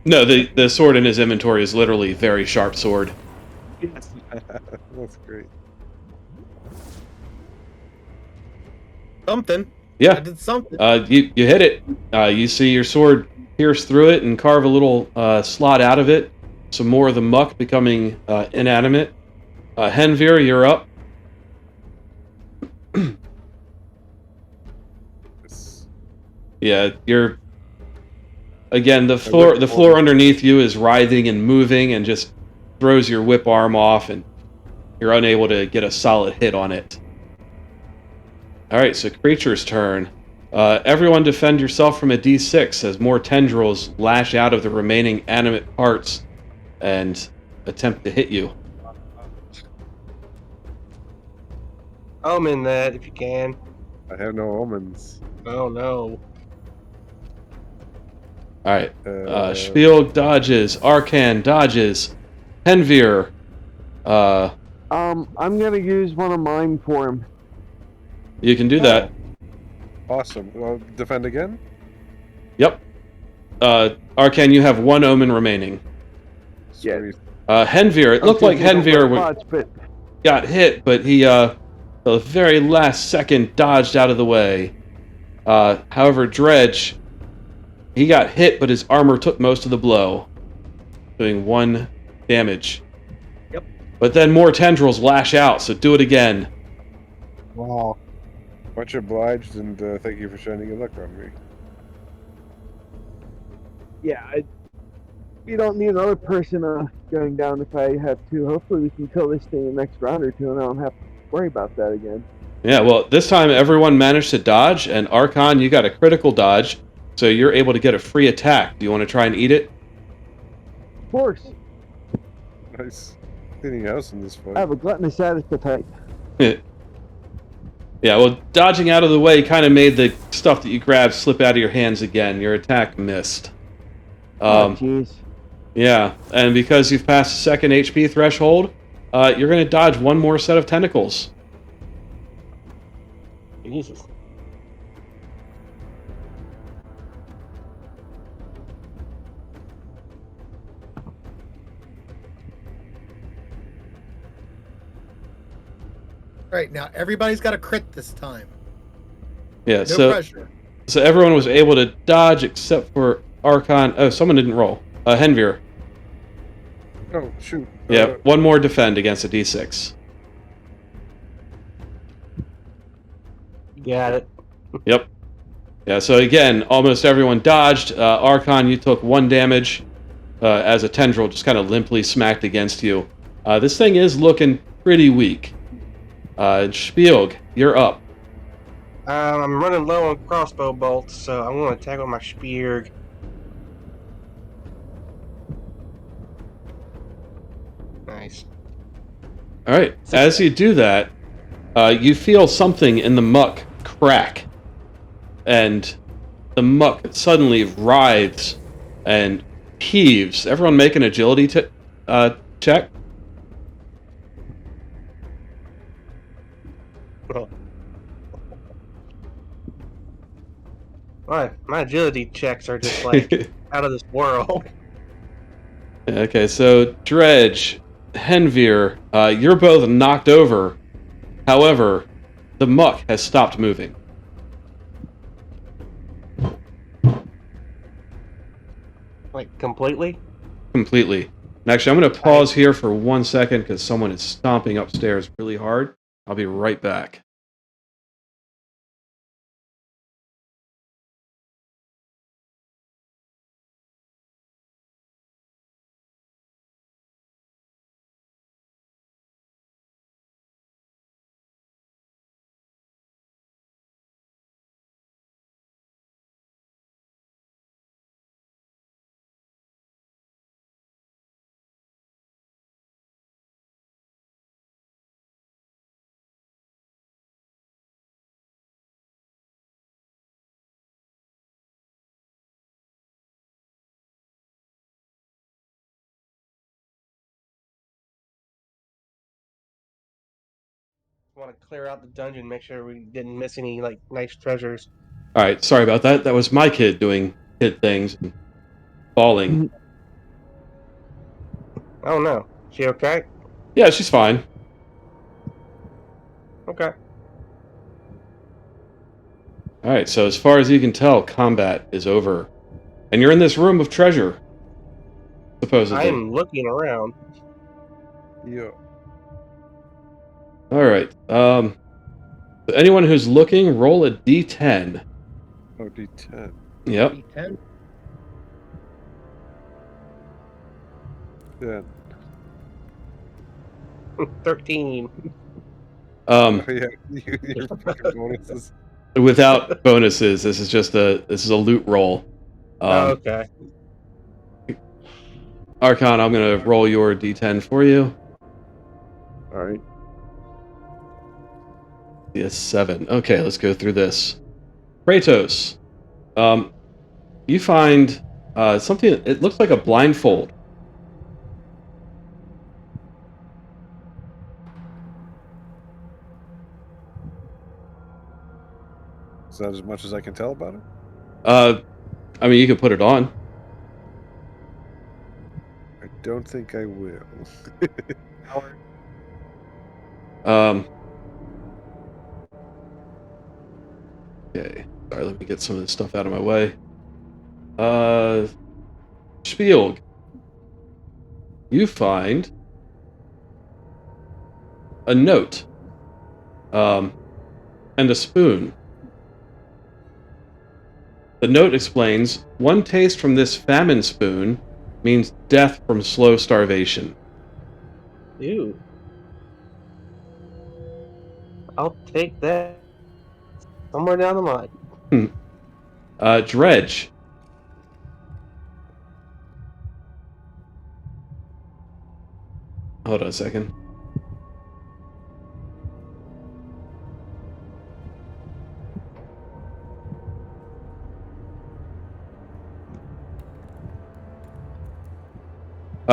No, the sword in his inventory is literally very sharp sword. That's great. Something. I Yeah. did something. You hit it. You see your sword pierce through it and carve a little slot out of it. Some more of the muck becoming inanimate. Henvir, you're up. It's- Yeah, you're again the floor underneath you is writhing and moving and just throws your whip arm off and you're unable to get a solid hit on it. All right, so creature's turn. Everyone defend yourself from a D6 as more tendrils lash out of the remaining animate parts and attempt to hit you. Omen that if you can. I have no omens. Oh no. All right, Spiel dodges, Arcan dodges, Henvir. I'm gonna use one of mine for him. You can do that. Awesome. Well, defend again? Yep. Arcan, you have one omen remaining. Yeah. Sweet. Henvir, it looked like Henvir but got hit, but he, the very last second, dodged out of the way. However, Dredge, he got hit, but his armor took most of the blow, doing 1 damage. Yep. But then more tendrils lash out, so do it again. Wow. Much obliged, and thank you for shining your luck on me. yeah, we don't need another person going down if I have to. Hopefully, we can kill this thing in the next round or two, and I don't have to worry about that again. Yeah, well, this time everyone managed to dodge, and Archon, you got a critical dodge, so you're able to get a free attack. Do you want to try and eat it? Of course, Nice. Cleaning house in this fight. I have a gluttonous appetite. Yeah, well, dodging out of the way kind of made the stuff that you grabbed slip out of your hands again. Your attack missed. Oh, jeez. Yeah, and because you've passed the second HP threshold, you're going to dodge one more set of tentacles. Jesus. Right now, everybody's got a crit this time. Yeah, No pressure. so everyone was able to dodge except for Archon. Oh, someone didn't roll. Henvir. Oh, shoot. Yeah, one more defend against a D6. Got it. Yep. Yeah, so again, almost everyone dodged. Archon, you took 1 damage as a tendril just kind of limply smacked against you. This thing is looking pretty weak. Spielg, you're up. I'm running low on crossbow bolts, so I'm going to attack with my spear. Nice. All right, as you do that, you feel something in the muck crack, and the muck suddenly writhes and heaves. Everyone make an agility check. My agility checks are just like out of this world. Okay, so Dredge, Henvir, you're both knocked over. However, the muck has stopped moving Like completely. completely. And actually, I'm going to I pause here for 1 second because someone is stomping upstairs really hard. I'll be right back. want to clear out the dungeon, make sure we didn't miss any like nice treasures. All right, sorry about that. That was my kid doing kid things and falling. Oh no, she okay? Yeah, she's fine. Okay. All right, so as far as you can tell, combat is over. And you're in this room of treasure, supposedly. I'm looking around. Yeah. All right. So anyone who's looking, roll a d10. Oh, D10. Yep. D10. Yeah. 13. Um, Oh, yeah. Your fucking bonuses. without bonuses, this is a loot roll. Oh, Um, okay. Archon, I'm gonna roll your d10 for you. All right. Yes, 7. Okay, let's go through this. Kratos, um, you find something. It looks like a blindfold. Is that as much as I can tell about it? Uh, I mean, you can put it on. I don't think I will. Um, okay. Sorry, let me get some of this stuff out of my way. Spielg, you find a note, and a spoon. The note explains, one taste from this famine spoon means death from slow starvation. Ew. I'll take that. Somewhere down the line. Dredge, hold on a second.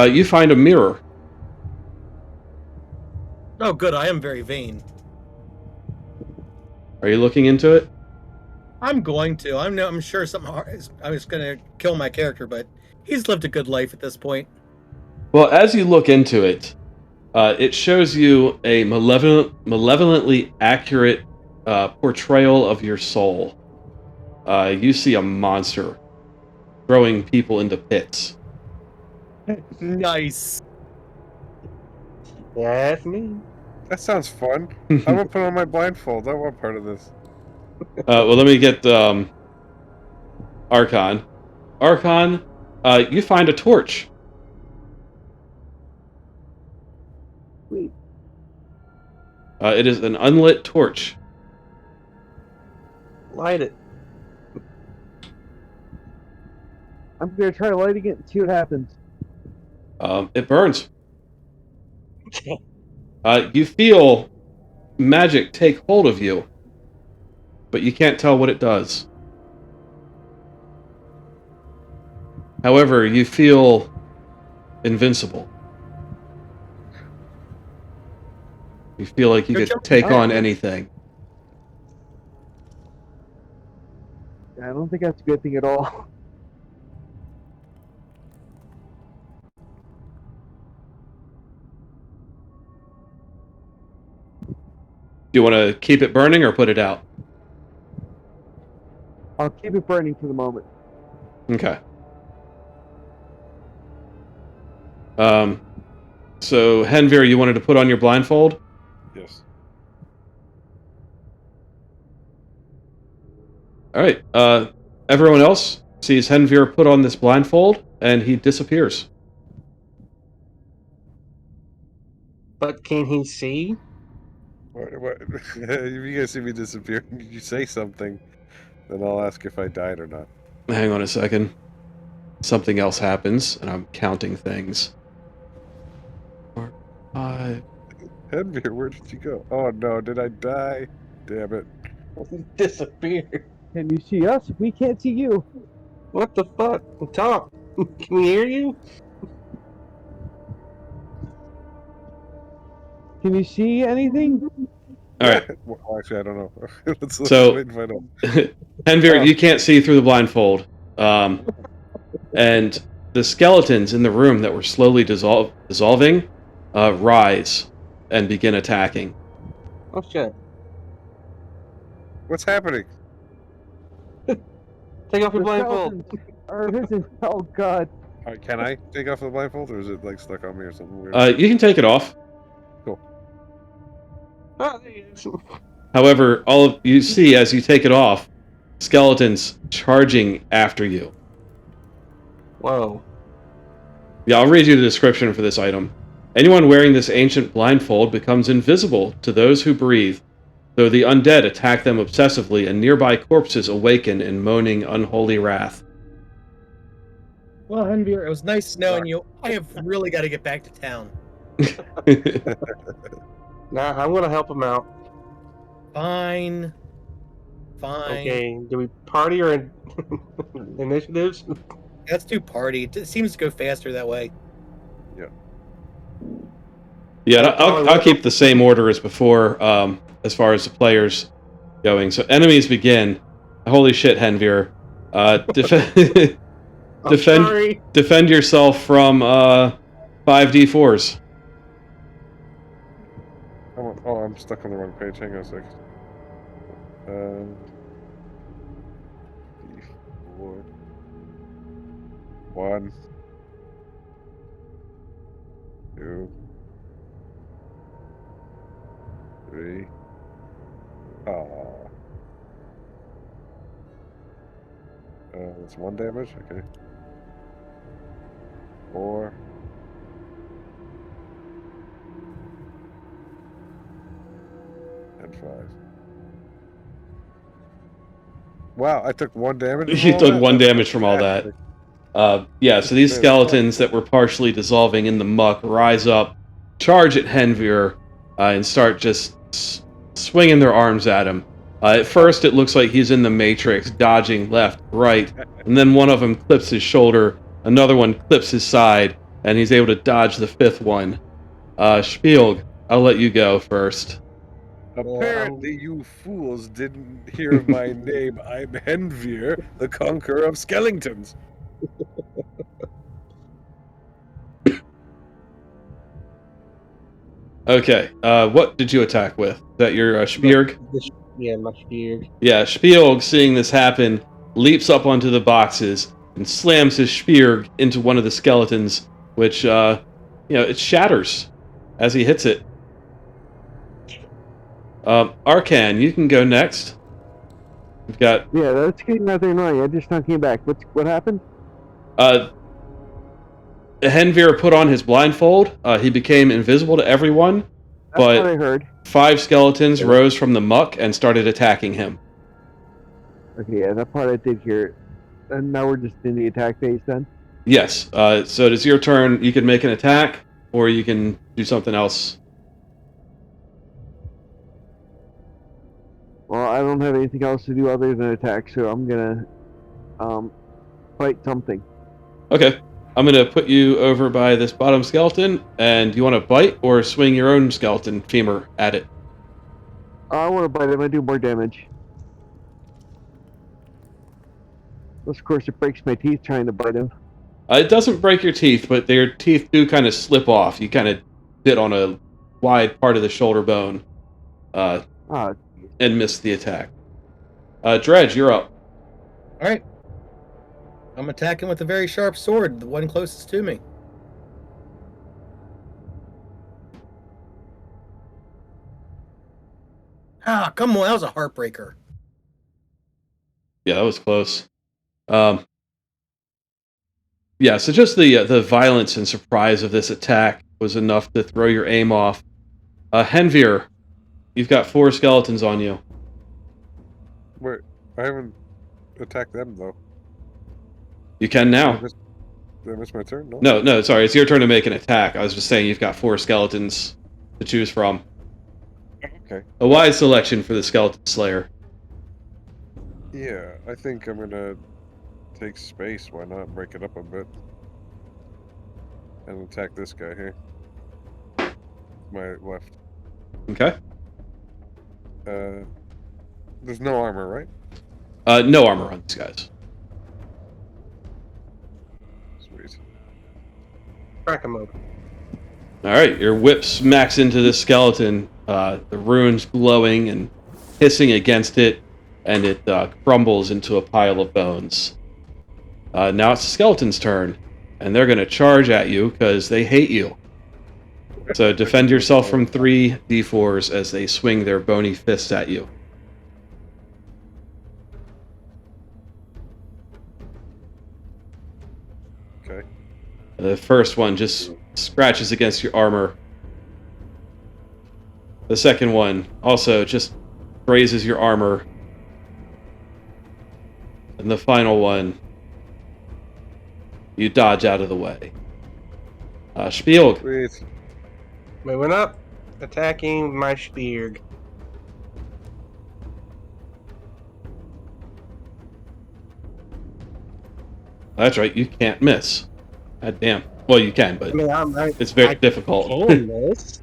You find a mirror. Oh, good. I am very vain. Are you looking into it? I'm going to. I'm sure something hard. I was going to kill my character, but he's lived a good life at this point. Well, as you look into it, it shows you a malevolently accurate portrayal of your soul. You see a monster throwing people into pits. Nice. That's me. That sounds fun. I want to put on my blindfold. I want part of this. Well, let me get Archon. Archon, you find a torch. Sweet. It is an unlit torch. Light it. I'm gonna try lighting it and see what happens. It burns. You feel magic take hold of you, but you can't tell what it does. However, you feel invincible. You feel like you Good could job. take Oh. on anything. I don't think that's a good thing at all. Do you want to keep it burning or put it out? I'll keep it burning for the moment. Okay. So Henvir, you wanted to put on your blindfold? Yes. All right. Everyone else sees Henvir put on this blindfold, and he disappears. But can he see? What? If you guys see me disappear, you say something, then I'll ask if I died or not. Hang on a second. Something else happens, and I'm counting things. 4, 5. Henvir, where did you go? Oh no, did I die? Damn it. Disappeared. Can you see us? We can't see you. What the fuck? Talk. Can we hear you? Can you see anything? All right. Well, actually, I don't know. let's So- wait and find out. Henvir, Oh. you can't see through the blindfold. And the skeletons in the room that were slowly dissolving rise and begin attacking. Oh shit. What's happening? Take off your The blindfold. skeletons are hissing. Oh god. All right, can I take off the blindfold, or is it like stuck on me or something weird? You can take it off. Ah, there he is. However, all of you see as you take it off, skeletons charging after you. Whoa. Yeah, I'll read you the description for this item. Anyone wearing this ancient blindfold becomes invisible to those who breathe, though the undead attack them obsessively and nearby corpses awaken in moaning unholy wrath. Well, Henvir, it was nice knowing you. I have really got to get back to town. Nah, I'm gonna help him out. Fine. Fine. Okay, do we party or initiatives? Let's do party. It seems to go faster that way. Yeah, I'll keep the same order as before, as far as the players going. So enemies begin. Holy shit, Henvir. I'm sorry. Defend yourself from 5d4s. Oh, I'm stuck on the wrong page. Hang on a second. D4. 1, 2, 3. That's 1 damage. Okay. 4. And 5. Wow, I took 1 damage. from You all took that? 1 That's damage from all that. fantastic. Yeah, so these Man, skeletons that were partially dissolving in the muck rise up, charge at Henvir, and start just swinging their arms at him. At first, it looks like he's in the Matrix, dodging left, right, and then one of them clips his shoulder, another one clips his side, and he's able to dodge the 5th one. Spielg, I'll let you go first. Apparently, you fools didn't hear my name. I'm Henvir, the Conqueror of Skeletons. Okay, what did you attack with? Is that your Spielg? Yeah, my beard. Yeah, Spielg, seeing this happen, leaps up onto the boxes and slams his spear into one of the skeletons, which, it shatters as he hits it. Arcan, you can go next. We've got, Yeah, that's getting nothing annoying. I just now came back. What happened? Henvir put on his blindfold. He became invisible to everyone, That's what I but heard. 5 skeletons rose from the muck and started attacking him. Okay, yeah, that part I did hear. And now we're just in the attack phase then? Yes, so it is your turn. You can make an attack, or you can do something else. Well, I don't have anything else to do other than attack, so I'm gonna fight something. Okay, I'm gonna put you over by this bottom skeleton, and you want to bite or swing your own skeleton femur at it? I want to bite him. I do more damage. Of course, it breaks my teeth trying to bite him. It doesn't break your teeth, but their teeth do kind of slip off. You kind of bit on a wide part of the shoulder bone. Ah, and missed the attack. Dredge, you're up. All right. I'm attacking with a very sharp sword, the one closest to me. Ah, come on, that was a heartbreaker. Yeah, that was close. Yeah, so just the violence and surprise of this attack was enough to throw your aim off. Henvir, you've got 4 skeletons on you. Wait, I haven't attacked them though. You can Did I now. miss, did I miss my turn? No. No, sorry, it's your turn to make an attack. I was just saying you've got 4 skeletons to choose from. Okay. A wise selection for the Skeleton Slayer. Yeah, I think I'm gonna take space. Why not break it up a bit and attack this guy here? My left. Okay. There's no armor, right? No armor on these guys. Sweet. Crack him open. All right, your whip smacks into this skeleton. The runes glowing and hissing against it, and it crumbles into a pile of bones. Now it's the skeleton's turn, and they're going to charge at you because they hate you. So defend yourself from 3 d4s as they swing their bony fists at you. Okay. The first one just scratches against your armor. The second one also just grazes your armor. And the final one, you dodge out of the way. Spielg. Sweet. Moving up, attacking my Spearg. That's right, you can't miss. God damn. Well, you can, but I mean, it's very I difficult. can miss.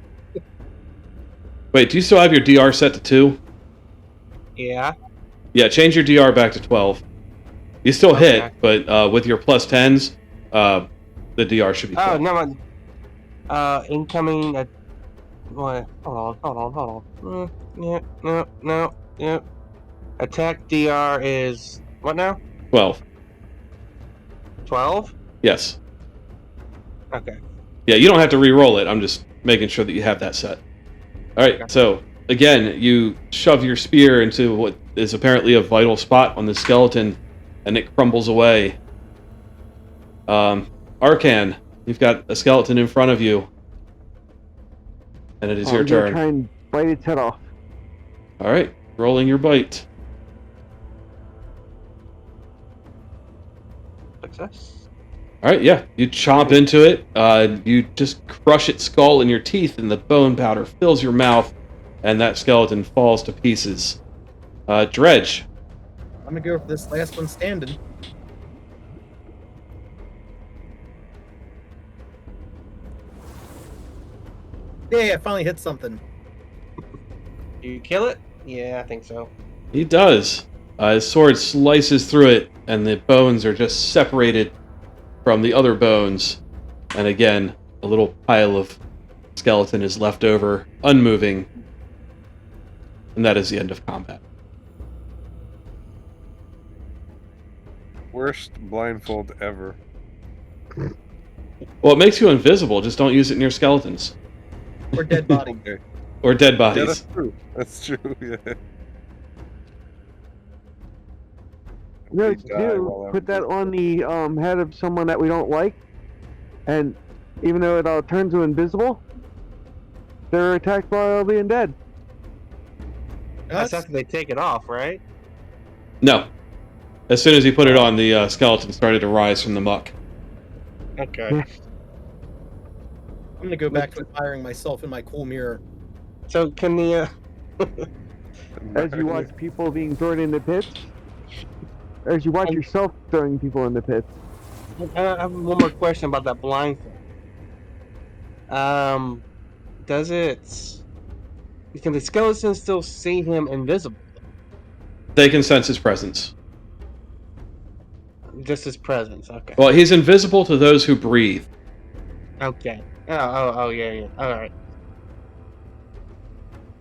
Wait, do you still have your DR set to 2? Yeah. Yeah, change your DR back to 12. You still Okay. hit, but with your plus 10s, the DR should be 12. Oh, no, incoming. What? Hold on. Yeah. Attack DR is what now? 12. 12? Yes. Okay. Yeah, you don't have to re-roll it. I'm just making sure that you have that set. All right, so again, you shove your spear into what is apparently a vital spot on the skeleton, and it crumbles away. Arcan, you've got a skeleton in front of you, and it is your I'm gonna turn. try and bite its head off. All right, rolling your bite. Success. All right, yeah, you chomp into it. You just crush its skull in your teeth, and the bone powder fills your mouth, and that skeleton falls to pieces. Dredge. I'm gonna go for this last one standing. Yay, I finally hit something. Do you kill it? Yeah, I think so. He does. His sword slices through it, and the bones are just separated from the other bones. And again, a little pile of skeleton is left over, unmoving. And that is the end of combat. Worst blindfold ever. Well, it makes you invisible. Just don't use it near skeletons. Or dead body. Okay. Or dead Yeah, bodies. that's true. That's true. Yeah. You know We what to die do? while I'm Put that invisible. on the head of someone that we don't like, and even though it turns them invisible, they're attacked by all being dead. That's after they take it off, right? No. As soon as he put it on, the skeleton started to rise from the muck. Okay. Yeah. I'm gonna go back to admiring myself in my cool mirror. So can the As you watch people being thrown into pits, as you watch yourself throwing people into pits. I have one more question about that blindfold. Does it? Can the skeleton still see him invisible? They can sense his presence. Just his presence. Okay. Well, he's invisible to those who breathe. Okay. Oh, yeah. All right.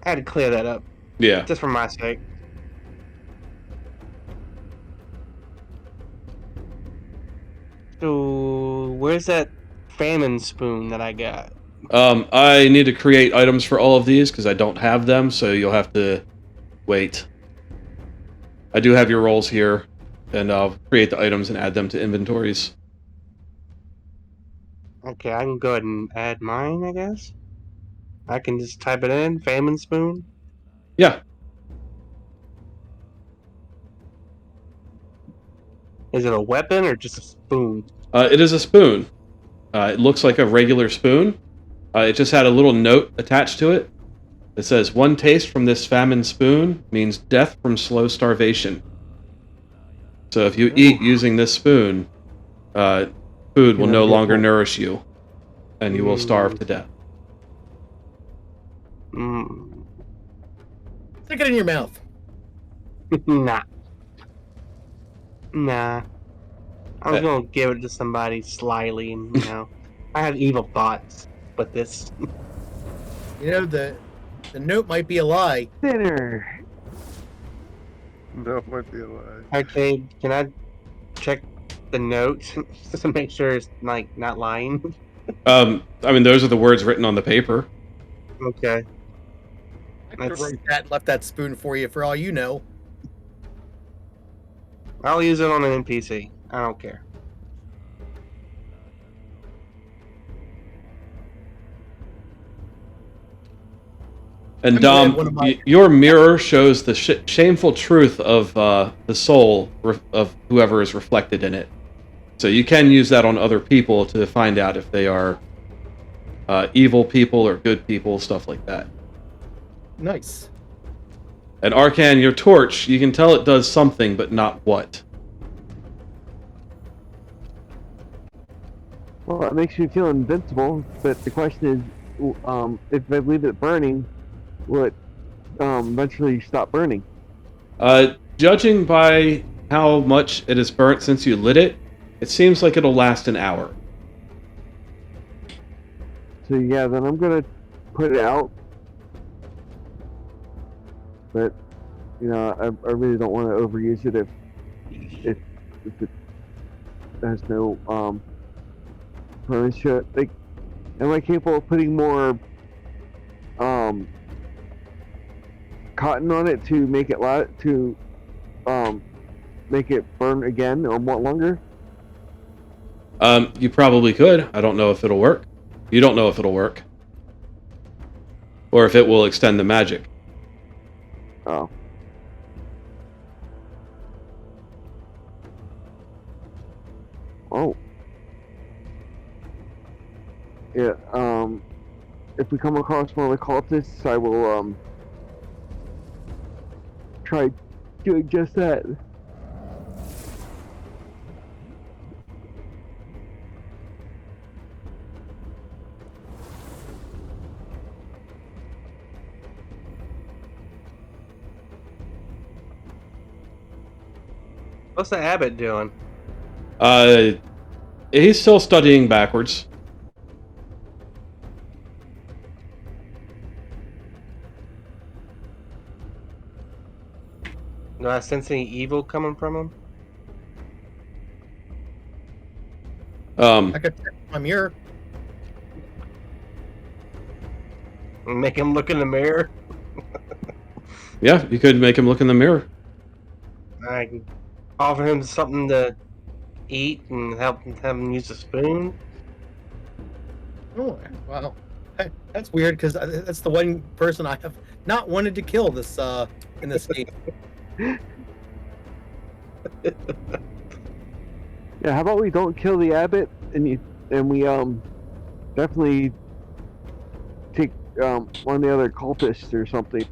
I had to clear that up. Yeah. Just for my sake. So where's that famine spoon that I got? I need to create items for all of these because I don't have them, so you'll have to wait. I do have your roles here, and I'll create the items and add them to inventories. Okay, I can go ahead and add mine, I guess. I can just type it in, famine spoon. Yeah. Is it a weapon or just a spoon? It is a spoon. It looks like a regular spoon. It just had a little note attached to it. It says, "One taste from this famine spoon means death from slow starvation." So if you eat using this spoon, uh, food will Can I no get longer more? nourish you, and you will starve Mm, to death. mm, Stick it in your mouth. nah. Nah. I was Uh, gonna give it to somebody slyly, and I have evil thoughts, but this. You know the note might be a lie. Dinner. No, it might be a lie. Okay, can I check the note just to make sure it's like not lying? I mean, those are the words written on the paper. Okay, I could have that's. wrote that and left that spoon for you for all you know. I'll use it on an NPC. I don't care. And I'm glad Dom, one of my your mirror shows the shameful truth of the soul of whoever is reflected in it. So you can use that on other people to find out if they are evil people or good people, stuff like that. nice. And Arcan, your torch, you can tell it does something, but not what. Well, it makes you feel invincible, but the question is, if I leave it burning, will it eventually stop burning? Judging by how much it has burnt since you lit it, it seems like it'll last an hour. So yeah, then I'm gonna put it out. But I really don't want to overuse it if it has no purpose to it. Like, am I capable of putting more cotton on it to make it make it burn again or more longer? You probably could. I don't know if it'll work. You don't know if it'll work. Or if it will extend the magic. Oh. Oh. Yeah, if we come across one of the cultists, I will try doing just that. What's the abbot doing? He's still studying backwards. Do I sense any evil coming from him? I could check my mirror. Make him look in the mirror? Yeah, you could make him look in the mirror. I can offer him something to eat and have him use a spoon. Oh wow, that's weird because that's the one person I have not wanted to kill this in this game. Yeah, how about we don't kill the abbot and we definitely take one of the other cultists or something.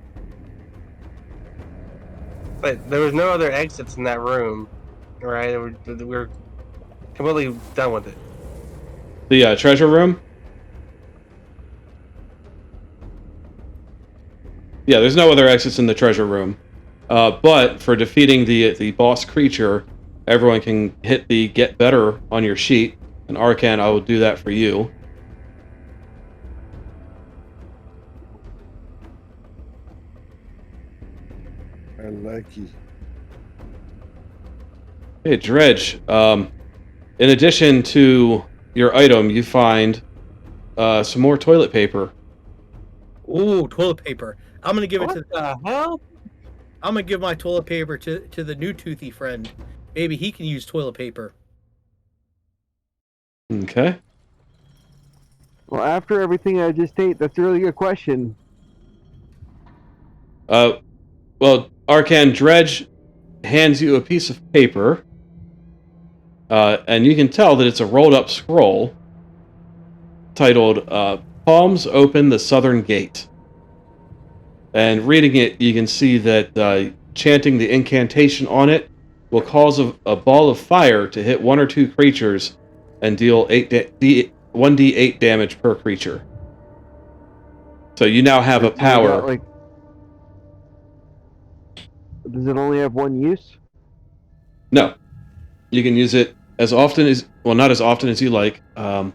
But there was no other exits in that room, right? We're completely done with it. The treasure room? Yeah, there's no other exits in the treasure room. But for defeating the boss creature, everyone can hit the Get Better on your sheet. And Arcan, I will do that for you. I like you. Hey, Dredge. In addition to your item, you find some more toilet paper. Ooh, toilet paper. I'm gonna give it What to. the hell? I'm gonna give my toilet paper to the new toothy friend. Maybe he can use toilet paper. Okay. Well, after everything I just ate, that's a really good question. Uh, well, Arcan Dredge hands you a piece of paper, and you can tell that it's a rolled up scroll titled Palms Open the Southern Gate. And reading it, you can see that chanting the incantation on it will cause a ball of fire to hit one or two creatures and deal 1d8 damage per creature. So you now have a Like, we got power. like. Does it only have one use? No, you can use it as often as, well, not as often as you like. You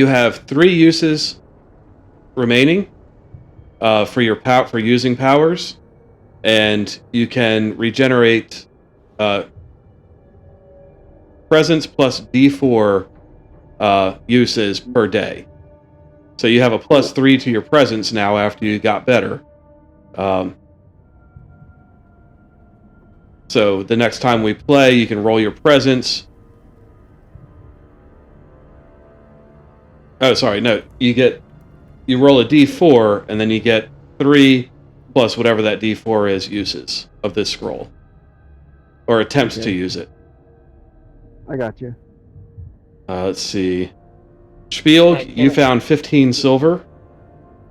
have 3 uses remaining for your for using powers, and you can regenerate presence plus D4 uses per day. So you have a +3 to your presence now after you got better. Um, so the next time we play, you can roll your presence. Oh, sorry, no, you roll a D4 and then you get 3 plus whatever that D4 is uses of this scroll, or attempts to use it. I got you. Let's see. Spiel, Alright, you found 15 silver.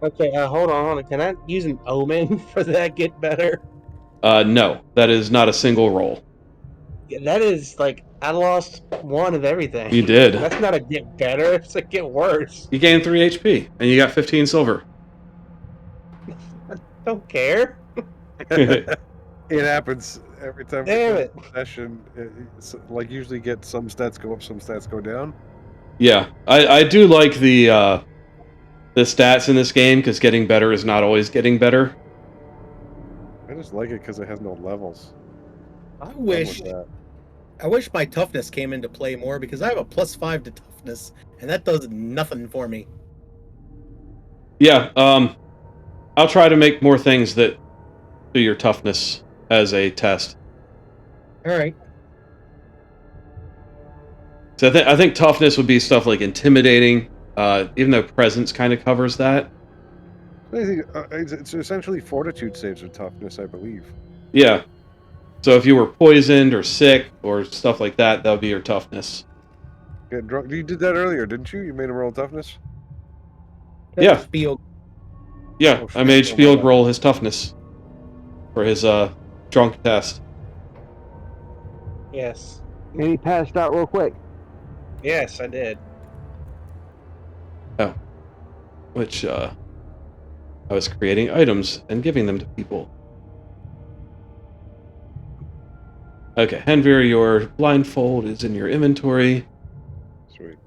Okay, hold on. Can I use an omen for that get better? No, that is not a single roll. Yeah, that is like I lost 1 of everything. You did. That's not a get better. It's a get worse. You gained 3 HP, and you got 15 silver. Don't care. It happens every time we Damn play it. a session. It's like usually get some stats go up, some stats go down. Yeah, I do like the stats in this game, because getting better is not always getting better. I just like it because it has no levels. I I'm wish with that. I wish my toughness came into play more because I have a +5 to toughness, and that does nothing for me. Yeah, I'll try to make more things that do your toughness as a test. All right. So I think toughness would be stuff like intimidating, even though presence kind of covers that. I think it's essentially fortitude saves with toughness, I believe. Yeah. So if you were poisoned or sick or stuff like that, that would be your toughness. Get drunk. You did that earlier, didn't you? You made him roll toughness. Yeah. Spiel. Yeah, Oh, I made shit. Spiel roll his toughness for his drunk test. Yes. And he passed out real quick. Yes, I did. Oh. Which I was creating items and giving them to people. Okay, Henvir, your blindfold is in your inventory. Sweet.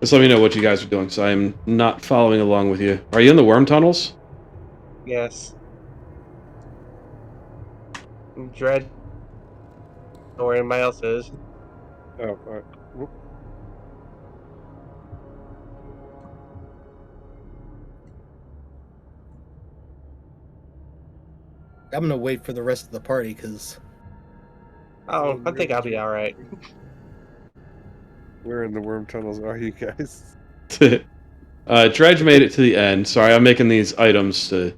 Just let me know what you guys are doing, so I'm not following along with you. Are you in the worm tunnels? Yes. Dread. Or anybody else is. Oh, all right. Whoop. I'm gonna wait for the rest of the party because Oh, I think I'll be alright. Where in the worm tunnels are you guys? Dredge made it to the end. Sorry, I'm making these items to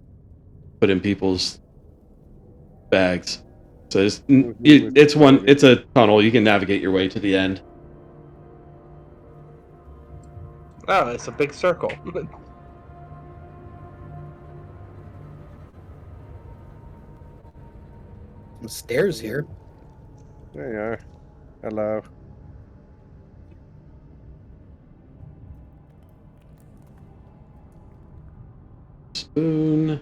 put in people's bags. So it's a tunnel. You can navigate your way to the end. Oh, it's a big circle. some stairs here. There you are. Hello. Spoon.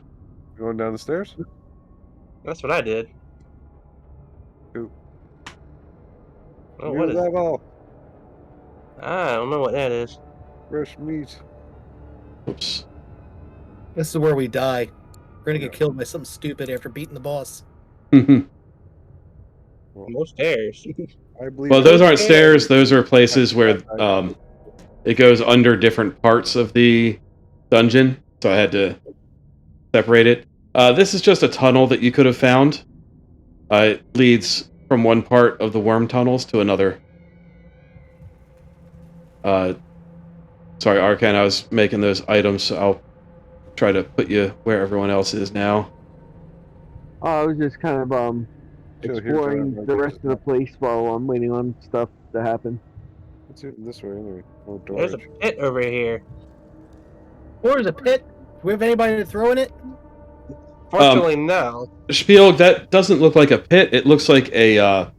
Going down the stairs? That's what I did. Ooh, Oh, new what is? level. I don't know what that is. Fresh meat. Oops. This is where we die. We're gonna Yeah. get killed by something stupid after beating the boss. Well, No stairs. I believe Well, that. those No aren't stairs. stairs. Those are places where it goes under different parts of the dungeon. So I had to separate it. This is just a tunnel that you could have found. It leads from one part of the worm tunnels to another. Sorry, Arcan, I was making those items, so I'll try to put you where everyone else is now. I was just kind of So here's what exploring I'm the like, rest of the place while I'm waiting on stuff to happen. Let's do it this way anyway. Oh, There's a Dorage. pit over here. Or is a pit? Do we have anybody to throw in it? Fortunately, no. Spiel, that doesn't look like a pit. It looks like a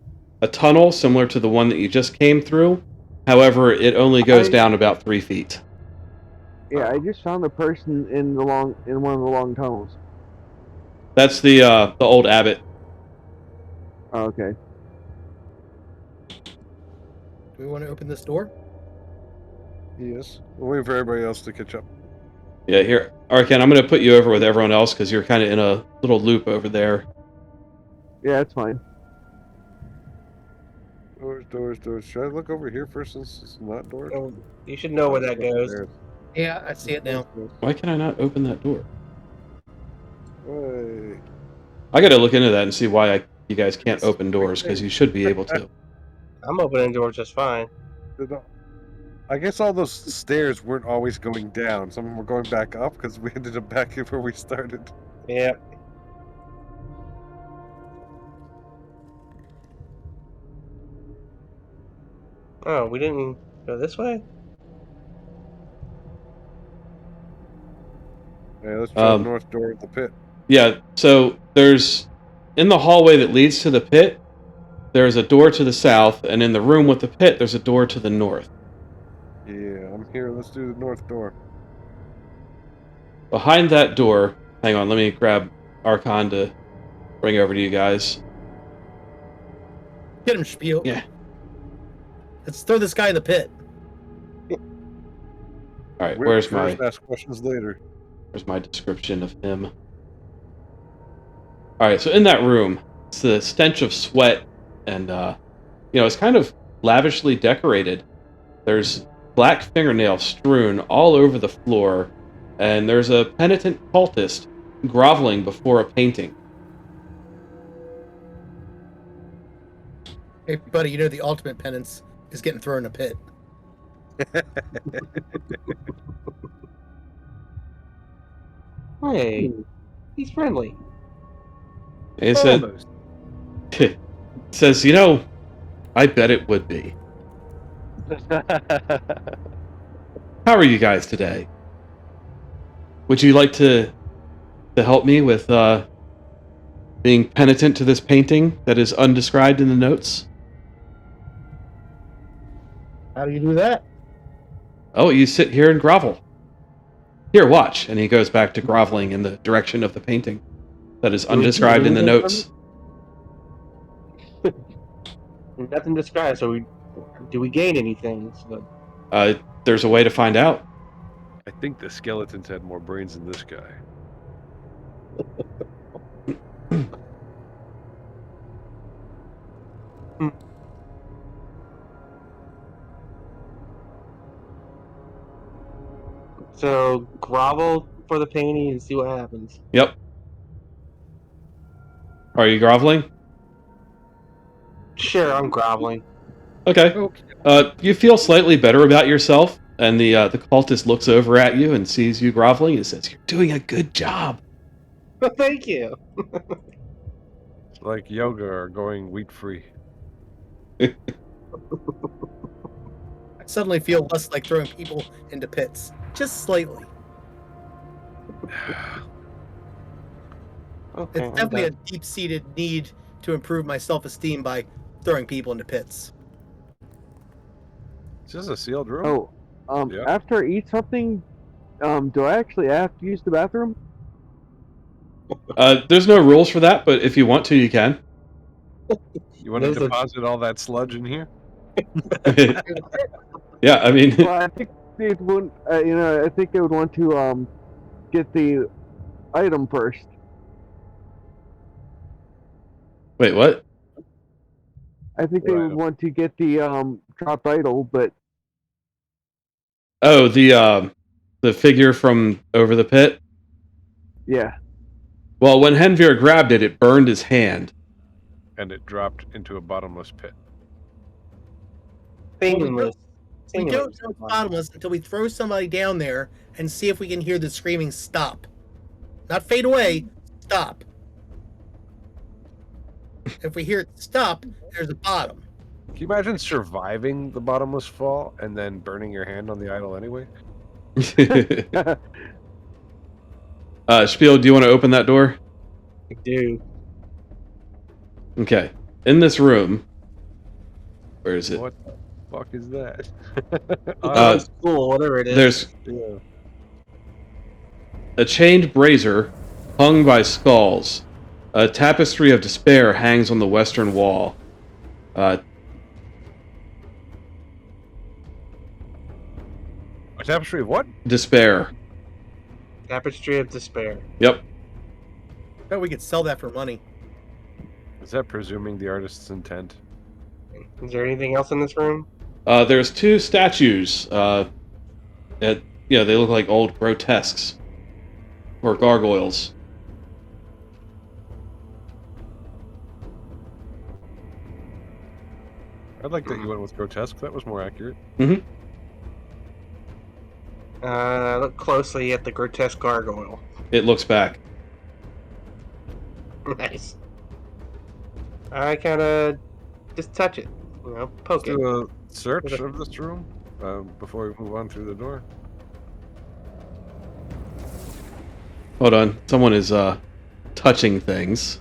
tunnel similar to the one that you just came through. However, it only goes down about 3 feet. Yeah, I just found a person in one of the long tunnels. That's the old abbot. Oh, okay. Do we want to open this door? Yes. We're waiting for everybody else to catch up. Yeah, here, Arcan, I'm going to put you over with everyone else because you're kind of in a little loop over there. Yeah, that's fine. Doors. Should I look over here first since it's not doors? Oh, you should know where that goes. Yeah, I see it now. Why can I not open that door? Wait. I got to look into that and see why you guys can't open doors because you should be able to. I'm opening doors just fine. I guess all those stairs weren't always going down. Some of them were going back up because we ended up back here where we started. Yep. Oh, we didn't go this way? Yeah, let's try the north door of the pit. Yeah, so there's in the hallway that leads to the pit, there's a door to the south, and in the room with the pit, there's a door to the north. Yeah, I'm here. Let's do the north door. Behind that door, hang on, let me grab Archon to bring over to you guys. Get him, Spiel. Yeah. Let's throw this guy in the pit. All right, Wait where's first, my ask questions later. description of him? All right, so in that room, it's the stench of sweat, and it's kind of lavishly decorated. There's black fingernails strewn all over the floor, and there's a penitent cultist groveling before a painting. Hey, buddy, you know the ultimate penance is getting thrown in a pit. Hey, he's friendly. He Almost. says, I bet it would be. How are you guys today? Would you like to help me with being penitent to this painting that is undescribed in the notes? How do you do that? Oh, you sit here and grovel. Here, watch. And he goes back to groveling in the direction of the painting that is undescribed in the notes. Nothing described, so do we gain anything? So, There's a way to find out. I think the skeletons had more brains than this guy. so grovel for the painting and see what happens. Yep. Are you groveling? Sure, I'm groveling. Okay. You feel slightly better about yourself, and the cultist looks over at you and sees you groveling and says, "You're doing a good job." Thank you. It's like yoga or going wheat free. I suddenly feel less like throwing people into pits. Just slightly. Okay, It's definitely a deep-seated need to improve my self-esteem by throwing people into pits. Is this a sealed room? Oh, Yeah. after I eat something, do I actually have to use the bathroom? There's no rules for that, but if you want to, you can. You want to There's a- deposit all that sludge in here? Yeah, I mean, Well, I think they would. I think they would want to get the item first. wait, what? I think they would want to get the dropped idol, but Oh, the figure from over the pit. yeah. Well, when Henvir grabbed it, it burned his hand. And it dropped into a bottomless pit. Seamless. We don't know it's bottomless until we throw somebody down there and see if we can hear the screaming stop. Not fade away, stop. If we hear it stop, there's a bottom. Can you imagine surviving the bottomless fall and then burning your hand on the idol anyway? Spiel, do you want to open that door? I do. Okay. In this room, where is it? What the fuck is that? Cool, whatever it is. There's Yeah. a chained brazier hung by skulls. A tapestry of despair hangs on the western wall. A tapestry of what? Despair. Tapestry of Despair. Yep. Bet we could sell that for money. Is that presuming the artist's intent? Is there anything else in this room? There's two statues. They look like old grotesques. Or gargoyles. I'd like that you went with grotesque. That was more accurate. Look closely at the grotesque gargoyle. It looks back. Nice. I kind of just touch it, poke it. Do a search of this room before we move on through the door. Hold on. Someone is touching things.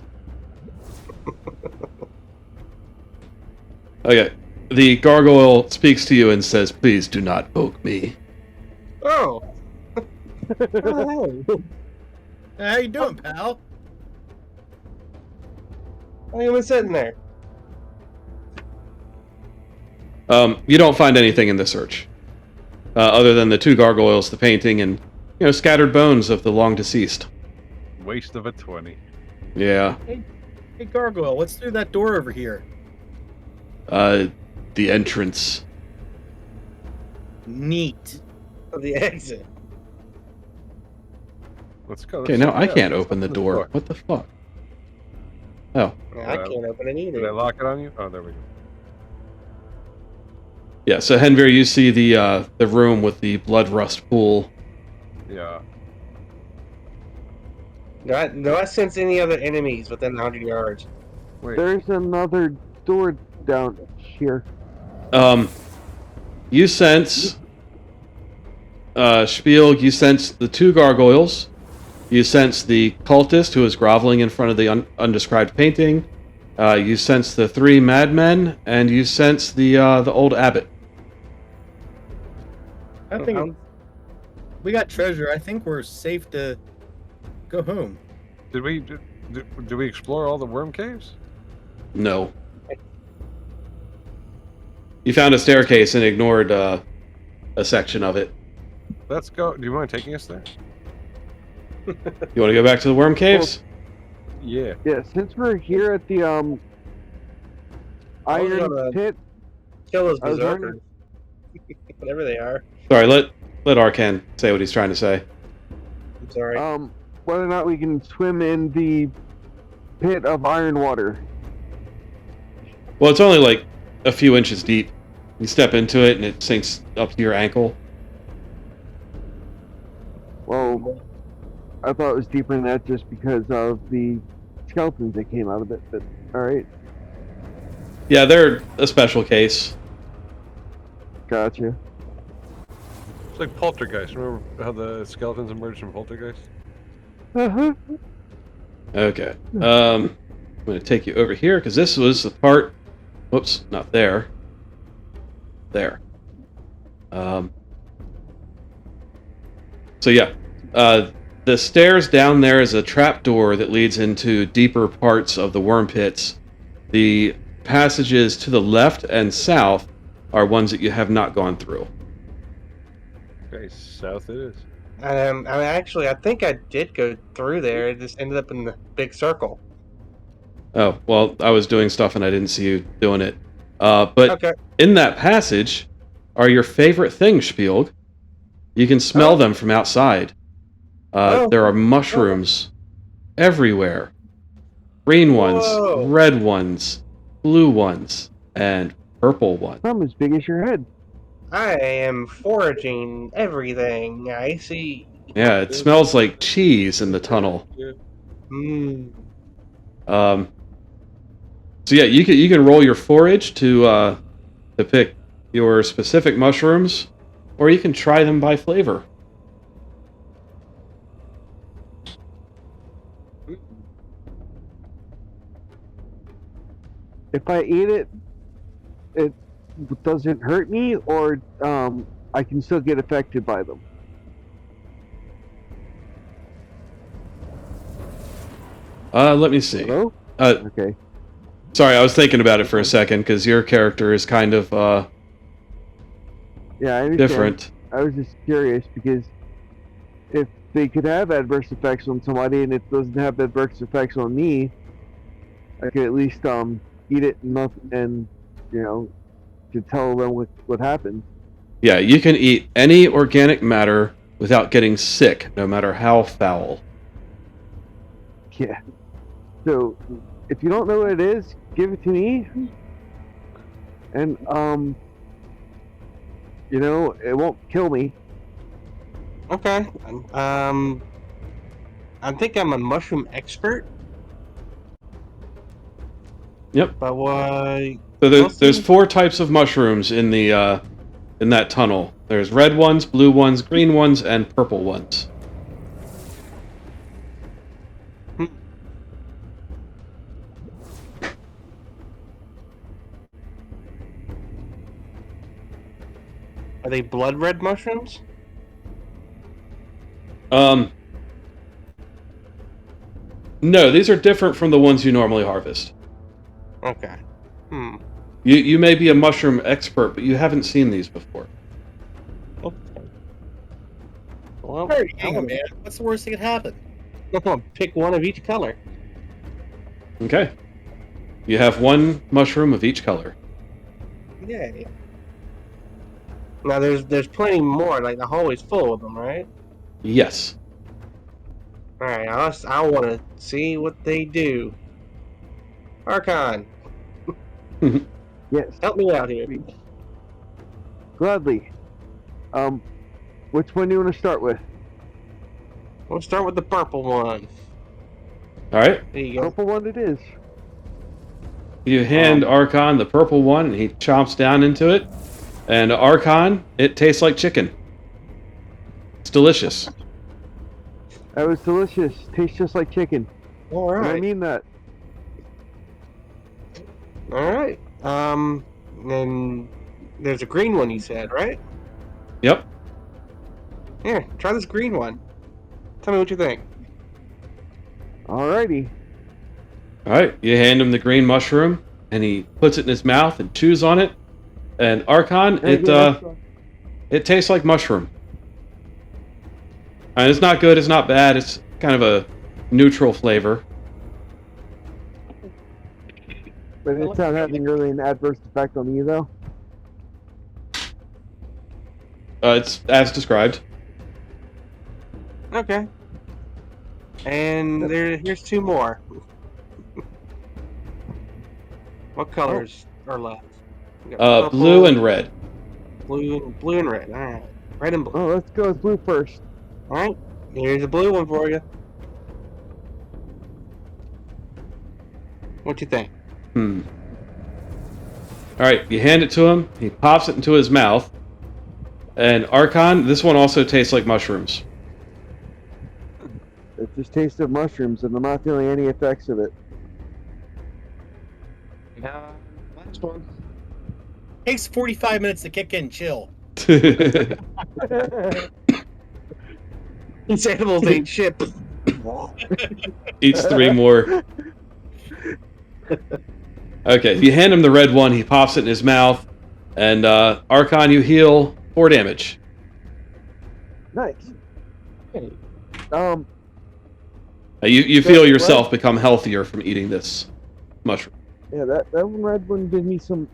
Okay. The gargoyle speaks to you and says, "Please do not poke me." Oh. Oh, Hey, how you doing, pal? how you been sitting there? You don't find anything in the search, other than the two gargoyles, the painting, and scattered bones of the long deceased. Waste of a 20. Yeah. Hey, gargoyle, what's through that door over here? The entrance. Neat. The exit. Let's go. Okay, now I can't open the door. What the fuck? Oh. I can't open it Did I either. lock it on you? Oh, there we go. Yeah, so Henvir, you see the room with the blood rust pool. Yeah. Do I sense any other enemies within 100 yards? Wait. There's another door down here. You sense Spiel, you sense the two gargoyles. You sense the cultist who is groveling in front of the undescribed painting. You sense the three madmen, and you sense the old abbot. I think we got treasure. I think we're safe to go home. Did we explore all the worm caves? No. You found a staircase and ignored a section of it. Let's go. Do you mind taking us there? You want to go back to the worm caves? Yeah. Yeah, since we're here at the iron gonna- pit, Kill those I was berserkers. Whatever they are. Sorry, let Arkan say what he's trying to say. I'm sorry. whether or not we can swim in the pit of iron water. Well, it's only like a few inches deep. You step into it and it sinks up to your ankle. Well, I thought it was deeper than that just because of the skeletons that came out of it, but alright, Yeah, they're a special case. gotcha. It's like Poltergeist. Remember how the skeletons emerged from Poltergeist? Uh-huh. Okay. I'm going to take you over here because this was the part. Whoops, not there. There. So yeah, the stairs down there is a trap door that leads into deeper parts of the worm pits. The passages to the left and south are ones that you have not gone through. Okay, south it is. I think I did go through there. It just ended up in the big circle. Oh, well, I was doing stuff and I didn't see you doing it. But Okay. in that passage are your favorite things, Spielg. You can smell Oh. them from outside. Oh. There are mushrooms everywhere. Green ones, Whoa. red ones, blue ones, and purple ones. I'm as big as your head. I am foraging everything I see. Yeah, it smells like cheese in the tunnel. Mm. So yeah, you can roll your forage to pick your specific mushrooms, or you can try them by flavor. If I eat it, it doesn't hurt me, or I can still get affected by them. Let me see. Hello? Uh, Okay. Sorry, I was thinking about it for a second because your character is kind of Yeah, I understand. different. I was just curious because if they could have adverse effects on somebody and it doesn't have adverse effects on me, I could at least eat it and to tell them what happened. Yeah, you can eat any organic matter without getting sick, no matter how foul. Yeah. So if you don't know what it is, give it to me. And it won't kill me. Okay. I think I'm a mushroom expert. Yep. But what? So We'll there's see. 4 types of mushrooms in the in that tunnel. There's red ones, blue ones, green ones, and purple ones. Are they blood red mushrooms? No, these are different from the ones you normally harvest. Okay. You may be a mushroom expert, but you haven't seen these before. Okay. Well, Hey, hang on, man. What's the worst that could happen? I'm gonna pick one of each color. Okay. You have 1 mushroom of each color. Yay. Now there's plenty more. Like the hallway's full of them, right? Yes. All right. I want to see what they do. Archon, Yes, help me out here. gladly. Which one do you want to start with? We'll start with the purple one. All right. There you go. Purple one it is. You hand Archon the purple one, and he chomps down into it. And Archon, it tastes like chicken. It's delicious. That was delicious. Tastes just like chicken. All And I right. mean that. All right. Then there's a green one you said, right? Yep. Here, try this green one. Tell me what you think. Alrighty. All right. You hand him the green mushroom, and he puts it in his mouth and chews on it. And Archon, it tastes like mushroom. And it's not good. It's not bad. It's kind of a neutral flavor. But it's not having really an adverse effect on me, though. It's as described. Okay. And here's 2 more. What colors are left? We got purple, Blue and red. blue and red. All right, red and blue. Oh, let's go with blue first. All right, here's a blue one for you. What you think? All right, you hand it to him. He pops it into his mouth. And Archon, this one also tastes like mushrooms. It just tastes of mushrooms, and I'm not feeling any effects of it. Last one. Takes 45 minutes to kick in. Chill. These animals ain't shit. Eats 3 more. Okay, you hand him the red one. He pops it in his mouth, and Archon, you heal 4 damage. Nice. Hey, Um, You the feel red, yourself become healthier from eating this mushroom. yeah, that one red one gave me some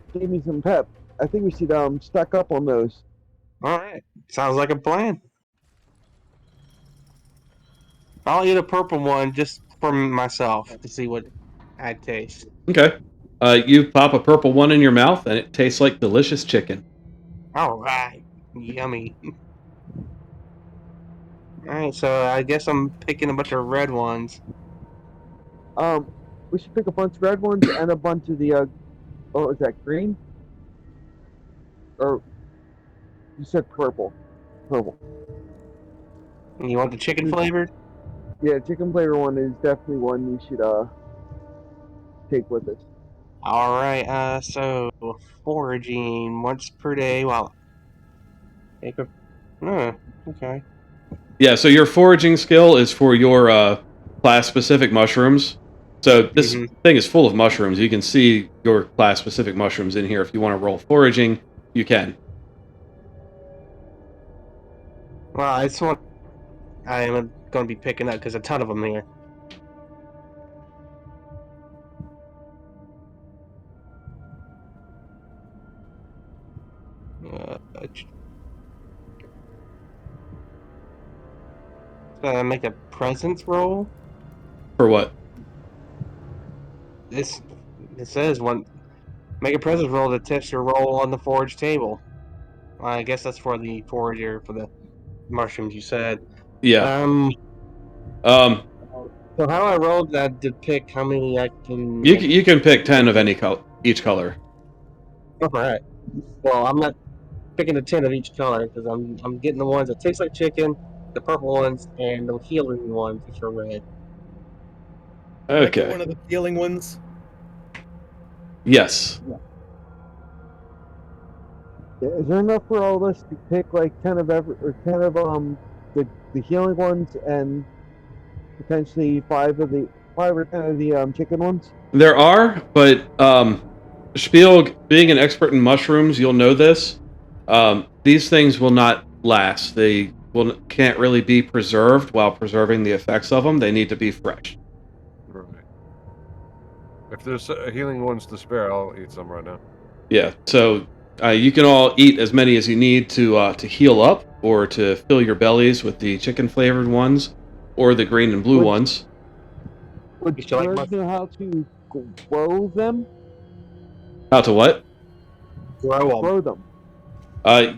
pep. I think we should stack up on those. all right. Sounds like a plan. I'll eat a purple one just for myself to see what I taste. Okay. You pop a purple one in your mouth, and it tastes like delicious chicken. All right. Yummy. All right, so I guess I'm picking a bunch of red ones. Um, we should pick a bunch of red ones and a bunch of the oh, is that green? Or you said purple? Purple. You want the chicken flavored? Yeah, chicken flavor one is definitely one you should take with us. All right. So foraging once per day while take a. Okay. Yeah, so your foraging skill is for your class-specific mushrooms. So this Mm-hmm. thing is full of mushrooms. You can see your class-specific mushrooms in here. If you want to roll foraging, you can. Well, I just want. I am going to be picking up because a ton of them here. Uh, make a presence roll. For what? This it says one. Make a presence roll to test your roll on the forage table. I guess that's for the forager for the mushrooms you said. Yeah. Um. Um, So how I rolled that to pick how many I can you make. can, you can pick 10 of any each color. All right. Well, I'm not picking the 10 of each color because I'm getting the ones that taste like chicken, the purple ones, and the healing ones, which are red. Can I get Okay. one of the healing ones? Yes. Yeah, is there enough for all of us to pick like 10 of every, or 10 of the healing ones and potentially 5 or 10 of the chicken ones? There are, but Spiel, being an expert in mushrooms, you'll know this. These things will not last. They can't really be preserved while preserving the effects of them. They need to be fresh. Right. If there's healing ones to spare, I'll eat some right now. Yeah. So you can all eat as many as you need to heal up or to fill your bellies with the chicken flavored ones or the green and blue Would ones. would You still like Bird know how to grow them? How to what? grow them? Grow them.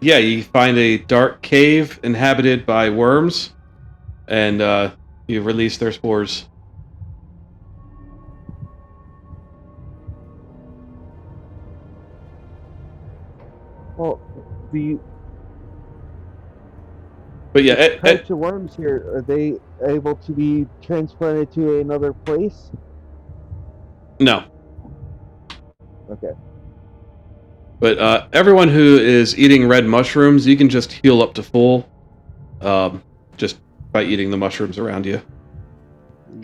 Yeah, you find a dark cave inhabited by worms, and you release their spores. Well, the But yeah, types of worms here, are they able to be transplanted to another place? no. Okay. But everyone who is eating red mushrooms, you can just heal up to full, just by eating the mushrooms around you.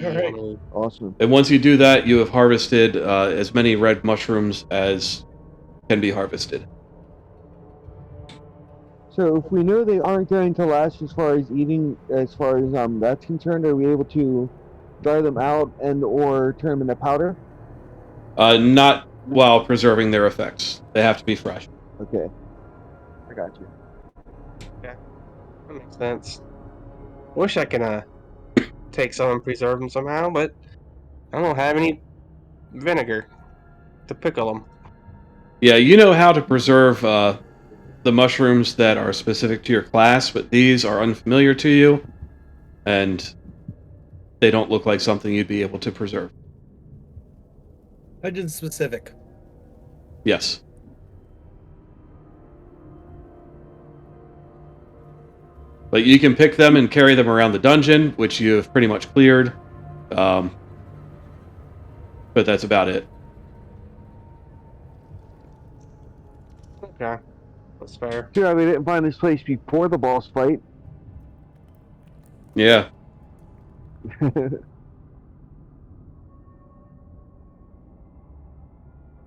All right. Yummy. Awesome. And once you do that, you have harvested as many red mushrooms as can be harvested. So if we know they aren't going to last as far as eating, as far as that's concerned, are we able to dry them out and or turn them into powder? Not while preserving their effects. They have to be fresh. Okay, I got you. That makes sense. Wish I could take some and preserve them somehow, but I don't have any vinegar to pickle them. Yeah, you know how to preserve the mushrooms that are specific to your class, but these are unfamiliar to you, and they don't look like something you'd be able to preserve. Legend specific. Yes. But you can pick them and carry them around the dungeon, which you have pretty much cleared. But that's about it. Okay, that's fair. Sure, we didn't find this place before the boss fight. Yeah.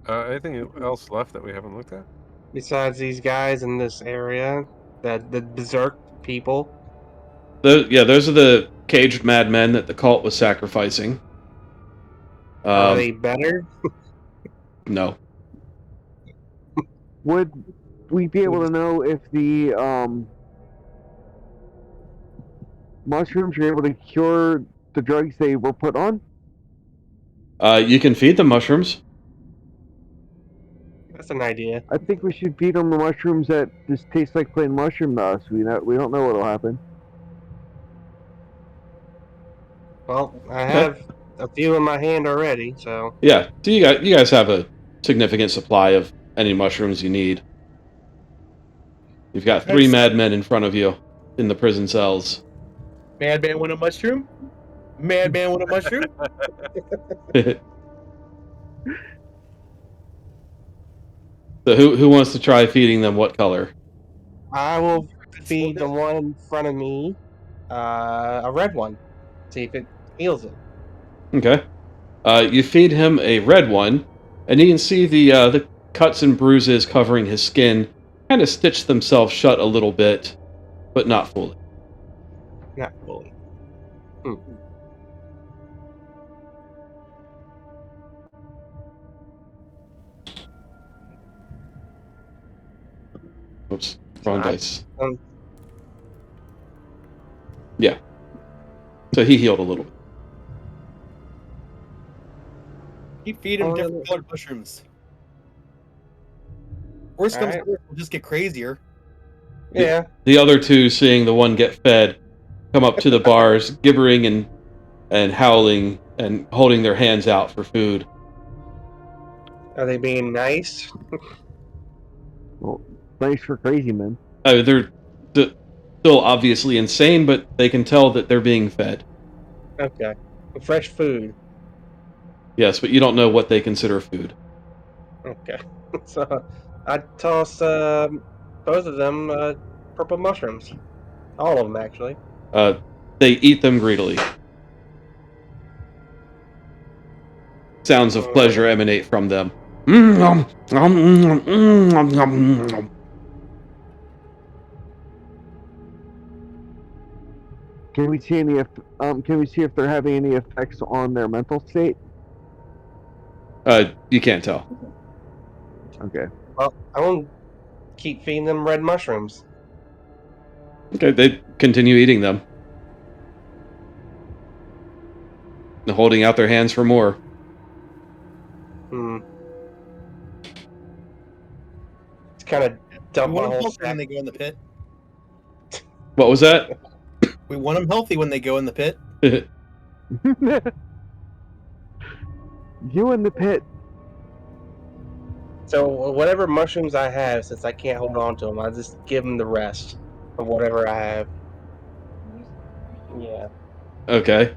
Anything else left that we haven't looked at? Besides these guys in this area, the berserk people. Those are the caged madmen that the cult was sacrificing. Are they better? No. Would we be able to know if the mushrooms are able to cure the drugs they were put on? You can feed them mushrooms. That's an idea. I think we should feed them the mushrooms that just taste like plain mushroom to us. We don't know what'll happen. Well, I have a few in my hand already, so Yeah. So you guys have a significant supply of any mushrooms you need. You've got 3 madmen in front of you in the prison cells. Madman want a mushroom? Madman want a mushroom? So who wants to try feeding them what color? I will feed the one in front of me a red one. See if it heals it. Okay. You feed him a red one, and you can see the cuts and bruises covering his skin kind of stitch themselves shut a little bit, but not fully. Not fully. Oops, wrong dice. Um, Yeah. So he healed a little bit. Keep feeding different colored mushrooms. Worst comes to Alright. worst, we'll just get crazier. Yeah. The other two, seeing the one get fed, come up to the bars, gibbering and howling and holding their hands out for food. Are they being nice? Well, thanks for crazy men. They're still obviously insane, but they can tell that they're being fed. Okay. Fresh food. Yes, but you don't know what they consider food. Okay. So I toss both of them purple mushrooms. All of them, actually. They eat them greedily. Sounds of pleasure emanate from them. Can we see if they're having any effects on their mental state? You can't tell. Okay. Well, I won't keep feeding them red mushrooms. Okay, they continue eating them. And holding out their hands for more. It's kind of We dumb my want them whole healthy when sack. they go in the pit. What was that? We want them healthy when they go in the pit. You in the pit. So whatever mushrooms I have, since I can't hold on to them, I just give them the rest of whatever I have. Yeah. Okay.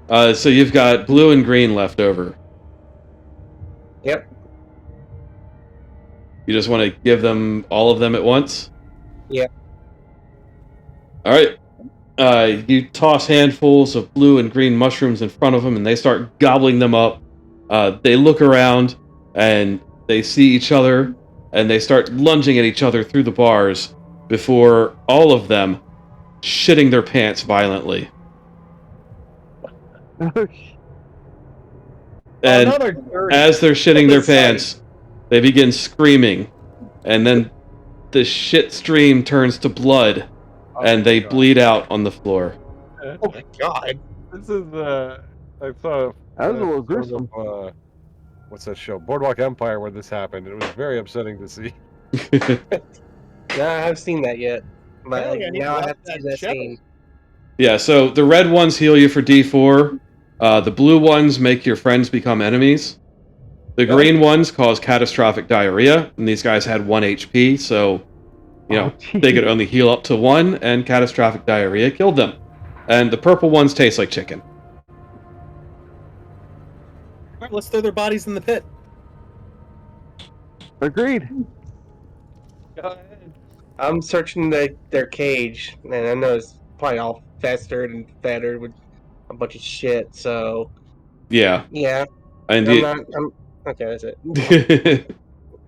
So you've got blue and green left over. Yep. You just want to give them all of them at once? Yeah. All right. You toss handfuls of blue and green mushrooms in front of them, and they start gobbling them up. They look around, and they see each other, and they start lunging at each other through the bars before all of them shitting their pants violently. And as they're shitting their pants, they begin screaming, and then the shit stream turns to blood, and they bleed out on the floor. Oh my god. This is I saw That was a little gruesome. What's that show? Boardwalk Empire, where this happened. It was very upsetting to see. No, I haven't seen that yet. But I need now to I have watch to see that that show. scene. Yeah, so the red ones heal you for D4. The blue ones make your friends become enemies. The green ones cause catastrophic diarrhea, and these guys had 1 HP, so they could only heal up to 1, and catastrophic diarrhea killed them. And the purple ones taste like chicken. All right, let's throw their bodies in the pit. Agreed. Go ahead. I'm searching their cage, and I know it's probably all festered and fettered with a bunch of shit. So Yeah. yeah, And I'm Okay, that's it.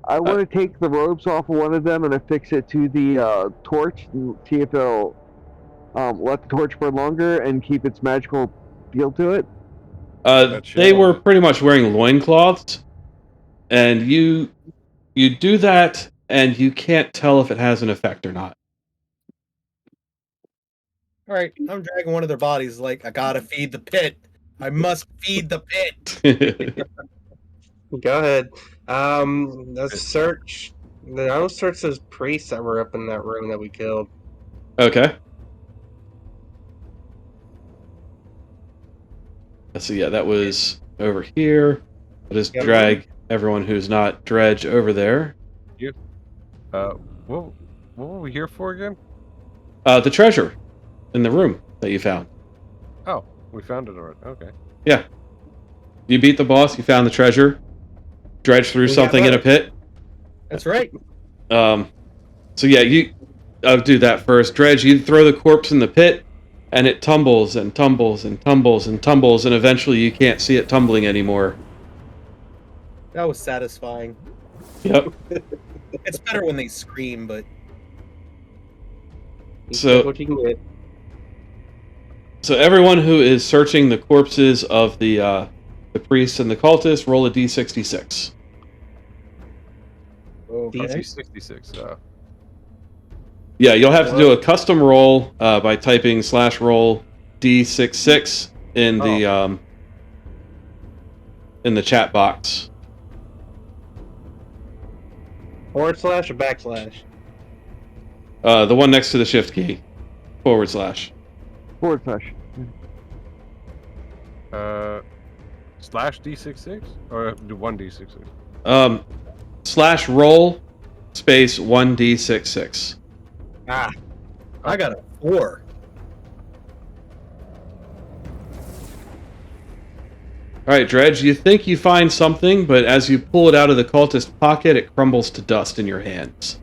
I want to take the robes off of one of them and affix it to the torch and see if it'll let the torch burn longer and keep its magical feel to it. That They shit. were pretty much wearing loincloths, and you do that, and you can't tell if it has an effect or not. All right, I'm dragging one of their bodies. Like I gotta feed the pit. I must feed the pit. Go ahead. Let's search. I'll search those priests that were up in that room that we killed. Okay. So yeah, that was over here. I'll just Yep. drag everyone who's not Dredge over there. You. What were we here for again? The treasure in the room that you found. Oh, we found it already. Okay. Yeah. You beat the boss, you found the treasure, Dredge threw We got something in a that. pit. That's right. So yeah, I'll do that first. Dredge, you throw the corpse in the pit, and it tumbles and tumbles and tumbles and tumbles, and eventually you can't see it tumbling anymore. That was satisfying. Yep. It's better when they scream, but You So- take what you can get. So everyone who is searching the corpses of the priests and the cultists, roll a d66. okay. DC 66. Yeah, you'll have to do a custom roll by typing /roll d66 in the chat box. / or backslash? The one next to the shift key, /. /. Slash D66 or do 1D66. /roll space 1d66. Ah, I got a 4. All right, Dredge, you think you find something, but as you pull it out of the cultist pocket, it crumbles to dust in your hands.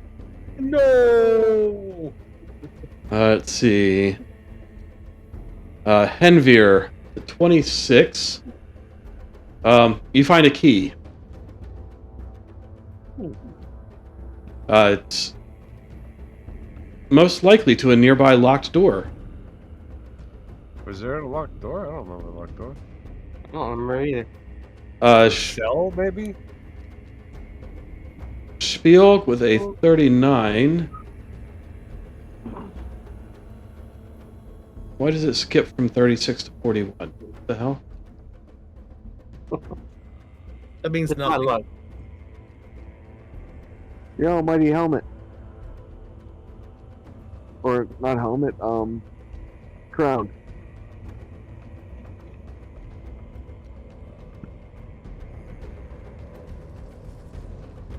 No. Let's see. Henvir, the 26. You find a key. It's most likely to a nearby locked door. Was there a locked door? I don't remember a locked door. I don't remember either. Shell, maybe? Spiel with a 39. Why does it skip from 36 to 41? What the hell? That means My nothing. luck. Your almighty helmet. Or not helmet, crown.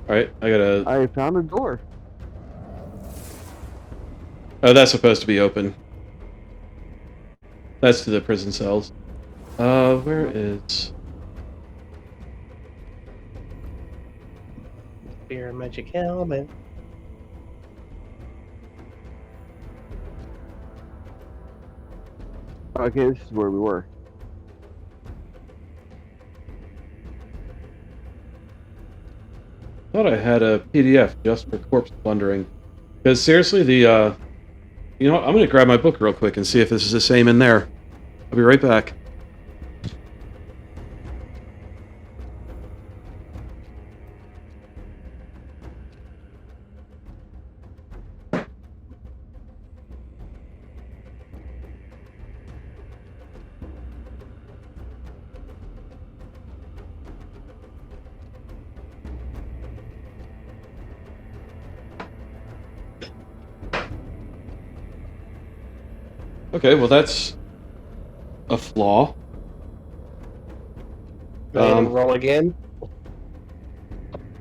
Alright, I found a door. Oh, that's supposed to be open. That's to the prison cells. Where is... Spear magic helmet. Okay, this is where we were. Thought I had a PDF just for corpse plundering. Because seriously, you know what? I'm going to grab my book real quick and see if this is the same in there. I'll be right back. Okay, well that's a flaw. Roll again.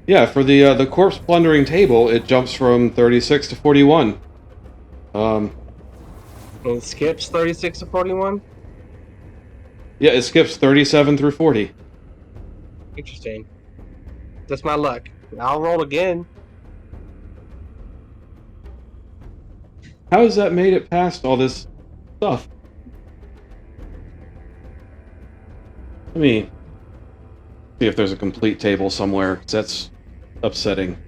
Yeah, for the corpse plundering table, it jumps from 36 to 41. It skips 36 to 41. Yeah, it skips 37 through 40. Interesting. That's my luck. I'll roll again. How has that made it past all this stuff? See if there's a complete table somewhere, 'cause that's upsetting.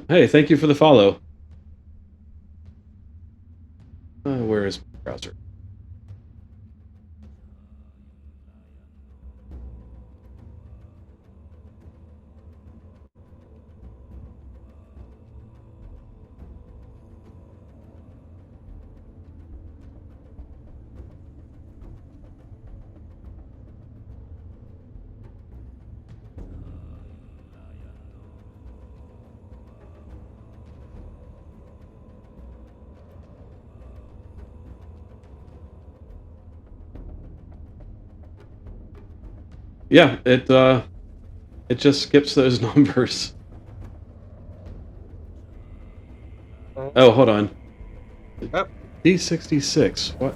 Hey, thank you for the follow. Where is my browser? Yeah, it just skips those numbers. Oh, hold on. Oh. D66. What?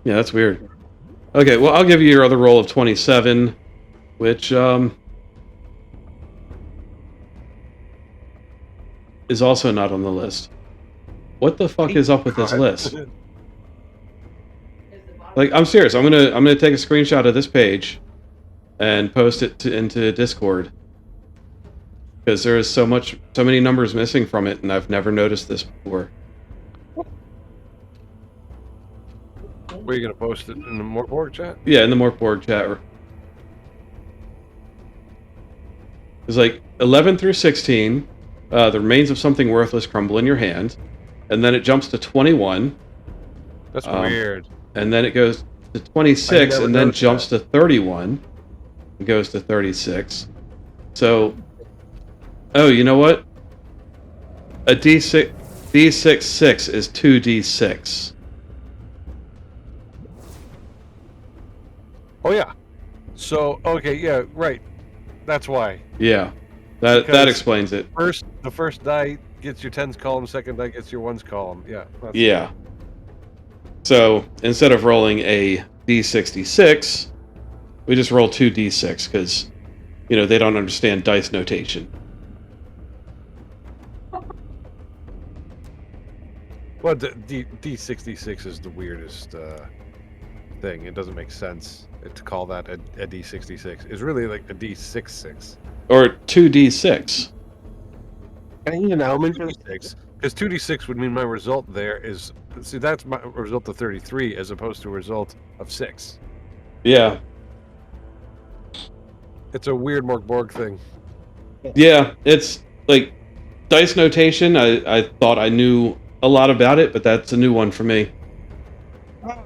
Yeah, that's weird. Okay, well, I'll give you your other roll of 27, which is also not on the list. What the fuck is up with this list? Like, I'm serious. I'm gonna take a screenshot of this page and post it into Discord, because there is so many numbers missing from it, and I've never noticed this before. Were you gonna post it in the Mork Borg chat? Yeah, in the Mork Borg chat. It's like 11 through 16. The remains of something worthless crumble in your hand, and then it jumps to 21. That's weird. And then it goes to 26, and then jumps that. to 31. It goes to 36. So, oh, you know what? A D66 is 2D6. Oh yeah. So okay, yeah, right. That's why. Yeah, that Because explains it. The first die gets your tens column. Second die gets your ones column. Yeah. Yeah. So instead of rolling a D66, we just roll 2D6 because, they don't understand dice notation. Well, D66 is the weirdest thing. It doesn't make sense to call that a D66. It's really like a D66. Or 2D6. Can I use an omen for this? 2D6. Because 2D6 would mean my result there is... See, that's my result of 33 as opposed to a result of 6. Yeah. It's a weird Mork Borg thing. Yeah, it's like dice notation. I thought I knew a lot about it, but that's a new one for me.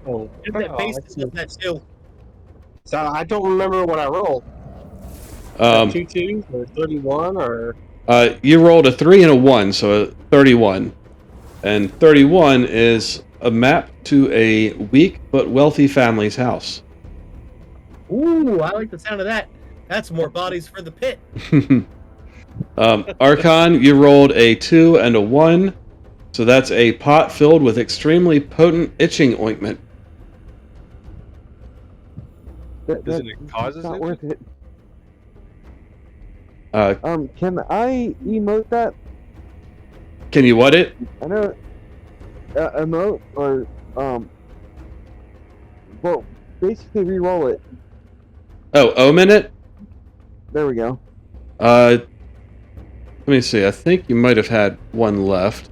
Oh, That basis of that too. so I don't remember what I rolled. 2 twos or 31 or... You rolled a 3 and a 1, so a 31. And 31 is a map to a weak but wealthy family's house. Ooh, I like the sound of that. That's more bodies for the pit. Archon, you rolled a 2 and a 1, so that's a pot filled with extremely potent itching ointment. Doesn't it cause It's not it? worth it. Can Can I emote that? you what it? I know. Emote or well, basically re-roll it. Oh, omen it? There we go. Let me see. I think you might have had one left.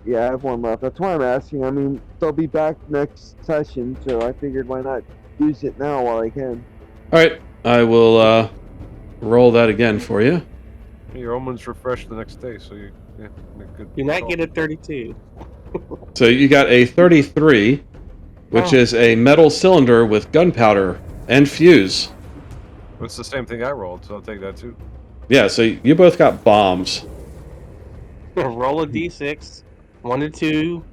Yeah, I have one left. That's why I'm asking. I mean, they'll be back next session, so I figured why not use it now while I can. All right, I will roll that again for you. Your omen's refreshed the next day, so you good. Do not get a 32. So you got a 33, which is a metal cylinder with gunpowder and fuse. It's the same thing I rolled, so I'll take that too. Yeah, so you both got bombs. Roll a d6. 1 to 2.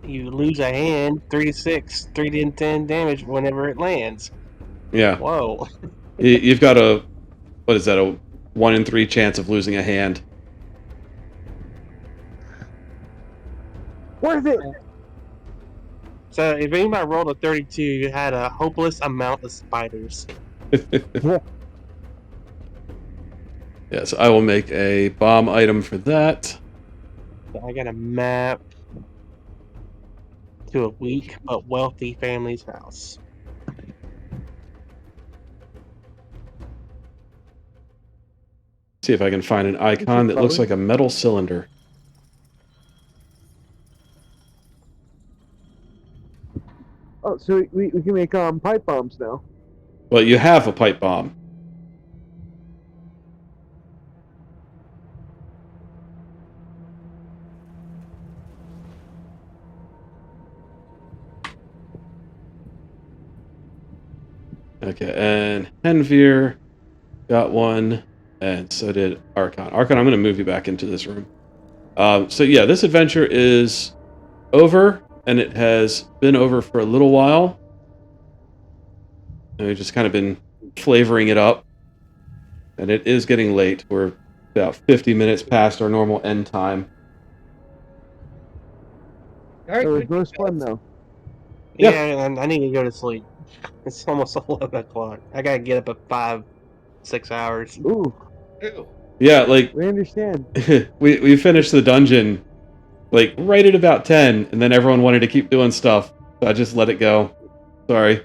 You lose a hand. 3 to 6. 3 to 10 damage whenever it lands. Yeah. Whoa. You've got a 1 in 3 chance of losing a hand. Worth it. So if anybody rolled a 32, you had a hopeless amount of spiders. Yes, I will make a bomb item for that. So I got a map to a weak but wealthy family's house. See if I can find an icon that looks like a metal cylinder. Oh, so we can make pipe bombs now. Well, you have a pipe bomb. Okay, and Henveer got one, and so did Archon. Archon, I'm going to move you back into this room. So yeah, this adventure is over, and it has been over for a little while. And we've just kind of been flavoring it up, and it is getting late. We're about 50 minutes past our normal end time. All right, It was good most guys. fun though. Yeah. Yeah, and I need to go to sleep. It's almost 11 o'clock. I gotta get up at 5-6 hours. Ooh, Yeah, like we understand. we finished the dungeon like right at about 10, and then everyone wanted to keep doing stuff, so I just let it go. Sorry.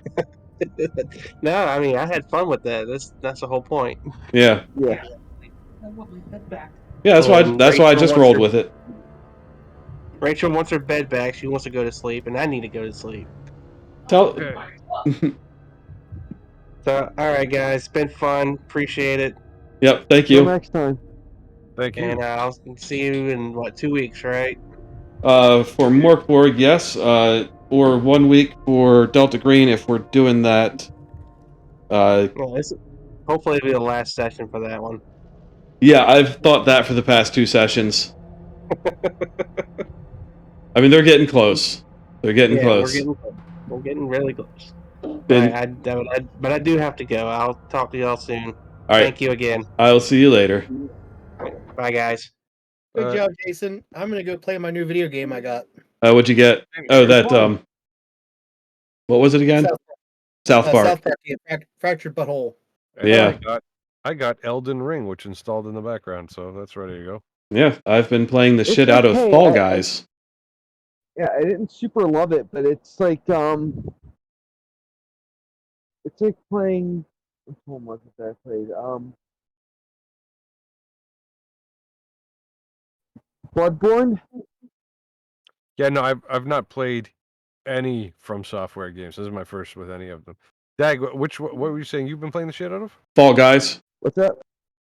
No, I mean I had fun with that. That's the whole point. Yeah. Yeah. Yeah, And that's why I just wants rolled her- with it. Rachel wants her bed back. She wants to go to sleep, and I need to go to sleep. Tell So, all right, guys, it's been fun. Appreciate it, Yep, thank Till you. next time. Thank you. and I'll see you in 2 weeks, right? For Mork Borg, yes, or 1 week for Delta Green if we're doing that. Well, hopefully it'll be the last session for that one. Yeah, I've thought that for the past 2 sessions. I mean, they're getting close. They're getting Yeah, close. we're getting really close. Then, But I do have to go. I'll talk to y'all soon. all right, Thank you again. I'll see you later. Bye, guys. Good job, Jason. I'm gonna go play my new video game I got. What'd you get? Oh, that what was it again? South Park. South Park, yeah, fractured butthole. And Yeah. I got Elden Ring, which installed in the background, so that's ready to go. Yeah, I've been playing the It's shit out of okay, Fall Guys. Yeah, I didn't super love it, but it's like playing. Which one was it that I played? Bloodborne. Yeah, no, I've not played any From Software games. This is my first with any of them. Dag, what were you saying you've been playing the shit out of? Fall Guys. What's that?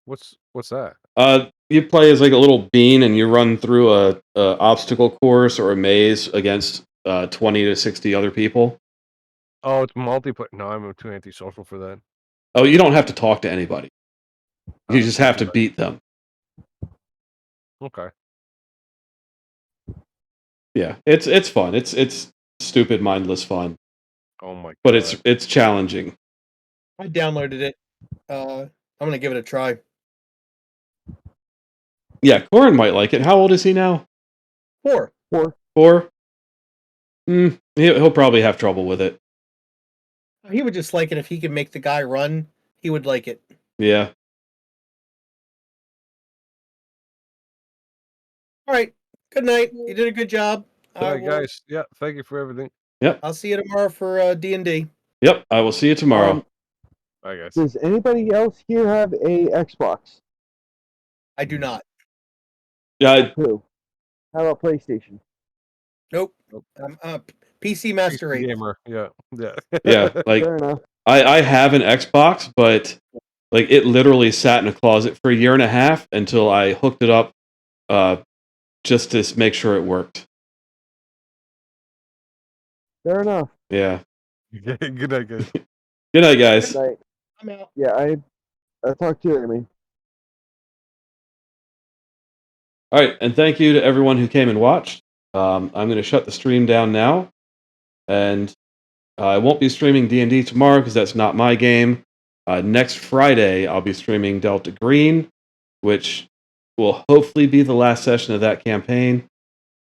What's that? You play as like a little bean, and you run through a obstacle course or a maze against 20 to 60 other people. Oh, it's multiplayer. No, I'm too antisocial for that. Oh, you don't have to talk to anybody. You Oh, just have to beat them. Okay. Yeah, it's fun. It's stupid, mindless fun, Oh my god. but it's challenging. I downloaded it. I'm gonna give it a try. Yeah, Corin might like it. How old is he now? 4. 4? He'll probably have trouble with it. He would just like it if he could make the guy run. He would like it. Yeah. All right. Good night. You did a good job. Good night, guys. Yeah, thank you for everything. Yep. I'll see you tomorrow for D&D. Yep. I will see you tomorrow. Bye, guys. Does anybody else here have a Xbox? I do not. Yeah. Who? How about PlayStation? Nope. I'm PC Master Race. Gamer. Yeah. Yeah. Yeah. Like Fair enough. I have an Xbox, but like it literally sat in a closet for a year and a half until I hooked it up, just to make sure it worked. Fair enough. Yeah. Good night, guys. Good night, guys. Good night. I'm out. Yeah, I talked to you, Amy. All right, and thank you to everyone who came and watched. I'm going to shut the stream down now, and I won't be streaming D&D tomorrow because that's not my game. Next Friday, I'll be streaming Delta Green, which will hopefully be the last session of that campaign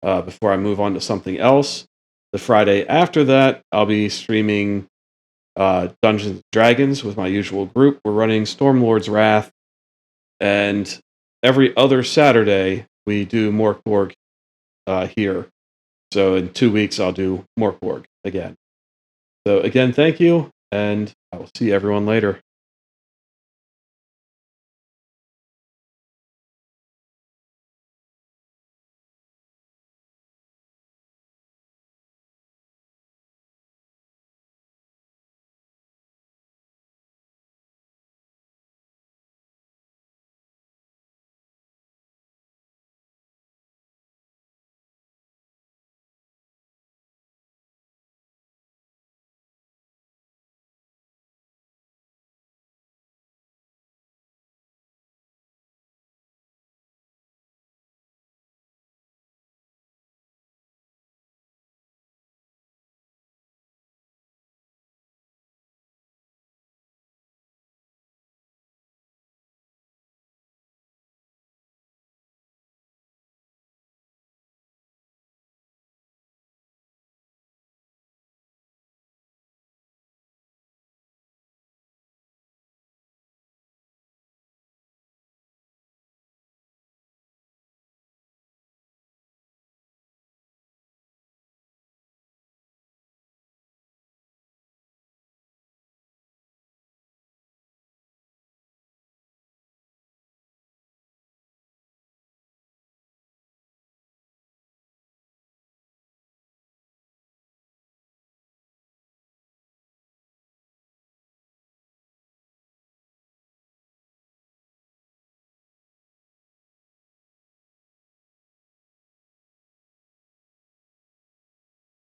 before I move on to something else. The Friday after that, I'll be streaming Dungeons and Dragons with my usual group. We're running Stormlord's Wrath, and every other Saturday we do Mork Borg here. So in 2 weeks, I'll do Mork Borg again. So again, thank you, and I will see everyone later.